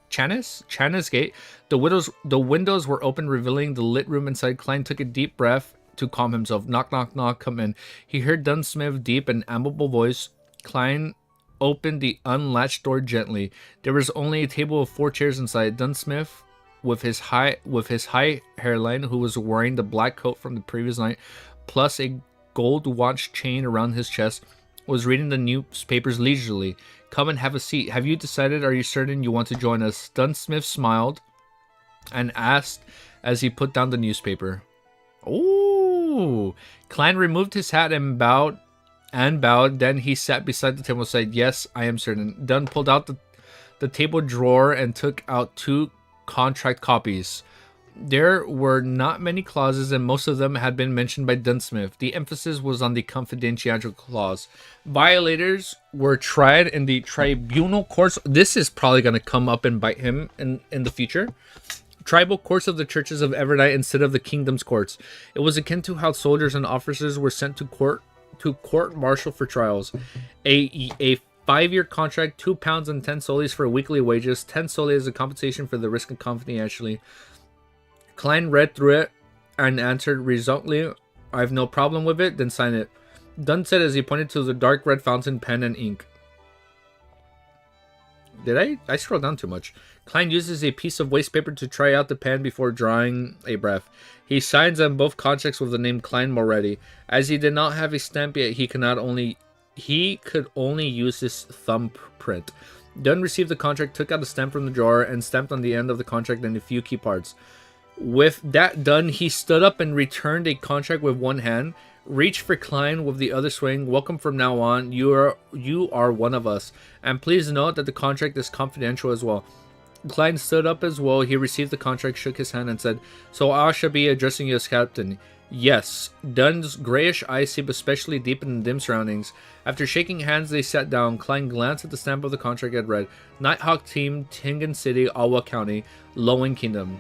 China's Gate. The windows were open, revealing the lit room inside. Klein took a deep breath to calm himself. "Knock, knock, knock, come in." He heard Dunsmith's deep and amiable voice. Klein opened the unlatched door gently. There was only a table of 4 chairs inside. Dunsmith, with his high hairline, who was wearing the black coat from the previous night, plus a gold watch chain around his chest, was reading the newspapers leisurely. "Come and have a seat. Have you decided? Are you certain you want to join us?" Dunsmith smiled and asked as he put down the newspaper. "Ooh." Klein removed his hat and bowed. Then he sat beside the table and said, "Yes, I am certain." Dunn pulled out the table drawer and took out 2 contract copies. There were not many clauses, and most of them had been mentioned by Dunsmith. The emphasis was on the confidentiality clause. Violators were tried in the tribunal courts. This is probably going to come up and bite him in the future. Tribal courts of the churches of Evernight instead of the kingdom's courts. It was akin to how soldiers and officers were sent to court martial for trials. A 5-year contract, £2 and 10 soles for weekly wages, 10 soles as a compensation for the risk and confidentiality. Klein read through it and answered resolutely, "I have no problem with it, then sign it." Dunn said as he pointed to the dark red fountain pen and ink. Did I scroll down too much? Klein uses a piece of waste paper to try out the pen before drawing a breath. He signs on both contracts with the name Klein Moretti. As he did not have a stamp yet, he could only use his thumbprint. Dunn received the contract, took out a stamp from the drawer, and stamped on the end of the contract and a few key parts. With that done, he stood up and returned a contract with one hand, reached for Klein with the other, swaying, "Welcome from now on. You are one of us. And please note that the contract is confidential as well." Klein stood up as well. He received the contract, shook his hand, and said, "So I shall be addressing you as captain." "Yes." Dunn's grayish eyes seemed especially deep in the dim surroundings. After shaking hands, they sat down. Klein glanced at the stamp of the contract and read, "Nighthawk Team, Tingen City, Awa County, Lowen Kingdom.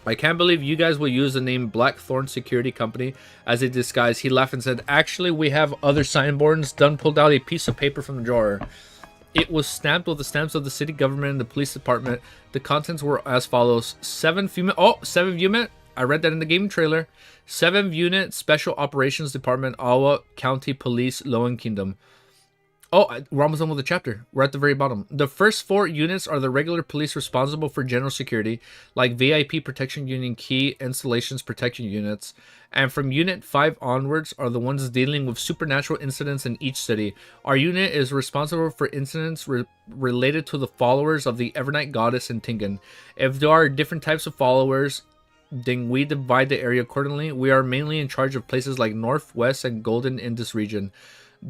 I can't believe you guys will use the name Blackthorn Security Company as a disguise." He laughed and said, "Actually, we have other signboards." Dunn pulled out a piece of paper from the drawer. It was stamped with the stamps of the city government and the police department. The contents were as follows: 7th unit. I read that in the game trailer. 7th unit, Special Operations Department, Awa County Police, Lowen Kingdom. We're almost done with the chapter. We're at the very bottom. The first 4 units are the regular police responsible for general security, like VIP Protection Union Key Installations Protection Units. And from Unit 5 onwards are the ones dealing with supernatural incidents in each city. Our unit is responsible for incidents related to the followers of the Evernight Goddess in Tingen. If there are different types of followers, then we divide the area accordingly. We are mainly in charge of places like North, West, and Golden in this region.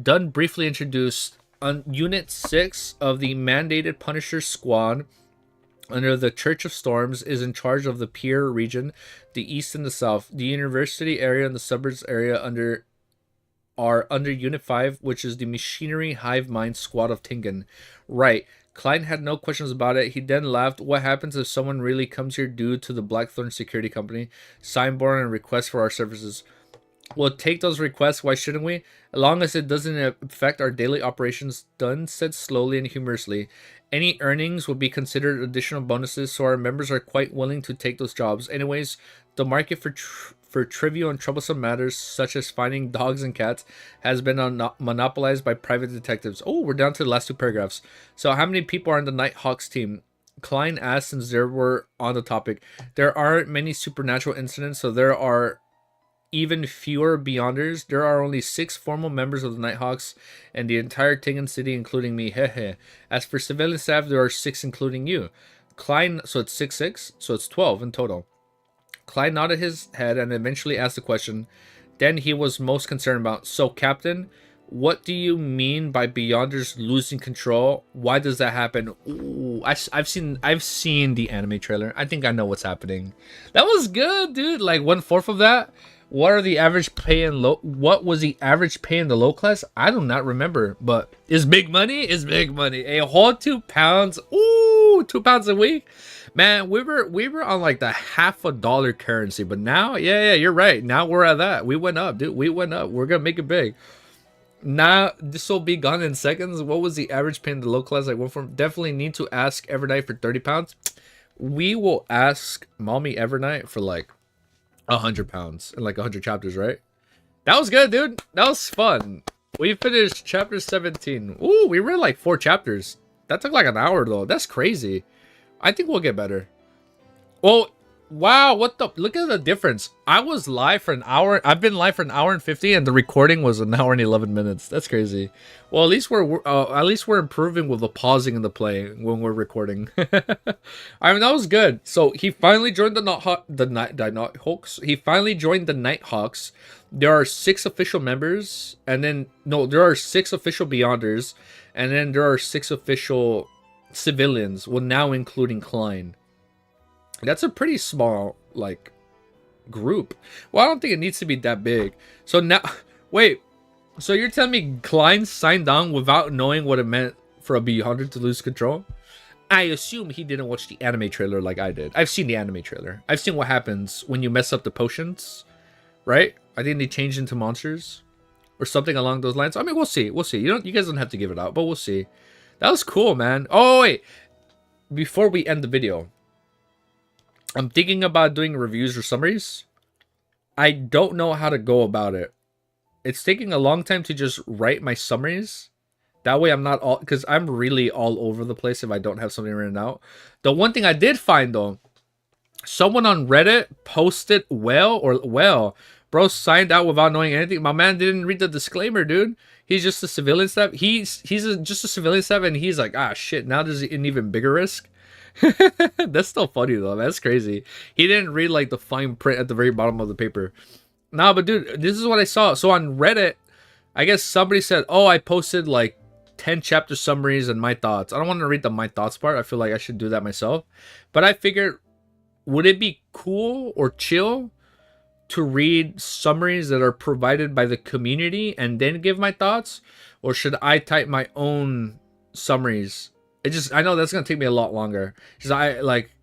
Dunn briefly introduced on Unit 6 of the mandated Punisher Squad under the Church of Storms is in charge of the Pier region, the east and the south. The university area and the suburbs area are under Unit 5, which is the Machinery Hive Mind Squad of Tingen. Right. Klein had no questions about it. He then laughed. What happens if someone really comes here due to the Blackthorn Security Company, signboard and request for our services? We'll take those requests. Why shouldn't we? As long as it doesn't affect our daily operations. Dunn said slowly and humorously. Any earnings will be considered additional bonuses, so our members are quite willing to take those jobs. Anyways, the market for trivial and troublesome matters, such as finding dogs and cats, has been monopolized by private detectives. Oh, we're down to the last 2 paragraphs. So how many people are on the Nighthawks team? Klein asked, since there were on the topic. There aren't many supernatural incidents, so there are even fewer Beyonders. There are only 6 formal members of the Nighthawks and the entire Tingen city, including me. Hehe. As for civilian staff, there are 6, including you. Klein, so it's 6, so it's 12 in total. Klein nodded his head and eventually asked the question. Then he was most concerned about, so Captain, what do you mean by Beyonders losing control? Why does that happen? Ooh, I've seen the anime trailer. I think I know what's happening. That was good, dude. Like 1/4 of that. What are the average pay in low? What was the average pay in the low class? I do not remember, but it's big money. It's big money. A whole £2. Ooh, £2 a week, man. We were on like the $50 currency, but now, yeah, you're right. Now we're at that. We went up, dude. We went up. We're gonna make it big. Now this will be gone in seconds. What was the average pay in the low class? Like went from definitely need to ask Evernight for £30. We will ask Mommy Evernight for like £100 and like 100 chapters, right? That was good, dude. That was fun. We finished chapter 17. Ooh, we read like 4 chapters. That took like an hour though. That's crazy. I think we'll get better. Well, wow, what the, look at the difference. I was live for an hour. I've been live for an hour and 50 and the recording was an hour and 11 minutes. That's crazy. Well, at least we're improving with the pausing and the playing when we're recording. I mean, that was good. So he finally joined the Nighthawks. He finally joined the Nighthawks. There are 6 official members, and then no, there are 6 official Beyonders, and then there are 6 official civilians. Well, now including Klein. That's a pretty small like group. Well, I don't think it needs to be that big. So now, wait. So you're telling me Klein signed on without knowing what it meant for a Beyonder to lose control? I assume he didn't watch the anime trailer like I did. I've seen the anime trailer. I've seen what happens when you mess up the potions, right? I think they change into monsters or something along those lines. I mean, we'll see. We'll see. You guys don't have to give it out, but we'll see. That was cool, man. Oh, wait. Before we end the video, I'm thinking about doing reviews or summaries. I don't know how to go about it. It's taking a long time to just write my summaries. That way I'm not all, because I'm really all over the place if I don't have something written out. The one thing I did find though, someone on Reddit posted bro signed out without knowing anything. My man didn't read the disclaimer, dude. He's just a civilian staff. Just a civilian staff, and he's like, ah shit, now there's an even bigger risk. That's still funny though. That's crazy. He didn't read like the fine print at the very bottom of the paper. Nah, but dude, this is what I saw. So on Reddit, I guess somebody said, oh, I posted like 10 chapter summaries and my thoughts. I don't want to read the my thoughts part. I feel like I should do that myself. But I figured, would it be cool or chill to read summaries that are provided by the community and then give my thoughts? Or should I type my own summaries? I know that's gonna take me a lot longer. Because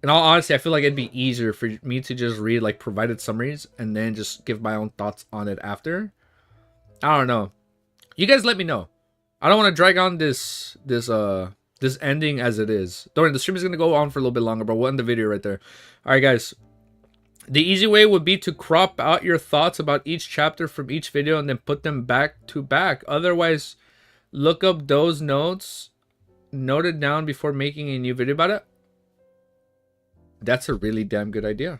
in all honesty, I feel like it'd be easier for me to just read like provided summaries and then just give my own thoughts on it after. I don't know. You guys let me know. I don't want to drag on this ending as it is. Don't worry, the stream is gonna go on for a little bit longer, but we'll end the video right there. Alright guys. The easy way would be to crop out your thoughts about each chapter from each video and then put them back to back. Otherwise, look up those notes, note it down before making a new video about it. That's a really damn good idea.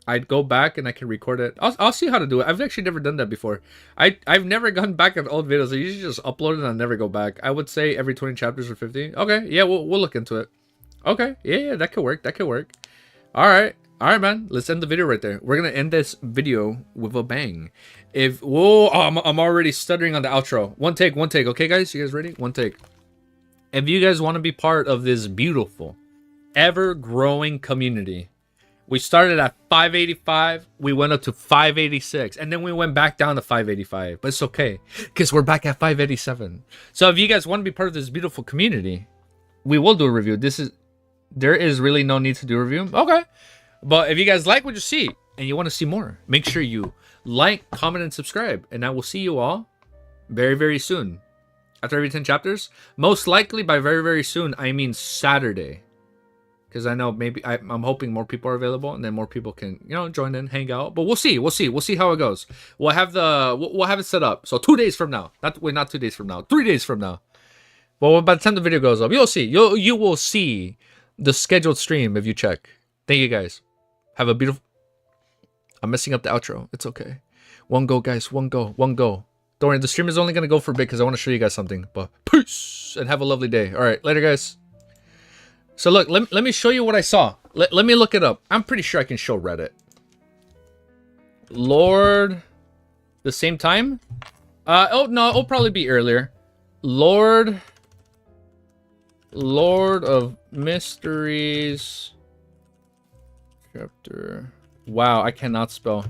I'd go back and I can record it. I'll see how to do it. I've actually never done that before. I've never gone back at old videos. I usually just upload it and I never go back. I would say every 20 chapters or 50. Okay, yeah, we'll look into it. Okay, yeah, that could work. That could work. All right. All right, man. Let's end the video right there. We're gonna end this video with a bang. If whoa, I'm already stuttering on the outro. One take. Okay, guys, you guys ready? One take. If you guys want to be part of this beautiful, ever-growing community, we started at 585. We went up to 586, and then we went back down to 585. But it's okay, because we're back at 587. So if you guys want to be part of this beautiful community, we will do a review. There is really no need to do a review. Okay. But if you guys like what you see and you want to see more, make sure you like, comment, and subscribe. And I will see you all very, very soon. After every 10 chapters. Most likely by very, very soon, I mean Saturday. Because I know maybe I'm hoping more people are available and then more people can, join in, hang out. But we'll see. We'll see how it goes. We'll have it set up. So 2 days from now. Not 2 days from now. 3 days from now. But by the time the video goes up, you'll see. You will see the scheduled stream if you check. Thank you guys. Have a beautiful... I'm messing up the outro. It's okay. One go, guys. One go. Don't worry. The stream is only going to go for a bit because I want to show you guys something. But peace! And have a lovely day. All right. Later, guys. So, look. Let me show you what I saw. Let me look it up. I'm pretty sure I can show Reddit. Lord... The same time? Oh, no. It'll probably be earlier. Lord of Mysteries... Chapter. Wow, I cannot spell.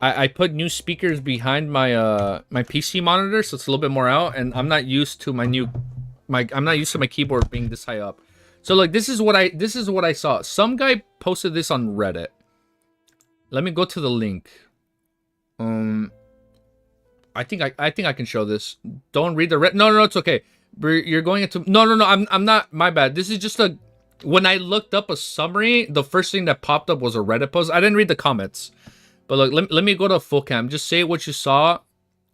I put new speakers behind my my PC monitor, so it's a little bit more out, and I'm not used to my keyboard being this high up. So look, this is what I saw. Some guy posted this on Reddit. Let me go to the link. I think I can show this. Don't read the No, it's okay. You're going into no. I'm not. My bad. This is just a. When I looked up a summary, the first thing that popped up was a Reddit post. I didn't read the comments. But look, let me go to full cam. Just say what you saw.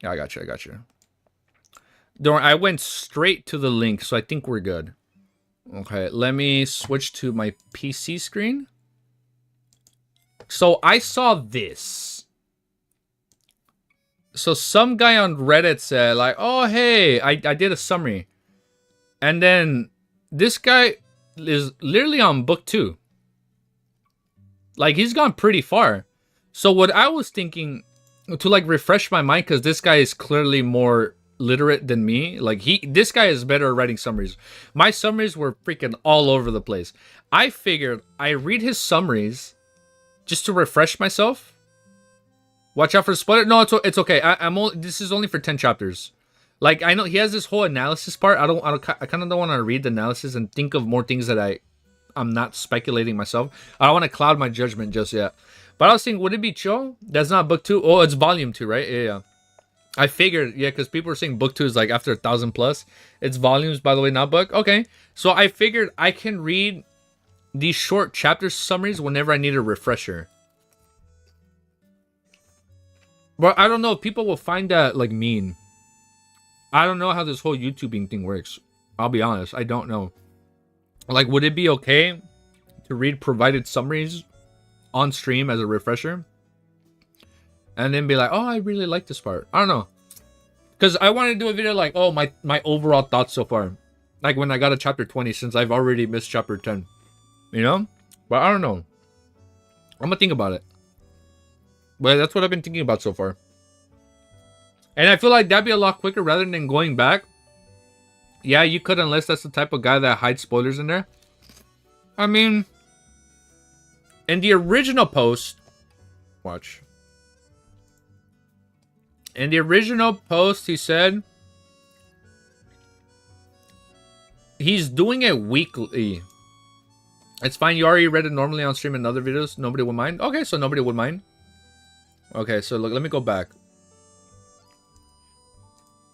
Yeah, I got you. Don't worry, I went straight to the link, so I think we're good. Okay, let me switch to my PC screen. So I saw this. So some guy on Reddit said, like, oh, hey, I did a summary. And then this guy... is literally on book 2. Like, he's gone pretty far. So what I was thinking, to like refresh my mind, because this guy is clearly more literate than me. Like, this guy is better at writing summaries. My summaries were freaking all over the place. I figured I read his summaries just to refresh myself. Watch out for the spoiler. No, it's okay. This is only for 10 chapters. Like, I know he has this whole analysis part. I kind of don't want to read the analysis and think of more things that I'm not speculating myself. I don't want to cloud my judgment just yet. But I was thinking, would it be chill? That's not book 2. Oh, it's volume 2, right? Yeah. I figured, yeah, because people were saying book 2 is like after 1,000 plus. It's volumes, by the way, not book. Okay. So I figured I can read these short chapter summaries whenever I need a refresher. But I don't know. People will find that, like, mean. I don't know how this whole YouTubing thing works. I'll be honest. I don't know. Like, would it be okay to read provided summaries on stream as a refresher? And then be like, oh, I really like this part. I don't know. Because I want to do a video like, oh, my overall thoughts so far. Like when I got to chapter 20, since I've already missed chapter 10. You know? But I don't know. I'm going to think about it. But that's what I've been thinking about so far. And I feel like that'd be a lot quicker rather than going back. Yeah, you could, unless that's the type of guy that hides spoilers in there. I mean, in the original post, watch. In the original post, he said he's doing it weekly. It's fine. You already read it normally on stream in other videos. Nobody would mind. Okay, so nobody would mind. Okay, so look, let me go back.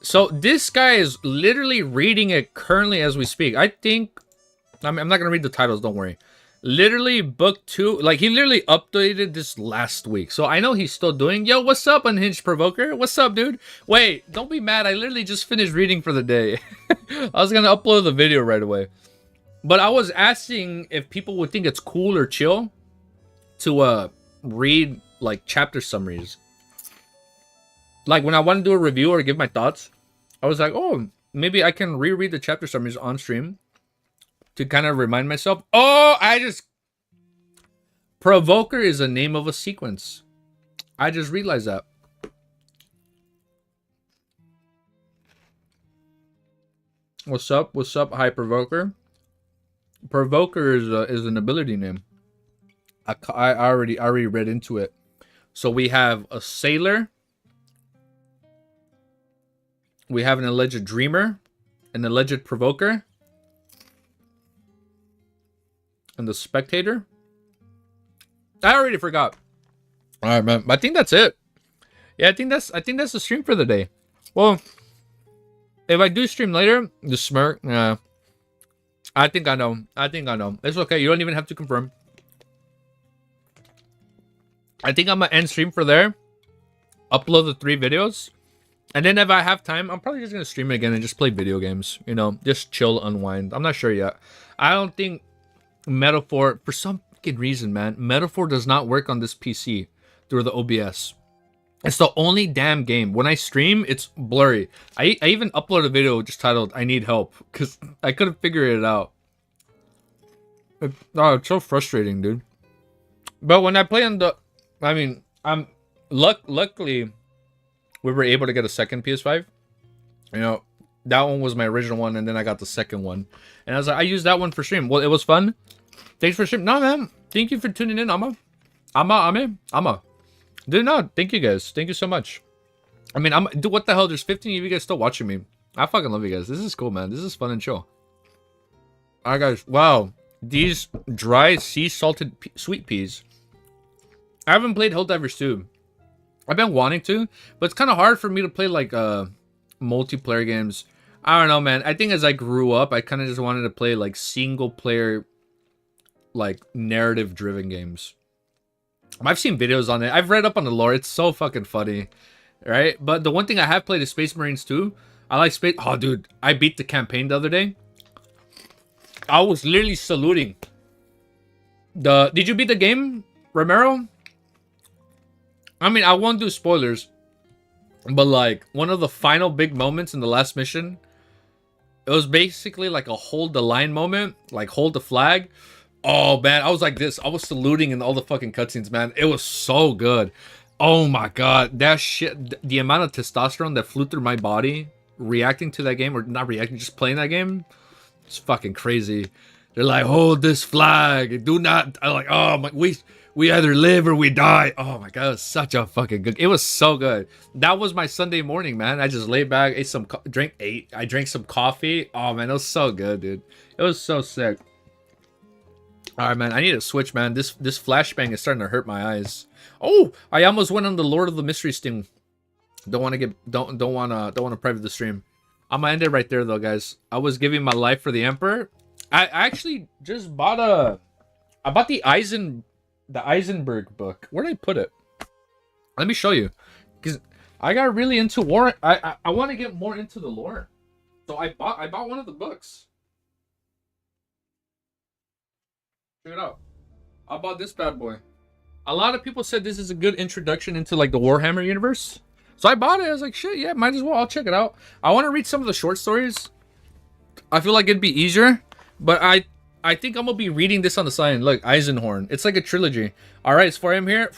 So this guy is literally reading it currently as we speak. I think, I'm not going to read the titles, don't worry. Literally book 2, like he literally updated this last week. So I know he's still doing, yo, what's up, Unhinged Provoker? What's up, dude? Wait, don't be mad. I literally just finished reading for the day. I was going to upload the video right away. But I was asking if people would think it's cool or chill to read like chapter summaries. Like when I want to do a review or give my thoughts, I was like, oh, maybe I can reread the chapter summaries on stream to kind of remind myself. Oh, Provoker is a name of a sequence. I just realized that. What's up? What's up? Hi, Provoker. Provoker is an ability name. I already read into it. So we have a sailor. We have an alleged dreamer, an alleged provoker, and the spectator. I already forgot. All right, man. I think that's it. Yeah, I think that's the stream for the day. Well, if I do stream later, the smirk. Yeah. I think I know. It's okay. You don't even have to confirm. I think I'm gonna end stream for there. Upload the 3 videos. And then if I have time, I'm probably just gonna stream it again and just play video games. You know, just chill, unwind. I'm not sure yet. I don't think Metaphor, for some fucking reason, man, Metaphor does not work on this PC through the OBS. It's the only damn game. When I stream, it's blurry. I even uploaded a video just titled "I Need Help" because I couldn't figure it out. It's so frustrating, dude. But when I play on the, I mean, luckily we were able to get a second PS5. You know, that one was my original one, and then I got the second one. And I was like, I used that one for stream. Well, it was fun. Thanks for stream. No, man. Thank you for tuning in, Amma. Dude, no, thank you guys. Thank you so much. I mean, dude, what the hell? There's 15 of you guys still watching me. I fucking love you guys. This is cool, man. This is fun and chill. Alright, guys. Wow. These dry sea salted sweet peas. I haven't played Helldivers 2. I've been wanting to, but it's kind of hard for me to play like multiplayer games. I don't know, man. I think as I grew up, I kind of just wanted to play like single player, like narrative driven games. I've seen videos on it. I've read up on the lore. It's so fucking funny, right? But the one thing I have played is Space Marines 2. I like Space... Oh, dude. I beat the campaign the other day. I was literally saluting. Did you beat the game, Romero? I mean, I won't do spoilers. But, like, one of the final big moments in the last mission, it was basically like a hold the line moment. Like, hold the flag. Oh, man, I was like this. I was saluting in all the fucking cutscenes, man. It was so good. Oh, my God. That shit, the amount of testosterone that flew through my body reacting to that game, or not reacting, just playing that game, it's fucking crazy. They're like, hold this flag. Do not, I'm like, oh, my, we either live or we die. Oh, my God, it was such a fucking good, it was so good. That was my Sunday morning, man. I just laid back, I drank some coffee. Oh, man, it was so good, dude. It was so sick. All right, man. I need to switch, man. This flashbang is starting to hurt my eyes. Oh, I almost went on the Lord of the Mysteries thing. Don't want to private the stream. I'm gonna end it right there, though, guys. I was giving my life for the Emperor. I actually just bought I bought the Eisenberg book. Where did I put it? Let me show you, because I got really into war. I want to get more into the lore, so I bought one of the books. Check it out. I bought this bad boy. A lot of people said this is a good introduction into like the Warhammer universe. So I bought it. I was like, shit, yeah, might as well. I'll check it out. I want to read some of the short stories. I feel like it'd be easier. But I think I'm going to be reading this on the side. Look, Eisenhorn. It's like a trilogy. All right, it's for him here.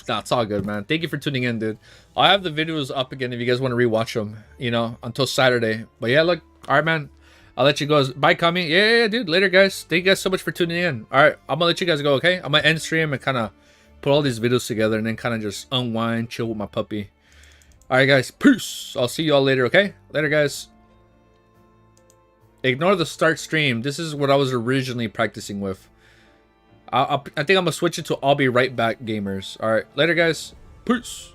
Nah, it's all good, man. Thank you for tuning in, dude. I'll have the videos up again if you guys want to rewatch them, you know, until Saturday. But yeah, look. All right, man. I'll let you go. Bye, Kami. Yeah, dude. Later, guys. Thank you guys so much for tuning in. All right, I'm gonna let you guys go. Okay, I'm gonna end stream and kind of put all these videos together and then kind of just unwind, chill with my puppy. All right, guys. Peace. I'll see you all later. Okay. Later, guys. Ignore the start stream. This is what I was originally practicing with. I think I'm gonna switch it to I'll be right back, gamers. All right. Later, guys. Peace.